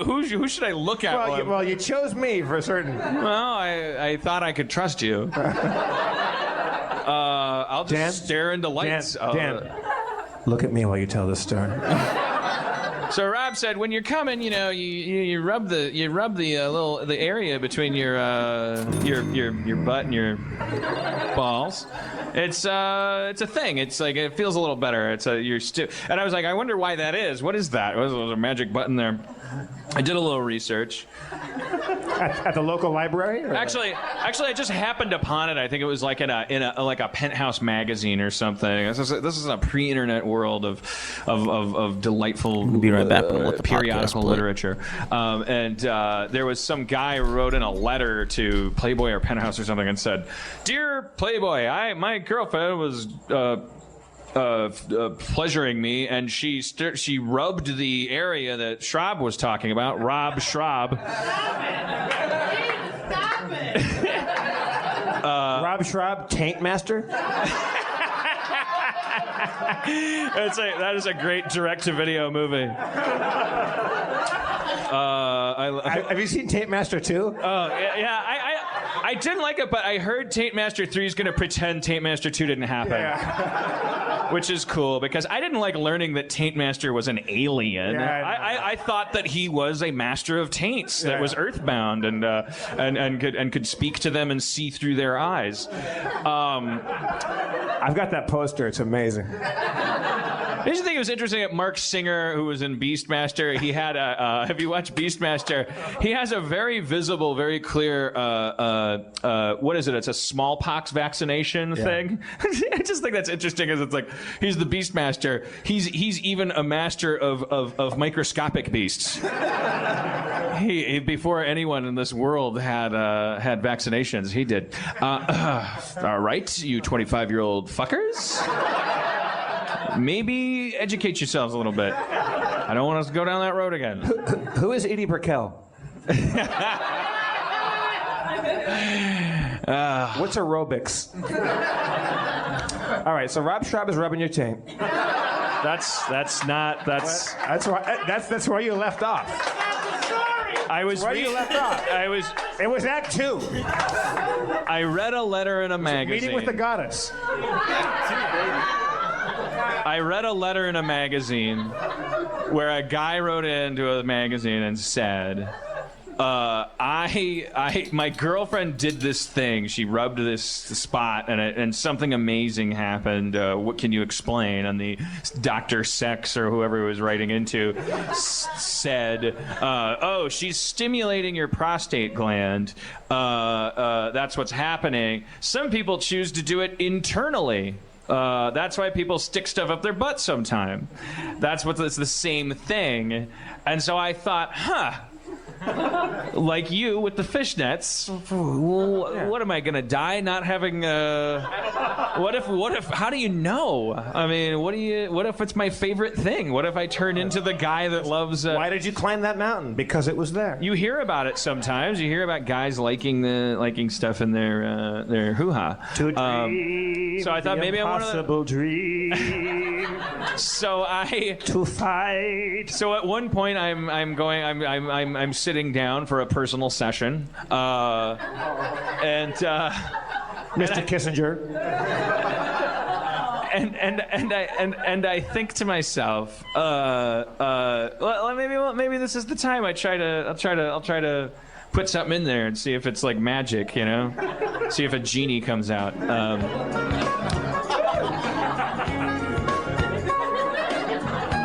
Speaker 3: Who should I look at?
Speaker 5: Well, you chose me for certain.
Speaker 3: Well, I thought I could trust you. I'll just stare into lights.
Speaker 5: Dan, look at me while you tell this story.
Speaker 3: So Rob said, when you're coming, you rub the the area between your butt and your balls. It's a thing. It's like it feels a little better. And I was like, I wonder why that is. What is that? Was a magic button there? I did a little research.
Speaker 5: At the local library? Or?
Speaker 3: Actually, I just happened upon it. I think it was like in a Penthouse magazine or something. This is a pre-internet world of delightful
Speaker 1: be right back with the
Speaker 3: periodical literature. And there was some guy who wrote in a letter to Playboy or Penthouse or something and said, "Dear Playboy, my girlfriend was pleasuring me, and she rubbed the area that Schraub was talking about, Rob Schraub."
Speaker 6: Stop it!
Speaker 5: Rob Schraub, Taint Master?
Speaker 3: That is a great direct-to-video movie.
Speaker 5: Have you seen Taint Master 2?
Speaker 3: Yeah, I didn't like it, but I heard Taint Master 3 is going to pretend Taint Master 2 didn't happen.
Speaker 5: Yeah.
Speaker 3: Which is cool, because I didn't like learning that Taint Master was an alien.
Speaker 5: Yeah,
Speaker 3: I thought that he was a master of taints that was earthbound and could speak to them and see through their eyes.
Speaker 5: I've got that poster. It's amazing.
Speaker 3: I just think it was interesting that Mark Singer, who was in Beastmaster, he had have you watched Beastmaster? He has a very visible, very clear, what is it? It's a smallpox vaccination thing. I just think that's interesting, because it's like, he's the Beastmaster. He's even a master of microscopic beasts. He before anyone in this world had vaccinations, he did. All right, you 25-year-old fuckers. Maybe educate yourselves a little bit. I don't want us to go down that road again.
Speaker 5: Who is Edie Brickell? What's aerobics? All right, so Rob Schraub is rubbing your taint.
Speaker 3: That's
Speaker 5: where you left off.
Speaker 3: I was
Speaker 5: where you left off. It was Act 2.
Speaker 3: I read a letter in a magazine.
Speaker 5: Meeting with the goddess.
Speaker 3: I read a letter in a magazine where a guy wrote into a magazine and said,
Speaker 7: My girlfriend did this thing. She rubbed this spot, and something amazing happened. What can you explain? And the Dr. Sex or whoever he was writing into said, "Oh, she's stimulating your prostate gland. That's what's happening." Some people choose to do it internally. That's why people stick stuff up their butt sometime. It's the same thing. And so I thought, like you with the fishnets, what am I gonna die not having? What if? How do you know? I mean, what if it's my favorite thing? What if I turn into the guy that loves?
Speaker 5: Why did you climb that mountain? Because it was there.
Speaker 7: You hear about it sometimes. You hear about guys liking stuff in their hoo-ha.
Speaker 5: To dream,
Speaker 7: so I thought maybe I
Speaker 5: want dream. To fight.
Speaker 7: So at one point I'm sitting down for a personal session, and
Speaker 5: Mr. Kissinger.
Speaker 7: And I think to myself, maybe this is the time. I'll try to put something in there and see if it's like magic, you know, see if a genie comes out.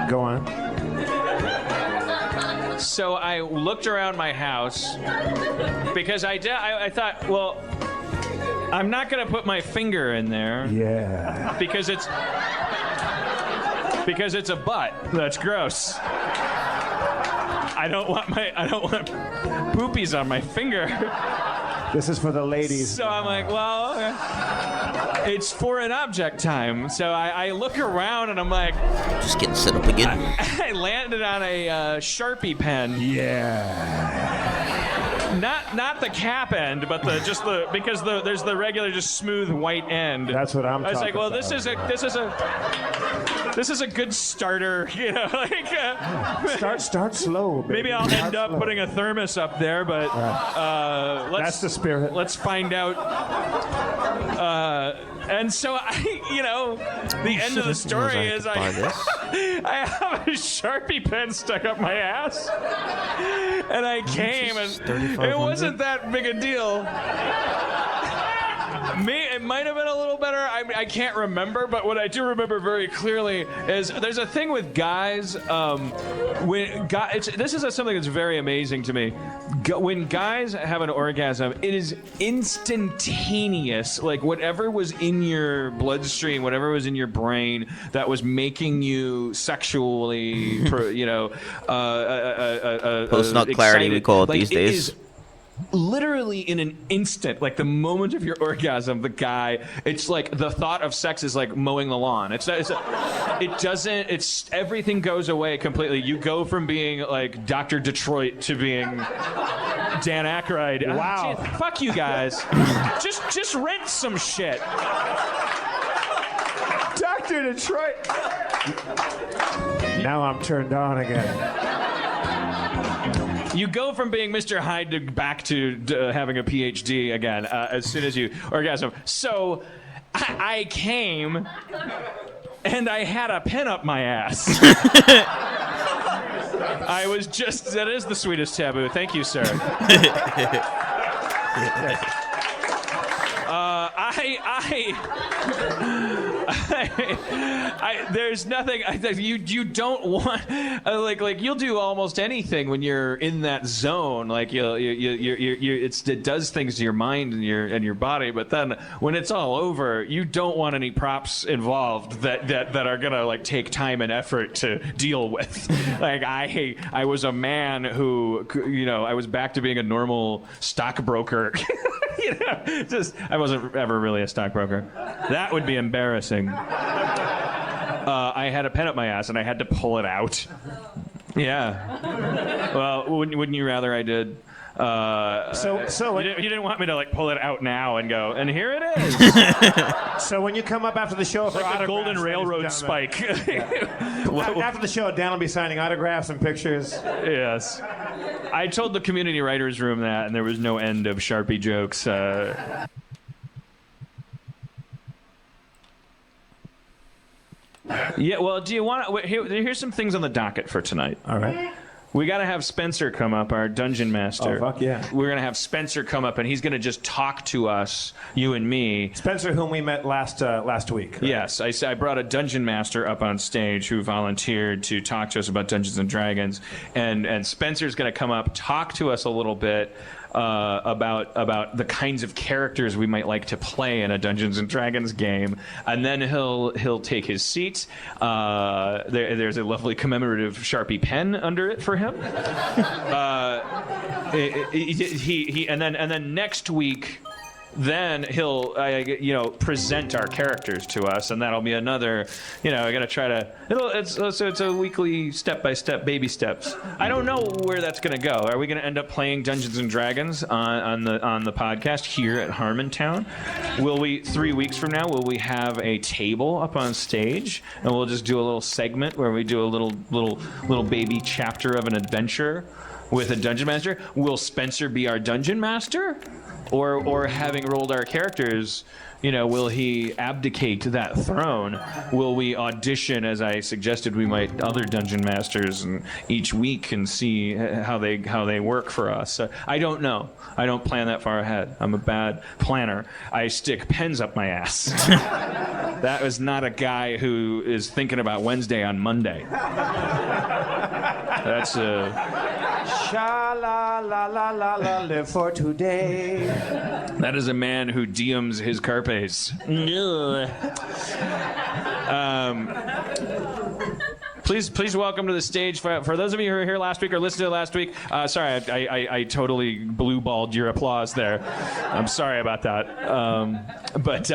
Speaker 5: Go on.
Speaker 7: So I looked around my house because I thought, well, I'm not going to put my finger in there.
Speaker 5: Yeah.
Speaker 7: Because it's a butt. That's gross. I don't want poopies on my finger.
Speaker 5: This is for the ladies.
Speaker 7: So I'm like, well, it's foreign object time. So I look around and I'm like,
Speaker 1: just getting set up again.
Speaker 7: I landed on a Sharpie pen.
Speaker 5: Yeah.
Speaker 7: Not the cap end, but because there's the regular just smooth white end.
Speaker 5: That's what I'm talking about.
Speaker 7: I was like, well, this is a good starter, you know, like
Speaker 5: start slow, baby.
Speaker 7: Maybe I'll end up putting a thermos up there, but
Speaker 5: that's the spirit.
Speaker 7: Let's find out. And so the end of the story is I have a Sharpie pen stuck up my ass, and I came, and it wasn't that big a deal. It might have been a little better. I can't remember, but what I do remember very clearly is there's a thing with guys. This is something that's very amazing to me. When guys have an orgasm, it is instantaneous. Like whatever was in your bloodstream, whatever was in your brain that was making you sexually,
Speaker 1: post-nut clarity we call it
Speaker 7: like,
Speaker 1: these days.
Speaker 7: Literally in an instant, like the moment of your orgasm, it's like the thought of sex is like mowing the lawn. Everything goes away completely. You go from being like Dr. Detroit to being Dan Aykroyd.
Speaker 5: Wow.
Speaker 7: Fuck you guys. just rent some shit.
Speaker 5: Dr. Detroit. Now I'm turned on again.
Speaker 7: You go from being Mr. Hyde back to having a PhD again as soon as you orgasm. So I came and I had a pen up my ass. That is the sweetest taboo. Thank you, sir. There's nothing you don't want. Like you'll do almost anything when you're in that zone. Like it does things to your mind and your body. But then when it's all over, you don't want any props involved that are gonna like take time and effort to deal with. Like I was a man who I was back to being a normal stockbroker. I wasn't ever really a stockbroker. That would be embarrassing. I had a pen up my ass and I had to pull it out. Yeah. Well, wouldn't you rather I did?
Speaker 5: So
Speaker 7: you didn't want me to like pull it out now and go, and here it is.
Speaker 5: So when you come up after the show for
Speaker 7: like
Speaker 5: autographs,
Speaker 7: a golden railroad spike.
Speaker 5: After the show, Dan will be signing autographs and pictures.
Speaker 7: Yes. I told the community writers room that, and there was no end of Sharpie jokes. Yeah, well, do you want to... Here's some things on the docket for tonight.
Speaker 5: All right.
Speaker 7: We got to have Spencer come up, our dungeon master.
Speaker 5: Oh, fuck yeah.
Speaker 7: We're going to have Spencer come up, and he's going to just talk to us, you and me.
Speaker 5: Spencer, whom we met last week. Right?
Speaker 7: Yes, I brought a dungeon master up on stage who volunteered to talk to us about Dungeons and Dragons, and Spencer's going to come up, talk to us a little bit about the kinds of characters we might like to play in a Dungeons and Dragons game, and then he'll take his seat. There's a lovely commemorative Sharpie pen under it for him. And then next week. Then he'll, present our characters to us, and that'll be another. I got to try to. It's a weekly step-by-step baby steps. I don't know where that's going to go. Are we going to end up playing Dungeons and Dragons on the podcast here at Harmontown? Will we 3 weeks from now? Will we have a table up on stage, and we'll just do a little segment where we do a little baby chapter of an adventure with a dungeon master? Will Spencer be our dungeon master? Or having rolled our characters, will he abdicate that throne? Will we audition, as I suggested we might, other dungeon masters and each week and see how they work for us? I don't know. I don't plan that far ahead. I'm a bad planner. I stick pens up my ass. That was not a guy who is thinking about Wednesday on Monday. That's
Speaker 5: Sha la la la la la, live for today.
Speaker 7: That is a man who DMs his carpes. Please welcome to the stage. For those of you who were here last week or listened to it last week, sorry, I totally blue-balled your applause there. I'm sorry about that. But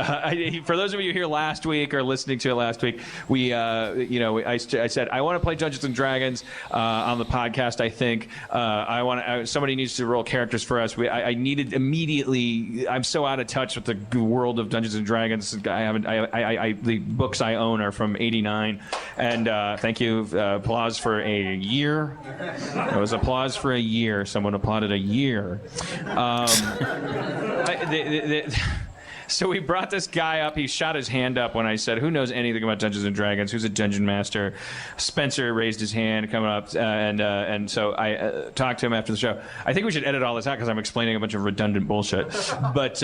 Speaker 7: for those of you here last week or listening to it last week, I said I want to play Dungeons and Dragons on the podcast. I think somebody needs to roll characters for us. I needed immediately. I'm so out of touch with the world of Dungeons and Dragons. The books I own are from '89, and thank you. Applause for a year. It was applause for a year. Someone applauded a year. So we brought this guy up. He shot his hand up when I said, who knows anything about Dungeons and Dragons? Who's a dungeon master? Spencer raised his hand coming up, and so I talked to him after the show. I think we should edit all this out because I'm explaining a bunch of redundant bullshit. But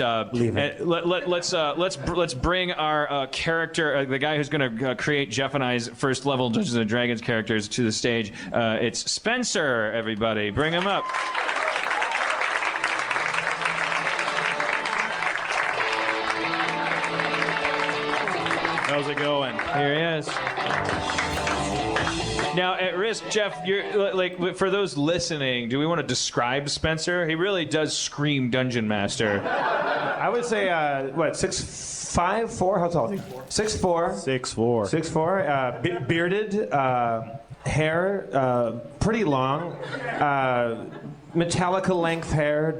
Speaker 7: let's bring our character, the guy who's going to create Jeff and I's first level Dungeons and Dragons characters to the stage. It's Spencer, everybody. Bring him up.
Speaker 10: How's it going?
Speaker 7: Here he is. Now, at risk, Jeff, you're like for those listening, do we want to describe Spencer? He really does scream Dungeon Master.
Speaker 5: I would say 6'5", 4. How tall is he? 6'4".
Speaker 8: 6'4".
Speaker 5: 6'4". Bearded, hair, pretty long. Metallica length hair,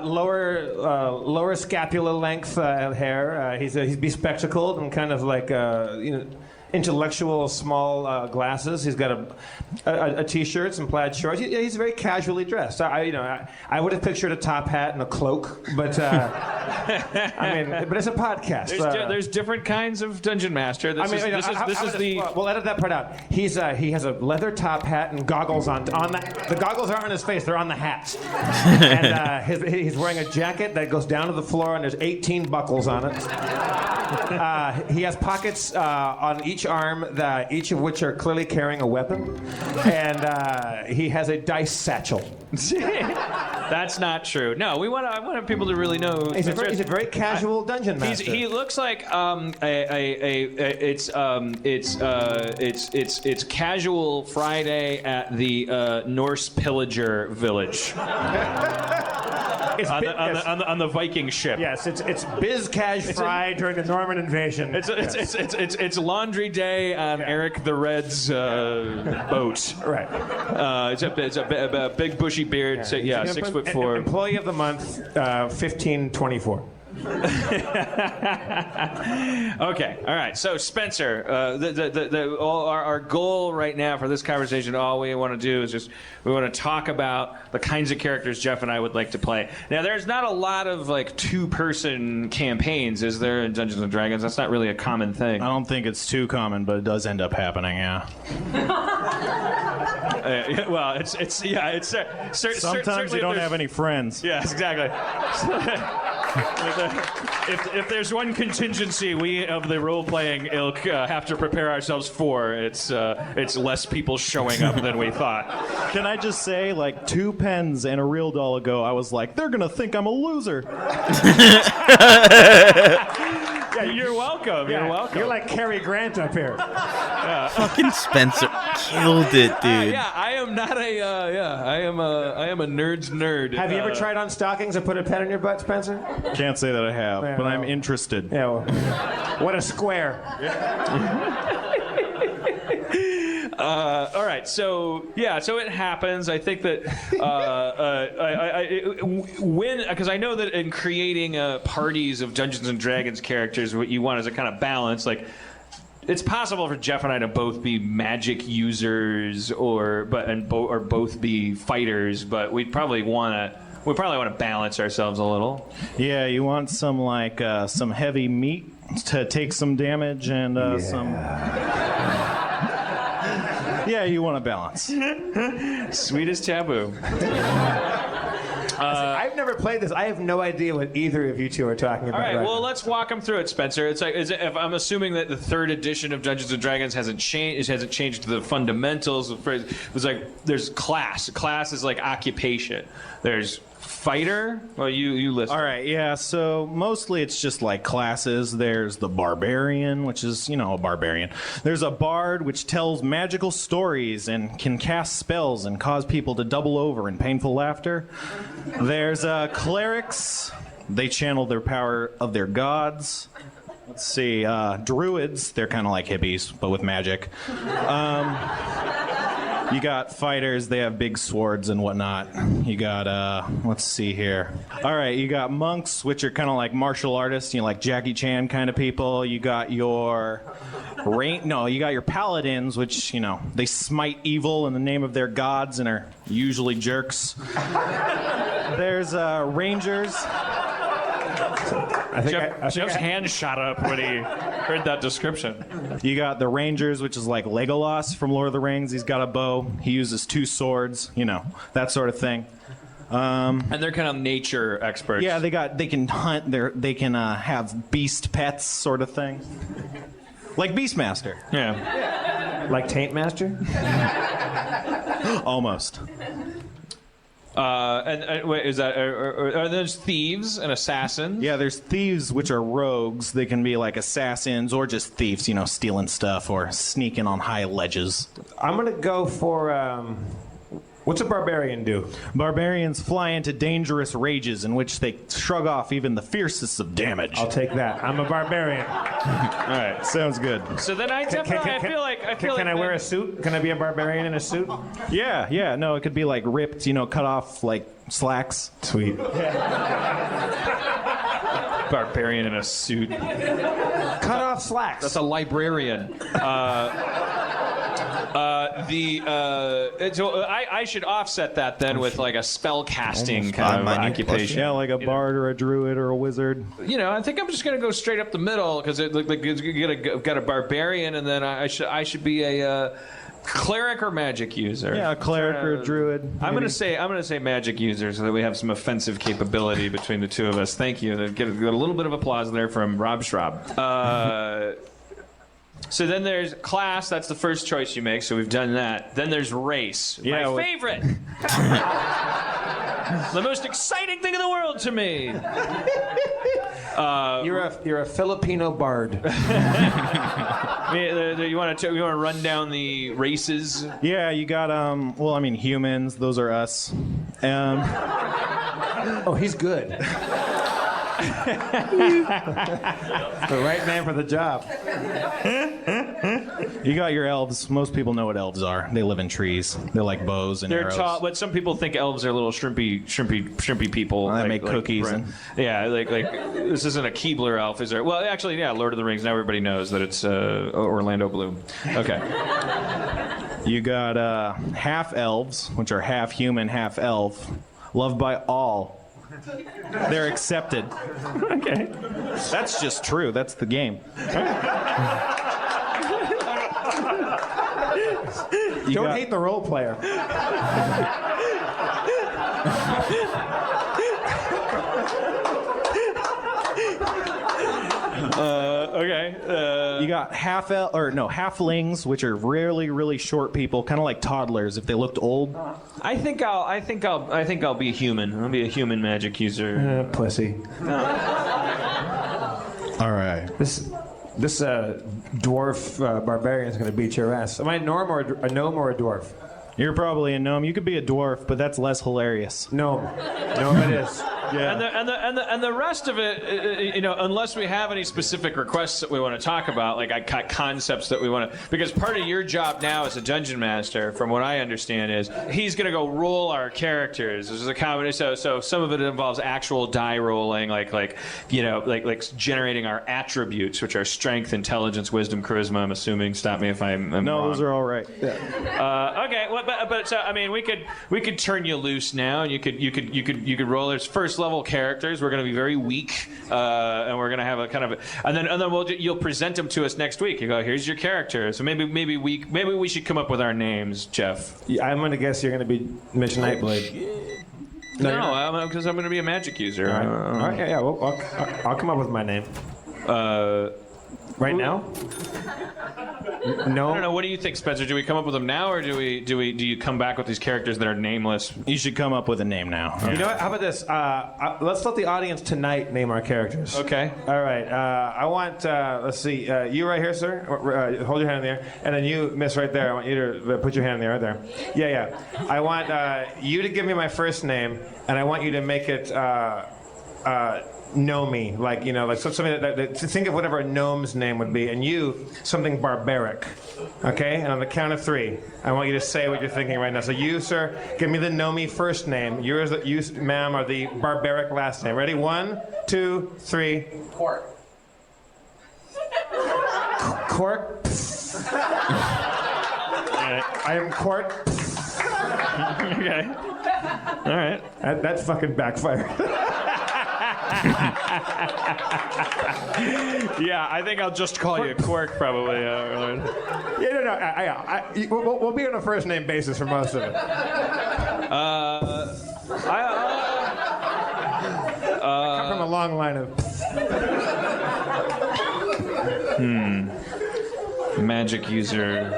Speaker 5: lower scapula length hair. He's bespectacled and kind of like intellectual small glasses. He's got a t-shirt, some plaid shorts. He's very casually dressed. I would have pictured a top hat and a cloak, but but it's a podcast.
Speaker 7: There's different kinds of dungeon master. We'll
Speaker 5: edit that part out. He has a leather top hat and goggles on. The goggles aren't on his face; they're on the hat. And he's wearing a jacket that goes down to the floor, and there's 18 buckles on it. He has pockets on each arm, each of which are clearly carrying a weapon, and he has a dice satchel.
Speaker 7: That's not true. No, I want people to really know.
Speaker 5: He's a very casual dungeon master.
Speaker 7: He looks like it's casual Friday at the Norse pillager village. On the Viking ship.
Speaker 5: Yes, it's Biz Cash Fry during the Norman invasion.
Speaker 7: It's laundry day on Eric the Red's boat.
Speaker 5: Right.
Speaker 7: It's a big bushy beard. 6'4".
Speaker 5: Employee of the month, 1524.
Speaker 7: Okay, all right. So Spencer, our goal right now for this conversation, all we want to do is we want to talk about the kinds of characters Jeff and I would like to play. Now, there's not a lot of two-person campaigns, is there, in Dungeons and Dragons? That's not really a common thing.
Speaker 8: I don't think it's too common, but it does end up happening, yeah.
Speaker 7: Well, it's
Speaker 8: Sometimes you don't have any friends.
Speaker 7: Yes, exactly. if there's one contingency we of the role-playing ilk have to prepare ourselves for, it's less people showing up than we thought.
Speaker 8: Can I just say, like 2 pens and a real doll ago, I was like, they're gonna think I'm a loser.
Speaker 7: Yeah, you're welcome. You're welcome.
Speaker 2: You're like Cary Grant up here.
Speaker 1: Fucking Spencer killed it, dude.
Speaker 7: Yeah, I am not a. I am a nerd's nerd.
Speaker 5: Have you ever tried on stockings and put a pen in your butt, Spencer?
Speaker 8: Can't say that I have,
Speaker 5: Yeah,
Speaker 8: but I'm
Speaker 5: well.
Speaker 8: interested.
Speaker 5: Yeah. Well, what a square.
Speaker 7: All right, so it happens. I think that because I know that in creating parties of Dungeons and Dragons characters, what you want is a kind of balance. Like, it's possible for Jeff and I to both be magic users or both be fighters, but we probably want to balance ourselves a little.
Speaker 8: Yeah, you want some some heavy meat to take some damage and some. Yeah, you want to balance.
Speaker 7: Sweet as taboo.
Speaker 5: I've never played this. I have no idea what either of you two are talking about.
Speaker 7: All right, well,
Speaker 5: now.
Speaker 7: let's walk them through it, Spencer. It's like, if I'm assuming that the 3rd edition of Dungeons and Dragons hasn't changed the fundamentals. It's like there's class. Class is like occupation. There's fighter. Well, you list.
Speaker 8: All right, yeah, so mostly it's just like classes. There's the barbarian, which is, a barbarian. There's a bard, which tells magical stories and can cast spells and cause people to double over in painful laughter. There's clerics. They channel their power of their gods. Let's see, druids. They're kind of like hippies, but with magic. You got fighters, they have big swords and whatnot. You got, let's see here. All right, you got monks, which are kind of like martial artists, like Jackie Chan kind of people. You got your you got your paladins, which, they smite evil in the name of their gods and are usually jerks. There's rangers.
Speaker 7: Jeff's hand shot up when he heard that description.
Speaker 8: You got the Rangers, which is like Legolas from Lord of the Rings. He's got a bow. He uses 2 swords, that sort of thing.
Speaker 7: And they're kind of nature experts.
Speaker 8: Yeah, they can hunt. They can have beast pets, sort of thing. Like Beastmaster.
Speaker 7: Yeah.
Speaker 5: Like Taint Master?
Speaker 8: Almost.
Speaker 7: And wait, is that are there's thieves and assassins?
Speaker 8: Yeah, there's thieves, which are rogues. They can be like assassins or just thieves, stealing stuff or sneaking on high ledges.
Speaker 5: I'm going to go for... what's a barbarian do?
Speaker 8: Barbarians fly into dangerous rages in which they shrug off even the fiercest of damage.
Speaker 5: I'll take that. I'm a barbarian.
Speaker 8: All right, sounds good.
Speaker 7: So then I definitely I feel like
Speaker 5: Can I wear a suit? Can I be a barbarian in a suit?
Speaker 8: Yeah. No, it could be like ripped, cut off like slacks.
Speaker 5: Sweet.
Speaker 7: barbarian in a suit.
Speaker 5: Cut off slacks.
Speaker 7: That's a librarian. I should offset that then with like a spell casting kind of occupation.
Speaker 8: Yeah, like a bard or a druid or a wizard.
Speaker 7: I think I'm just gonna go straight up the middle because you got a barbarian, and then I should be a cleric or magic user.
Speaker 8: Yeah, a cleric or a druid.
Speaker 7: I'm gonna say magic user so that we have some offensive capability between the two of us. Thank you. Get a little bit of applause there from Rob Schraub. So then there's class. That's the first choice you make. So we've done that. Then there's race.
Speaker 8: Yeah,
Speaker 7: my favorite. The most exciting thing in the world to me.
Speaker 5: You're a Filipino bard.
Speaker 7: You want to run down the races?
Speaker 8: Yeah, you got humans. Those are us.
Speaker 5: Oh, he's good. The right man for the job.
Speaker 8: You got your elves. Most people know what elves are. They live in trees. They're like bows and arrows.
Speaker 7: Tall, but some people think elves are little shrimpy people.
Speaker 8: They make cookies.
Speaker 7: Yeah, like this isn't a Keebler elf, is there? Well, actually, yeah, Lord of the Rings. Now everybody knows that it's Orlando Bloom. Okay.
Speaker 8: You got half elves, which are half human, half elf, loved by all. They're accepted.
Speaker 7: Okay.
Speaker 8: That's just true. That's the game.
Speaker 5: Don't hate the role player.
Speaker 7: Okay.
Speaker 8: You got halflings, which are really short people, kind of like toddlers if they looked old.
Speaker 7: I think I'll be a human. I'll be a human magic user.
Speaker 5: Pussy.
Speaker 8: All right.
Speaker 5: This dwarf barbarian is going to beat your ass. Am I a gnome or a dwarf?
Speaker 8: You're probably a gnome. You could be a dwarf, but that's less hilarious.
Speaker 5: Gnome it is.
Speaker 8: Yeah.
Speaker 7: And the rest of it, unless we have any specific requests that we want to talk about, like concepts that we want to, because part of your job now as a dungeon master, from what I understand, is he's going to go roll our characters. This is a combination. So some of it involves actual die rolling, like generating our attributes, which are strength, intelligence, wisdom, charisma. I'm assuming. Stop me if I'm wrong.
Speaker 8: Those are all right.
Speaker 7: Okay, well, but so I mean, we could turn you loose now, and you could roll. There's first level characters. We're going to be very weak, and we're going to have a kind of, and then you'll present them to us next week. You go, here's your character. So maybe we should come up with our names, Jeff.
Speaker 5: Yeah, I'm going to guess you're going to be Mitch Nightblade.
Speaker 7: No, because I'm going to be a magic user.
Speaker 5: All right. Yeah. Well, I'll come up with my name. Right now? No.
Speaker 7: I don't know. What do you think, Spencer? Do we come up with them now, or do you come back with these characters that are nameless?
Speaker 8: You should come up with a name now.
Speaker 5: You know what? How about this? Let's let the audience tonight name our characters.
Speaker 7: Okay.
Speaker 5: All right. I want. Let's see. You right here, sir. Hold your hand in the air, and then you, miss, right there. I want you to put your hand in the air, right there. Yeah. I want you to give me my first name, and I want you to make it. Know me, like something that think of whatever a gnome's name would be, and you something barbaric, okay? And on the count of 3, I want you to say what you're thinking right now. So you, sir, give me the gnomey first name. You, ma'am, are the barbaric last name. Ready? 1, 2, 3.
Speaker 6: Cork.
Speaker 5: Cork. I am Cork.
Speaker 7: Okay. All right.
Speaker 5: That fucking backfired.
Speaker 7: Yeah, I think I'll just call you Quark, probably.
Speaker 5: We'll be on a first name basis for most of it.
Speaker 7: I
Speaker 5: come from a long line of.
Speaker 7: Magic user.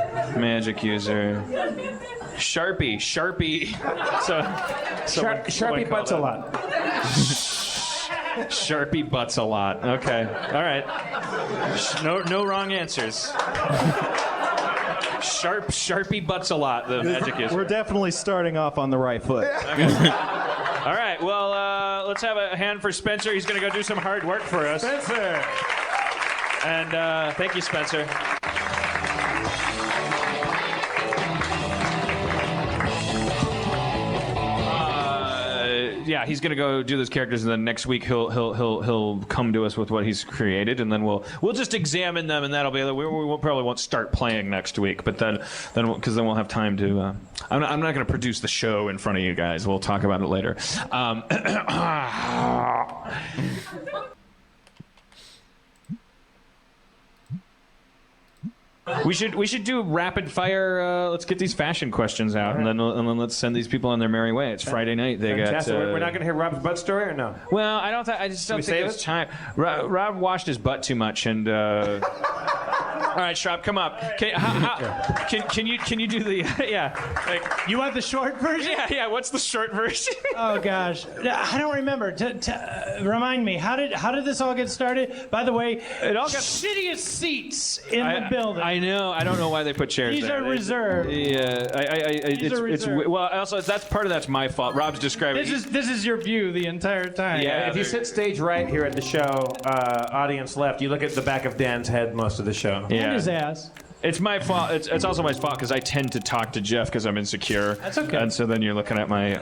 Speaker 7: Sharpie.
Speaker 5: Sharpie butts a lot.
Speaker 7: Sharpie butts a lot. Okay. All right. No wrong answers. Sharpie butts a lot. The magic user.
Speaker 8: We're definitely starting off on the right foot.
Speaker 7: Okay. All right. Well, let's have a hand for Spencer. He's going to go do some hard work for us.
Speaker 5: Spencer.
Speaker 7: And thank you, Spencer. Yeah, he's gonna go do those characters, and then next week he'll come to us with what he's created, and then we'll just examine them, and that'll be we probably won't start playing next week, but then because then we'll have time to. I'm not gonna produce the show in front of you guys. We'll talk about it later. We should do rapid fire. Let's get these fashion questions out, and then let's send these people on their merry way. It's Friday night. They got.
Speaker 5: We're not going to hear Rob's butt story, or no?
Speaker 7: Well, I just don't think it's time. Rob washed his butt too much, and. All right, Schraub, come up. Can you do the
Speaker 11: You want the short version?
Speaker 7: Yeah. What's the short version?
Speaker 11: Oh gosh, I don't remember. Remind me. How did this all get started? By the way,
Speaker 7: it all got
Speaker 11: shittiest seats in the building.
Speaker 7: I know. I don't know why they put chairs
Speaker 11: These
Speaker 7: there.
Speaker 11: are reserved.
Speaker 7: Yeah,
Speaker 11: These are reserved.
Speaker 7: Well, also that's my fault. Rob's describing.
Speaker 11: This is your view the entire time.
Speaker 5: Yeah. If you sit stage right here at the show, audience left, you look at the back of Dan's head most of the show.
Speaker 7: Yeah.
Speaker 11: And his ass.
Speaker 7: It's my fault. It's also my fault because I tend to talk to Jeff because I'm insecure.
Speaker 11: That's okay.
Speaker 7: And so then you're looking at my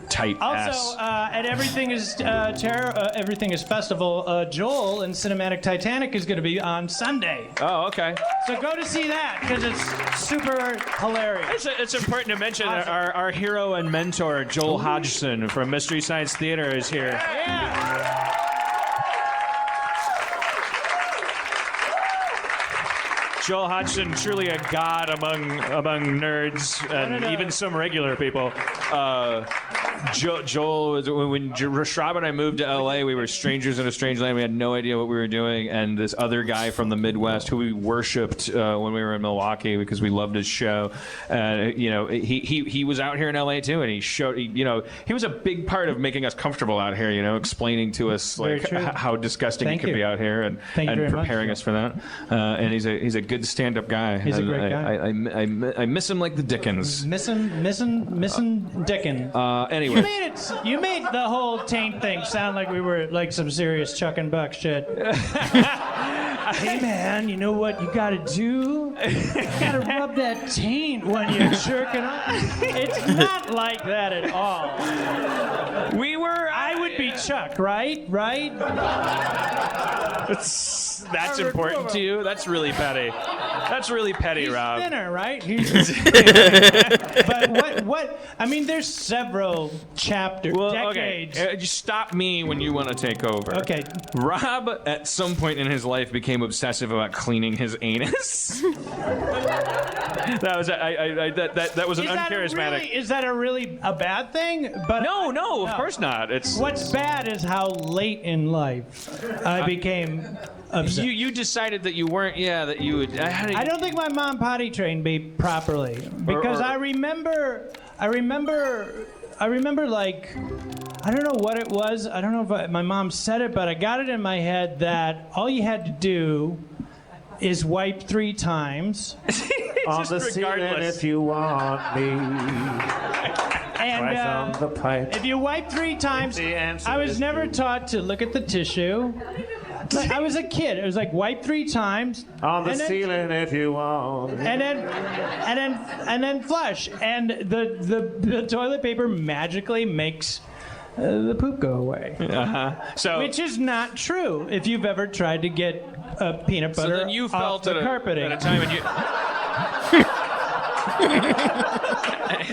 Speaker 7: tight ass.
Speaker 11: Also, at Everything is Everything is Festival, Joel in Cinematic Titanic is going to be on Sunday.
Speaker 7: Oh, okay.
Speaker 11: So go to see that because it's super hilarious.
Speaker 7: It's important to mention that our hero and mentor Joel Hodgson from Mystery Science Theater is here.
Speaker 11: Yeah.
Speaker 7: Joel Hodgson, truly a god among nerds and even some regular people. Joel, when Rob and I moved to LA, we were strangers in a strange land. We had no idea what we were doing. And this other guy from the Midwest who we worshipped when we were in Milwaukee because we loved his show. He was out here in LA too, and he was a big part of making us comfortable out here. Explaining to us like how disgusting it could be out here, and preparing us for that. And he's a good stand-up guy.
Speaker 11: He's a great guy.
Speaker 7: I miss him like the Dickens.
Speaker 11: Missing Dickens.
Speaker 7: Anyway,
Speaker 11: you made the whole taint thing sound like we were like some serious Chuck and Buck shit. Hey man, you know what you gotta do? You gotta rub that taint when you're jerking off. It's not like that at all. I would be Chuck, right?
Speaker 7: That's important to you? That's really petty.
Speaker 11: He's
Speaker 7: Rob.
Speaker 11: Thinner, right? But what? I mean, there's several chapters, decades.
Speaker 7: Okay. You stop me when you want to take over.
Speaker 11: Okay.
Speaker 7: Rob, at some point in his life, became obsessive about cleaning his anus. That was an uncharismatic.
Speaker 11: Is that a really bad thing? But
Speaker 7: no, of course not.
Speaker 11: What's bad is how late in life I became obsessed.
Speaker 7: You decided that you weren't. Yeah, that you would.
Speaker 11: I don't think my mom potty trained me properly because I remember like, I don't know what it was. I don't know if my mom said it, but I got it in my head that all you had to do is wipe 3 times.
Speaker 2: On the ceiling if you want me.
Speaker 11: And
Speaker 2: on the pipe.
Speaker 11: if you wipe 3 times, I was never taught to look at the tissue. Like, I was a kid. It was like wipe 3 times.
Speaker 2: On the ceiling if you want.
Speaker 11: And then flush. And the toilet paper magically makes the poop go away. Which is not true if you've ever tried to get peanut butter
Speaker 7: then you felt
Speaker 11: off the carpeting.
Speaker 7: at a time when you.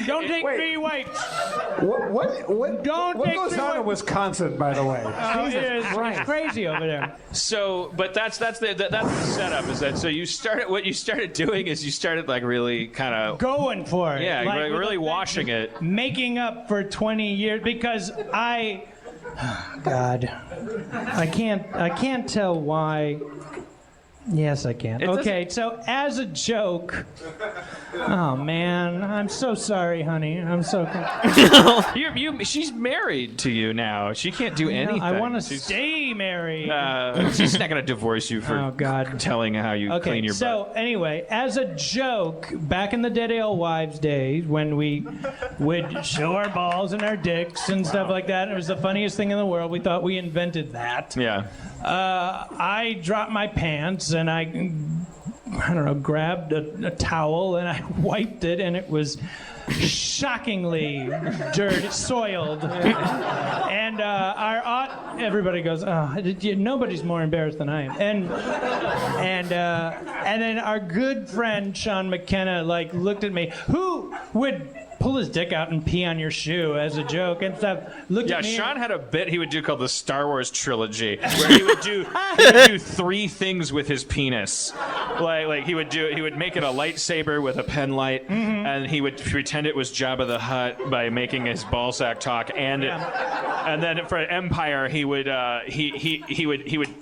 Speaker 11: Don't take 3 wipes.
Speaker 2: What goes on in Wisconsin, by the way?
Speaker 11: It's crazy over there.
Speaker 7: So, but that's the setup. Is that so? What you started doing is you started like really kind of
Speaker 11: going for it.
Speaker 7: Yeah, like really washing it,
Speaker 11: making up for 20 years because God, I can't tell why. Yes, I can. Okay, so as a joke, oh man, I'm so sorry, honey. I'm so.
Speaker 7: She's married to you now. She can't do anything.
Speaker 11: I want to stay married.
Speaker 7: She's not gonna divorce you for telling how you clean your butt.
Speaker 11: So anyway, as a joke, back in the Dead Alewives days when we would show our balls and our dicks and stuff like that, it was the funniest thing in the world. We thought we invented that.
Speaker 7: Yeah.
Speaker 11: I dropped my pants and I don't know, grabbed a towel and I wiped it and it was shockingly soiled. And everybody goes, nobody's more embarrassed than I am. And then our good friend Sean McKenna looked at me, who would pull his dick out and pee on your shoe as a joke and stuff.
Speaker 7: Yeah, Sean had a bit he would do called the Star Wars trilogy, where he would do 3 things with his penis. Like he would make it a lightsaber with a pen light, and he would pretend it was Jabba the Hutt by making his ballsack talk, and then for Empire he would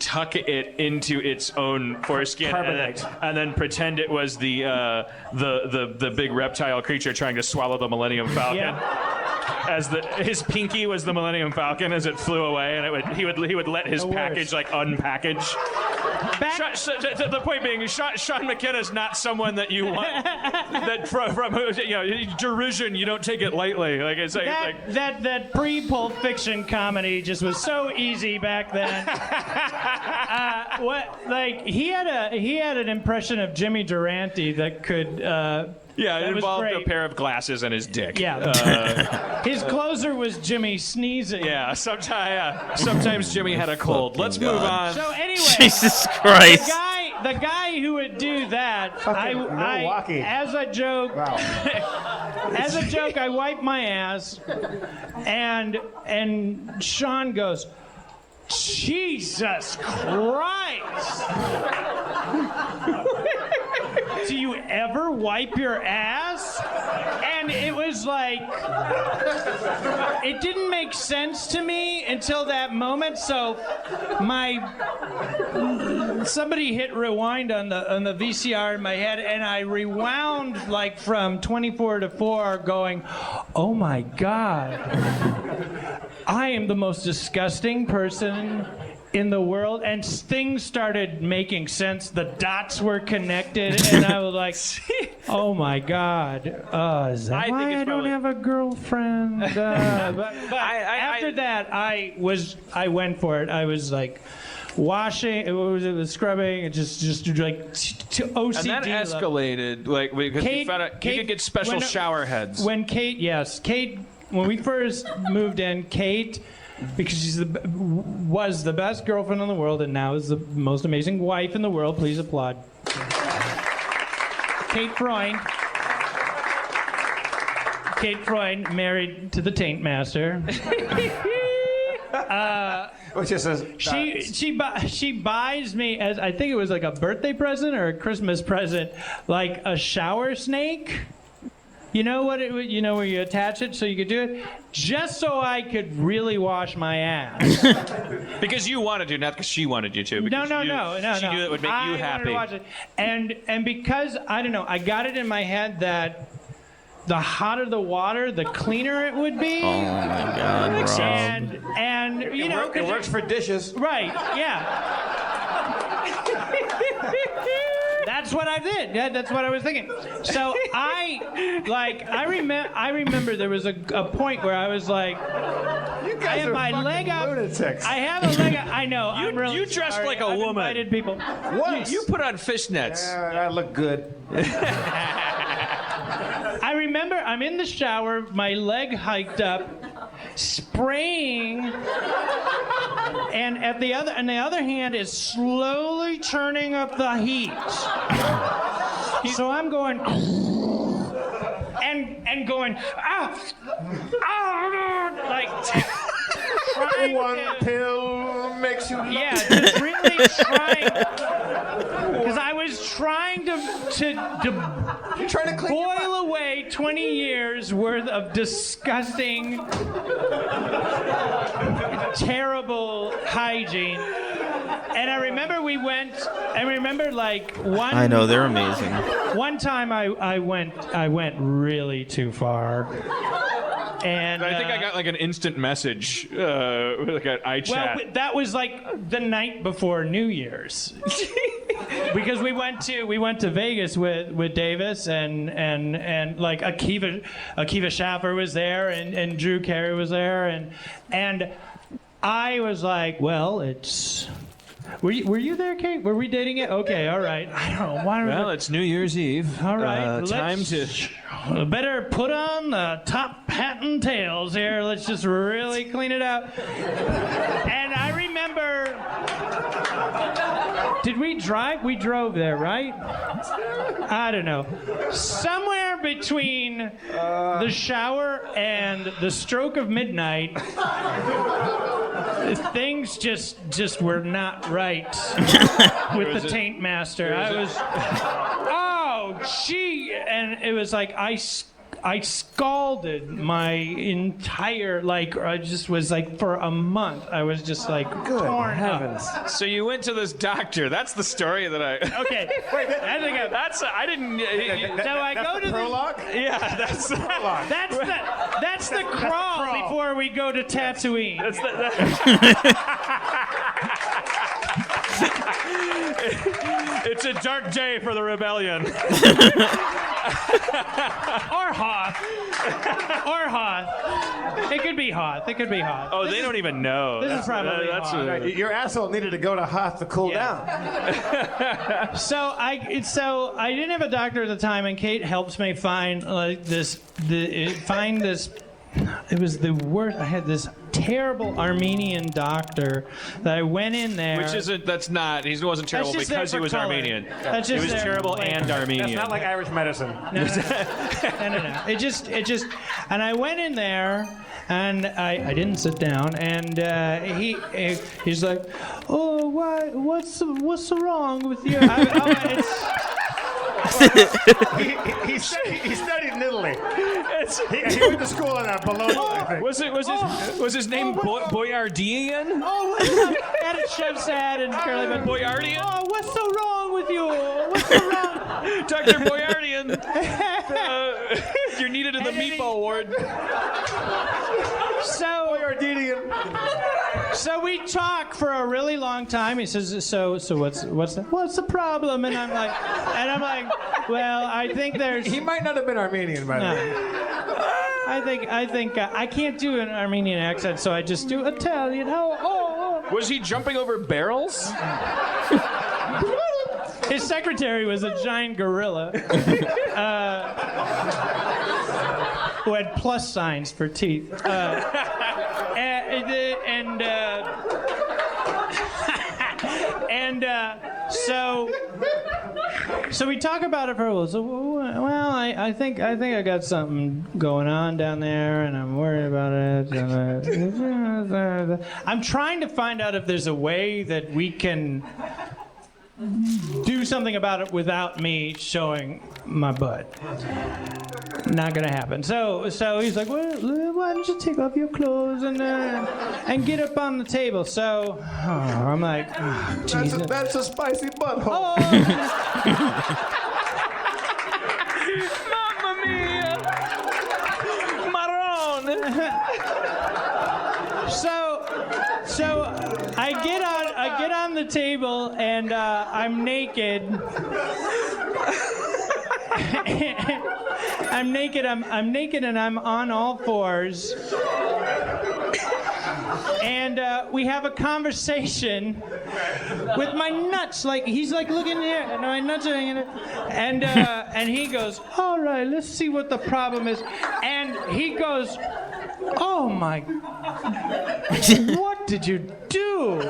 Speaker 7: tuck it into its own foreskin, and then pretend it was the big reptile creature trying to swallow the Millennium Falcon. As his pinky was the Millennium Falcon as it flew away, and he would let his package unpackage. The point being, Sean McKenna's not someone that you want. That from derision, you don't take it lightly.
Speaker 11: That pre-Pulp Fiction comedy just was so easy back then. He had an impression of Jimmy Durante that could.
Speaker 7: It involved a pair of glasses and his dick.
Speaker 11: Yeah. His closer was Jimmy sneezing.
Speaker 7: Yeah, sometimes Jimmy had a cold. Let's move on.
Speaker 11: So anyway,
Speaker 1: Jesus Christ.
Speaker 11: The guy who would do that,
Speaker 2: Milwaukee.
Speaker 11: As a joke, I wipe my ass, and Sean goes, "Jesus Christ!" do you ever wipe your ass? And it was like, it didn't make sense to me until that moment. So somebody hit rewind on the VCR in my head, and I rewound like from 24 to 4 going, oh my God, I am the most disgusting person in the world. And things started making sense. The dots were connected, and I was like, oh my God, is that why I don't have a girlfriend? But after that, I went for it. I was like, washing, it was scrubbing, it just like to OCD.
Speaker 3: And that escalated, like, because
Speaker 11: Kate,
Speaker 3: you found out you could get special shower heads.
Speaker 11: When Kate, when we first moved in, Kate, because she was the best girlfriend in the world and now is the most amazing wife in the world. Please applaud. Kate Freund, married to the Taint Master.
Speaker 5: Which is
Speaker 11: she buys me, as I think it was like a birthday present or a Christmas present, like a shower snake. You know what where you attach it so you could do it, just so I could really wash my ass.
Speaker 3: Because you wanted to, not because she wanted you to.
Speaker 11: No.
Speaker 3: She knew it would make you happy.
Speaker 11: I wanted to watch it. And because I don't know, I got it in my head that the hotter the water, the cleaner it would be.
Speaker 1: Oh my God, Rob.
Speaker 11: And you know,
Speaker 5: it works for dishes.
Speaker 11: Right? Yeah. That's what I did. Yeah, that's what I was thinking. So I remember there was a point where I was like, I have my leg up.
Speaker 5: Lunatics.
Speaker 11: I have a leg up. I know.
Speaker 3: You dressed like a
Speaker 11: I've
Speaker 3: woman.
Speaker 11: Invited people.
Speaker 3: You put on fishnets.
Speaker 5: I look good.
Speaker 11: I remember I'm in the shower, my leg hiked up, spraying, and on the other hand is slowly turning up the heat. So I'm going and going like
Speaker 5: One pill makes you.
Speaker 11: Yeah, just really trying, because I was trying to
Speaker 5: You're trying to clean
Speaker 11: boil away 20 years worth of disgusting, terrible hygiene. And I remember like one.
Speaker 1: I know, they're amazing.
Speaker 11: One time I went really too far. And
Speaker 3: I think I got like an instant message, like an iChat.
Speaker 11: Well, that was like the night before New Year's, because we went to Vegas with Davis and like Akiva Schaffer was there and Drew Carey was there and I was like, well, it's. Were you there, Kate? Were we dating it? Okay, all right. I don't know.
Speaker 3: Well, it's New Year's Eve.
Speaker 11: All right,
Speaker 3: time to.
Speaker 11: Better put on the top hat and tails here. Let's just really clean it up. And I remember. Did we drive? We drove there, right? I don't know. Somewhere between the shower and the stroke of midnight, things just were not right with the Taint Master. I was, oh, gee, and it was like I scalded my entire, like, I just was like, for a month, I was just like, torn up.
Speaker 3: So you went to this doctor. That's the story that I.
Speaker 11: Okay, wait,
Speaker 3: that's I didn't.
Speaker 11: So I go to the
Speaker 5: prologue.
Speaker 3: Yeah, that's the prologue.
Speaker 11: That's the crawl before we go to Tatooine.
Speaker 3: It's a dark day for the rebellion.
Speaker 11: Or Hoth. It could be Hoth.
Speaker 3: Oh, they don't even know.
Speaker 11: This is probably Hoth.
Speaker 5: Your asshole needed to go to Hoth to cool down.
Speaker 11: So I didn't have a doctor at the time, and Kate helps me find this. It was the worst. I had this terrible Armenian doctor that I went in there.
Speaker 3: Which isn't. That's not. He wasn't terrible because he was
Speaker 11: color.
Speaker 3: Armenian.
Speaker 11: That's
Speaker 3: It
Speaker 11: just
Speaker 3: was
Speaker 11: there
Speaker 3: terrible
Speaker 11: for
Speaker 3: and Armenian.
Speaker 5: It's not like Irish medicine.
Speaker 11: No. It just. And I went in there. And I didn't sit down, and he's like, "Oh, what's wrong with you?"
Speaker 2: He studied in Italy. He went to school in Bologna, I think.
Speaker 7: Was his name Boyardian?
Speaker 11: Oh, what's up? Had a chef's hat and curly but
Speaker 7: Boyardian?
Speaker 11: Oh, what's so wrong with you? What's so wrong?
Speaker 7: Dr. Boyardian. You're needed in the meatball ward.
Speaker 11: So we talk for a really long time. He says, "So what's the problem?" And I'm like, well, I think there's.
Speaker 5: He might not have been Armenian, by the way.
Speaker 11: I think I can't do an Armenian accent, so I just do Italian. Oh.
Speaker 7: Was he jumping over barrels?
Speaker 11: His secretary was a giant gorilla who had plus signs for teeth. So we talk about it for a while. So, well, I think I got something going on down there, and I'm worried about it. I'm trying to find out if there's a way that we can do something about it without me showing my butt. Not gonna happen. So he's like, well, why don't you take off your clothes and get up on the table? So I'm like, oh, Jesus.
Speaker 5: That's a spicy butthole.
Speaker 7: Mamma mia! Marron!
Speaker 11: So I get on the table and I'm naked. I'm naked. I'm naked and I'm on all fours. And we have a conversation with my nuts. Like he's like looking here, and my nuts are hanging. And he goes, "All right, let's see what the problem is." And he goes, "Oh my! What did you do?"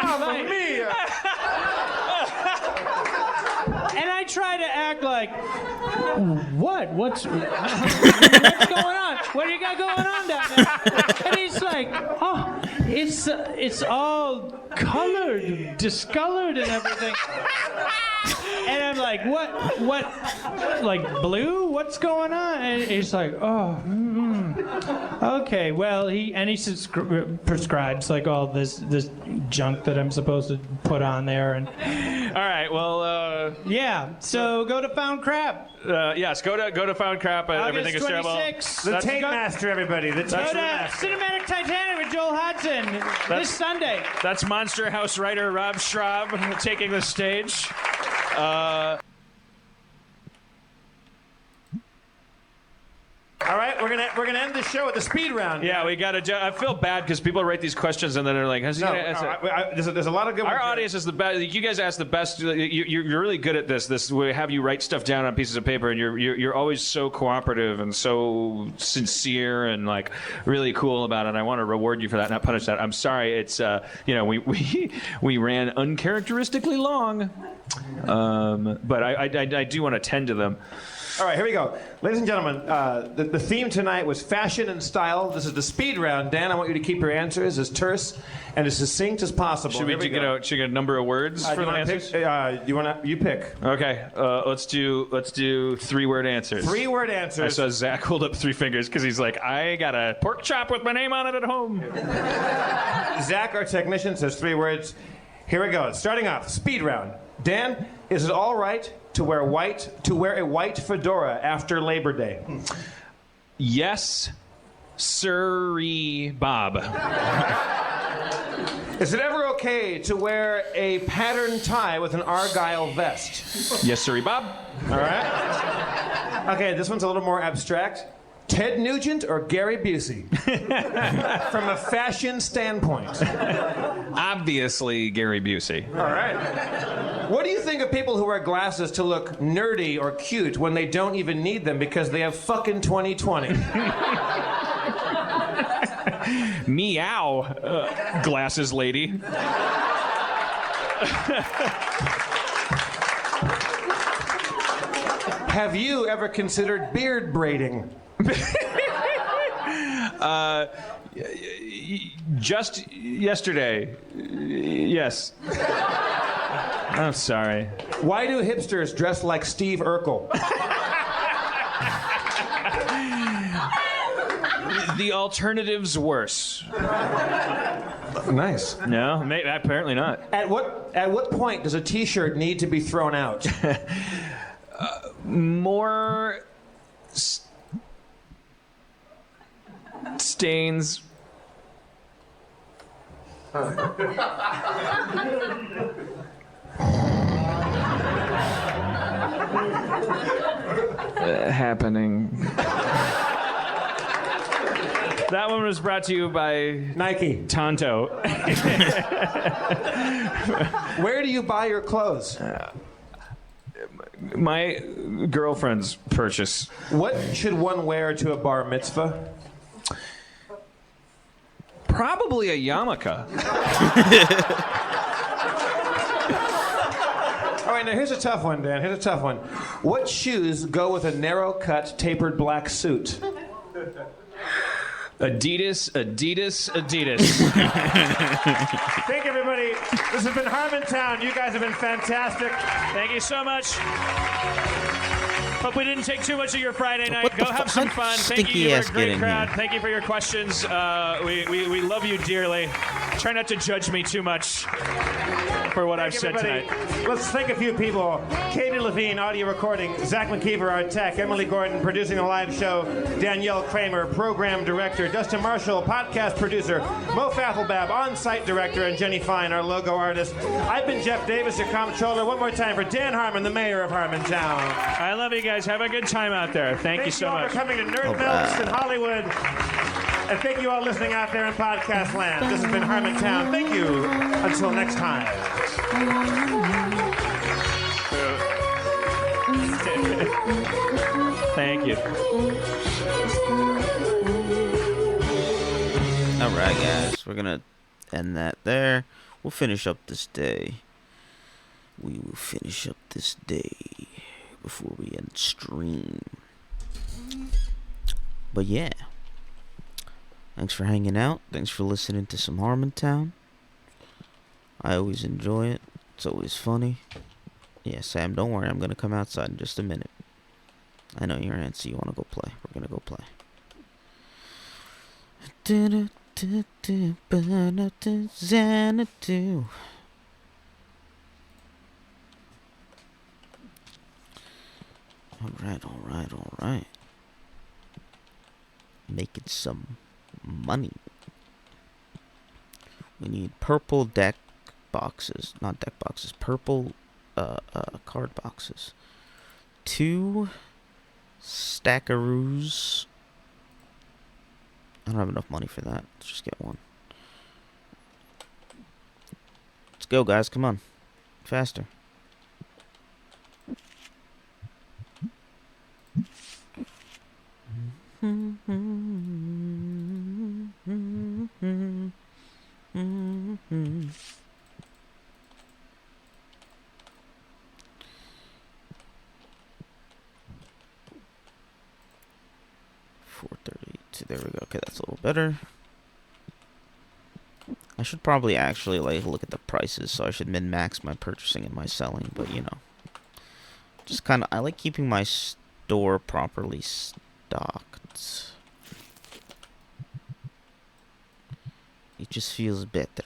Speaker 5: Mamma mia!
Speaker 11: And I try to act like, what's going on? What do you got going on down there? And he's like, oh, it's all colored, discolored and everything. And I'm like, what, like blue? What's going on? And he's like, oh, okay. Well, he prescribes like all this junk that I'm supposed to put on there. And
Speaker 7: all right, well,
Speaker 11: yeah. So go to Found Crap.
Speaker 7: Yes, go to Found Crap. Everything is terrible.
Speaker 2: The Tape Master, everybody. The
Speaker 11: Go to Cinematic Titanic with Joel Hudson this Sunday.
Speaker 7: That's Monster House writer Rob Schraub taking the stage.
Speaker 2: All right, we're gonna end the show with the speed round.
Speaker 7: Yeah, we gotta. I feel bad because people write these questions and then they're like, "How's he gonna answer?"
Speaker 2: There's a lot of good ones.
Speaker 7: Our audience is the best. You guys ask the best. You're really good at this. We have you write stuff down on pieces of paper, and you're always so cooperative and so sincere and like really cool about it. I want to reward you for that, not punish that. I'm sorry. It's we ran uncharacteristically long, but I do want to tend to them.
Speaker 2: All right, here we go. Ladies and gentlemen, the theme tonight was fashion and style. This is the speed round. Dan, I want you to keep your answers as terse and as succinct as possible.
Speaker 7: Should we get a number of words for the answers?
Speaker 2: You pick.
Speaker 7: Okay, let's do 3-word answers.
Speaker 2: 3-word answers.
Speaker 7: I saw Zach hold up 3 fingers because he's like, I got a pork chop with my name on it at home.
Speaker 2: Zach, our technician, says 3 words. Here we go. Starting off, speed round. Dan, is it all right to wear a white fedora after Labor Day?
Speaker 7: Yes, sirree, Bob.
Speaker 2: Is it ever okay to wear a patterned tie with an argyle vest?
Speaker 7: Yes, sirree, Bob.
Speaker 2: All right. Okay, this one's a little more abstract. Ted Nugent or Gary Busey? From a fashion standpoint.
Speaker 7: Obviously, Gary Busey.
Speaker 2: All right. What do you think of people who wear glasses to look nerdy or cute when they don't even need them because they have fucking 20/20?
Speaker 7: Meow, glasses lady.
Speaker 2: Have you ever considered beard braiding?
Speaker 7: Just yesterday, yes. I'm sorry.
Speaker 5: Why do hipsters dress like Steve Urkel?
Speaker 7: The alternative's worse.
Speaker 5: Nice.
Speaker 7: No, apparently not.
Speaker 5: At what point does a T-shirt need to be thrown out?
Speaker 7: More stains. Happening. That one was brought to you by
Speaker 5: Nike.
Speaker 7: Tonto.
Speaker 5: Where do you buy your clothes?
Speaker 7: My girlfriend's purchase.
Speaker 5: What should one wear to a bar mitzvah?
Speaker 7: Probably a yarmulke.
Speaker 5: All right, now here's a tough one, Dan. Here's a tough one. What shoes go with a narrow-cut, tapered black suit?
Speaker 7: Adidas.
Speaker 2: Thank you, everybody. This has been Harmontown. You guys have been fantastic.
Speaker 7: Thank you so much. Hope we didn't take too much of your Friday night. Go have some fun. Thank you. You were a great crowd. Thank you for your questions. We love you dearly. Try not to judge me too much for what I've said tonight.
Speaker 2: Let's thank a few people. Katie Levine, audio recording. Zach McKeever, our tech. Emily Gordon, producing the live show. Danielle Kramer, program director. Dustin Marshall, podcast producer. Mo Faffelbab, on-site director. And Jenny Fine, our logo artist. I've been Jeff Davis, your comptroller. One more time for Dan Harmon, the mayor of Harmontown.
Speaker 7: I love you guys. Have a good time out there. Thank you so
Speaker 2: all
Speaker 7: much.
Speaker 2: for coming to Nerd Melts in Hollywood. And thank you all listening out there in podcast land. This has been Harmontown. Thank you. Until next time.
Speaker 7: Thank you.
Speaker 1: All right, guys. We're going to end that there. We'll finish up this day. We will finish up this day before we end stream. But yeah. Thanks for hanging out. Thanks for listening to some Harmontown. I always enjoy it. It's always funny. Yeah, Sam, don't worry. I'm going to come outside in just a minute. I know you're antsy. You want to go play. We're going to go play. Xanadu. Alright. Making some money. We need purple deck boxes. Not deck boxes. Purple card boxes. 2 stackaroos. I don't have enough money for that. Let's just get one. Let's go, guys. Come on. Faster. $4.32. There we go. Okay, that's a little better. I should probably actually look at the prices, so I should min-max my purchasing and my selling, but you know. Just kind of, I like keeping my store properly stocked. It just feels better.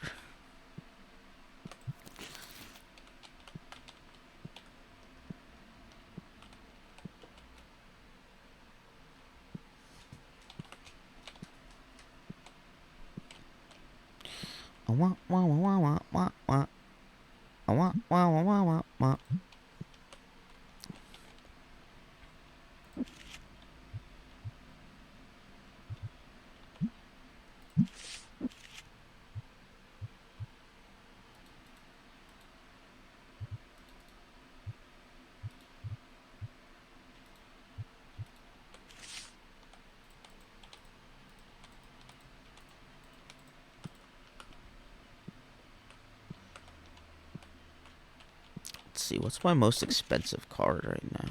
Speaker 1: See, what's my most expensive card right now?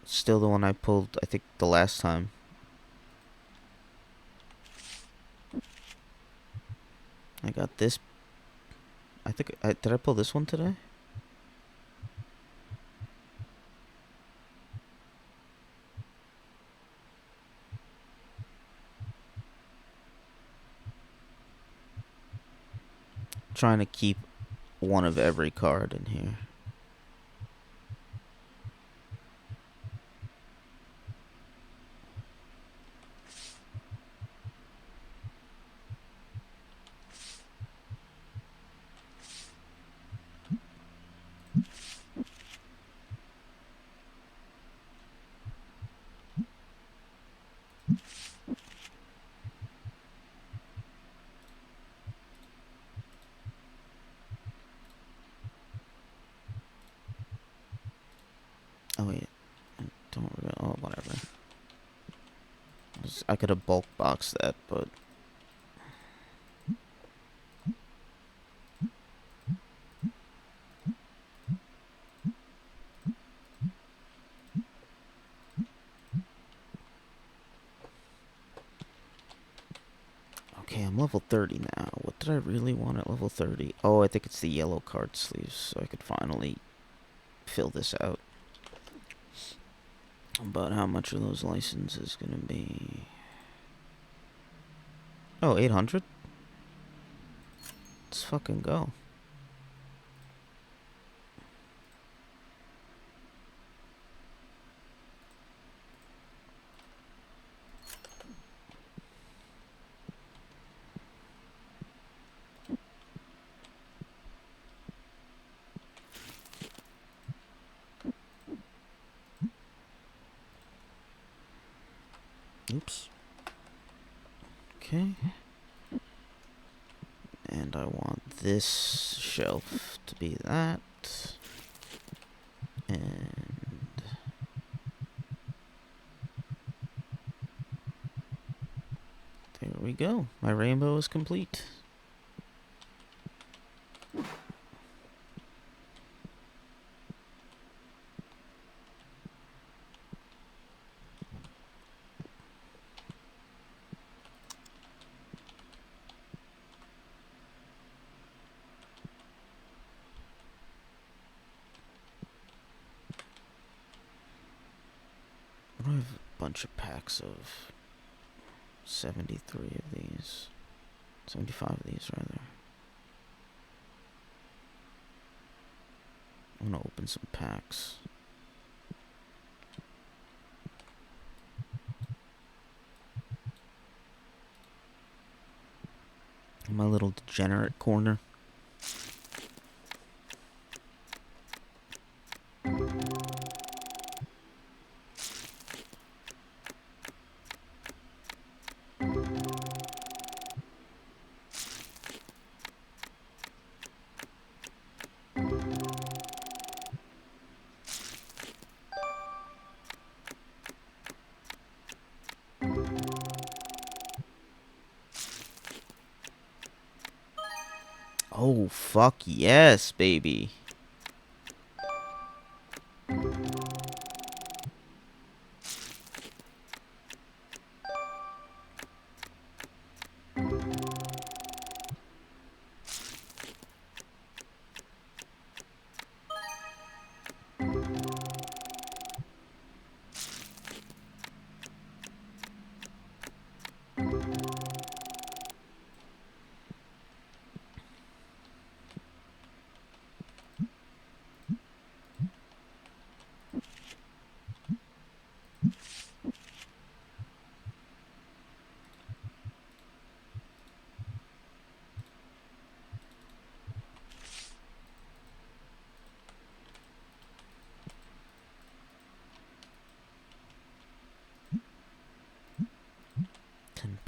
Speaker 1: Still the one I pulled, I think, the last time. I got this I think did I pull this one today? Trying to keep one of every card in here. Oh wait, I don't really. Oh, whatever. I could have bulk boxed that, but okay, I'm level 30 now. What did I really want at level 30? Oh, I think it's the yellow card sleeves, so I could finally fill this out. But how much are those licenses gonna be? Oh, 800? Let's fucking go. Oops. Okay. And I want this shelf to be that. And there we go. My rainbow is complete. I have a bunch of packs of 73 of these. 75 of these, rather. I'm gonna open some packs. In my little degenerate corner. Oh, fuck yes, baby.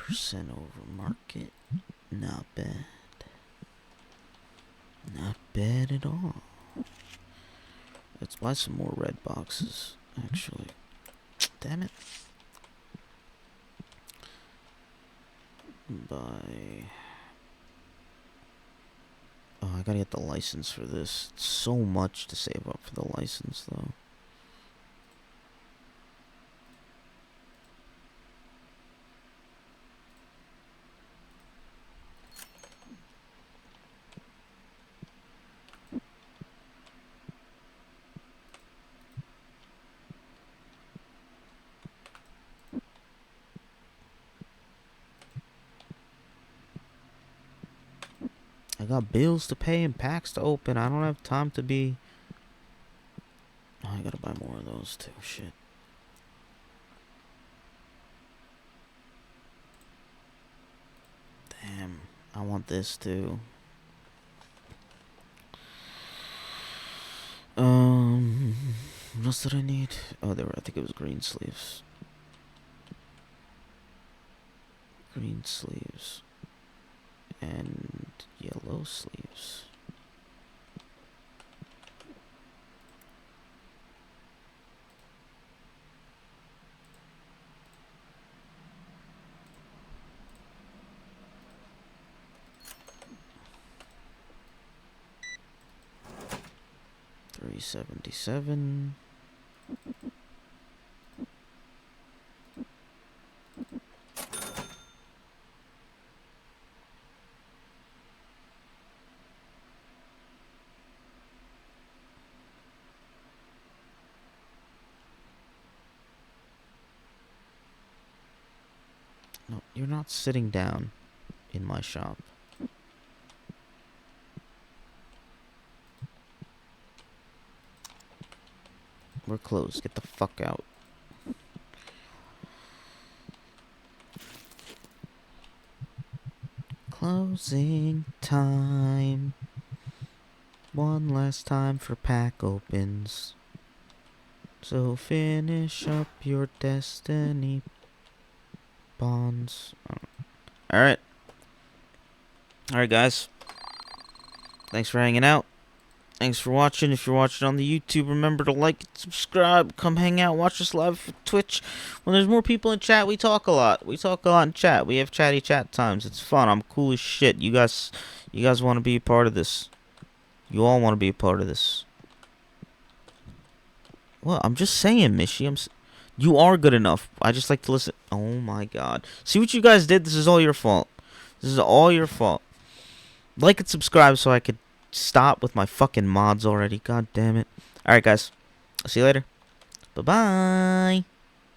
Speaker 1: % over market. Not bad. Not bad at all. Let's buy some more red boxes, actually. Damn it. Buy. Oh, I gotta get the license for this. It's so much to save up for the license, though. got bills to pay and packs to open. I don't have time to be... Oh, I gotta buy more of those too. Shit. Damn. I want this too. What else did I need? Oh, I think it was green sleeves. Green sleeves. And yellow sleeves. $377. No, you're not sitting down in my shop. We're closed. Get the fuck out. Closing time. One last time for pack opens. So finish up your destiny bonds. Alright. Alright, guys. Thanks for hanging out. Thanks for watching. If you're watching on the YouTube, remember to like and subscribe. Come hang out. Watch us live for Twitch. When there's more people in chat, we talk a lot. We talk a lot in chat. We have chatty chat times. It's fun. I'm cool as shit. You guys want to be a part of this. You all want to be a part of this. Well, I'm just saying, Mishy. You are good enough. I just like to listen. Oh my god. See what you guys did? This is all your fault. This is all your fault. Like and subscribe so I could stop with my fucking mods already. God damn it. Alright, guys. I'll see you later. Bye-bye.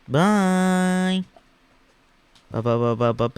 Speaker 1: Bye. Bye-bye-bye-bye-bye.